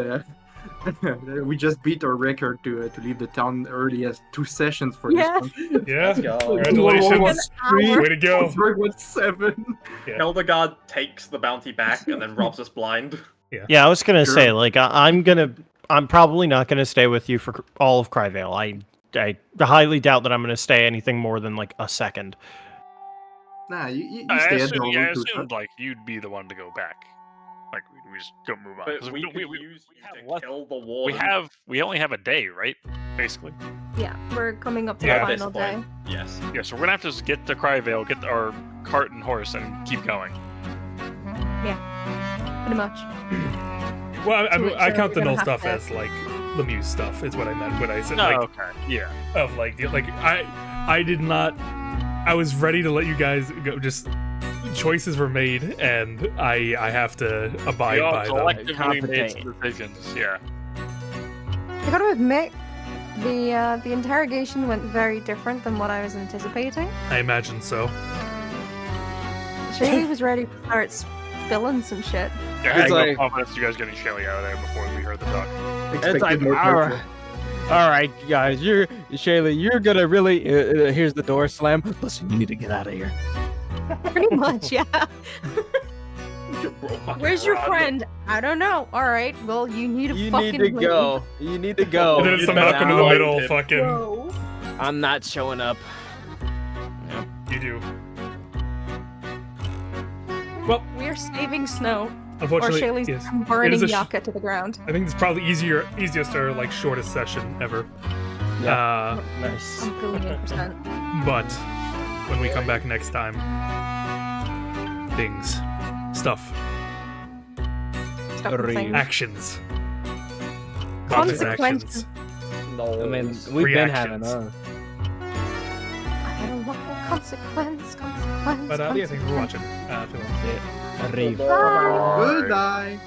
we just beat our record to leave the town early as 2 sessions for Yeah. this one. Yeah, go. congratulations. Three. Way to go. Bird was 7. Hildegard takes the bounty back and then robs us blind. Yeah, I was gonna Sure. say, like, I'm probably not gonna stay with you for all of Cryvale. I highly doubt that I'm gonna stay anything more than like a second. Nah, you I stay at assumed, the yeah, I home too, assumed like you'd be the one to go back. Like we just don't move on. But 'Cause we don't- could use you have to less- kill the warden. we only have a day, right? Basically. Yeah, we're coming up to Yeah, the at this final day. point. Yes. Yeah, so we're gonna have to just get to Cryvale, get our cart and horse, and keep going. Pretty much. Well, To which, I count the we're null gonna stuff have as like Lemieux stuff. Is what I meant when I said Oh, like okay. Yeah. of like I did not. I was ready to let you guys go. Just choices were made, and I have to abide We all by them. collectively made some Competent. decisions. Yeah. I gotta admit, the interrogation went very different than what I was anticipating. I imagine so. Shaylee was ready to start spilling some shit. Yeah, I had It's no like- confidence you guys getting Shelly out of there before we heard the talk. It's like, Expected more all pressure. right, all right, guys, Shayla, you're gonna really. Here's the door slam. Listen, you need to get out of here. Pretty much, yeah. Where's your friend? I don't know. All right, well, you need to You fucking need to leave. go. You need to go. And then it's you some better Malcolm in the not middle, him. fucking. Whoa. I'm not showing up. You do. Well, We're saving Snow. Or unfortunately, Shaylee's yes. burning It is a Yaka to the ground. I think it's probably easiest or like shortest session ever. Nice. I'm feeling 8%. But when we come back next time, things, stuff, Stuff and things. actions, thoughts and Consequences. actions. No. I mean, we've been having Reactions. I don't want no consequence. But yeah, thanks for watching. Phil. Arrive. Bye. Goodbye.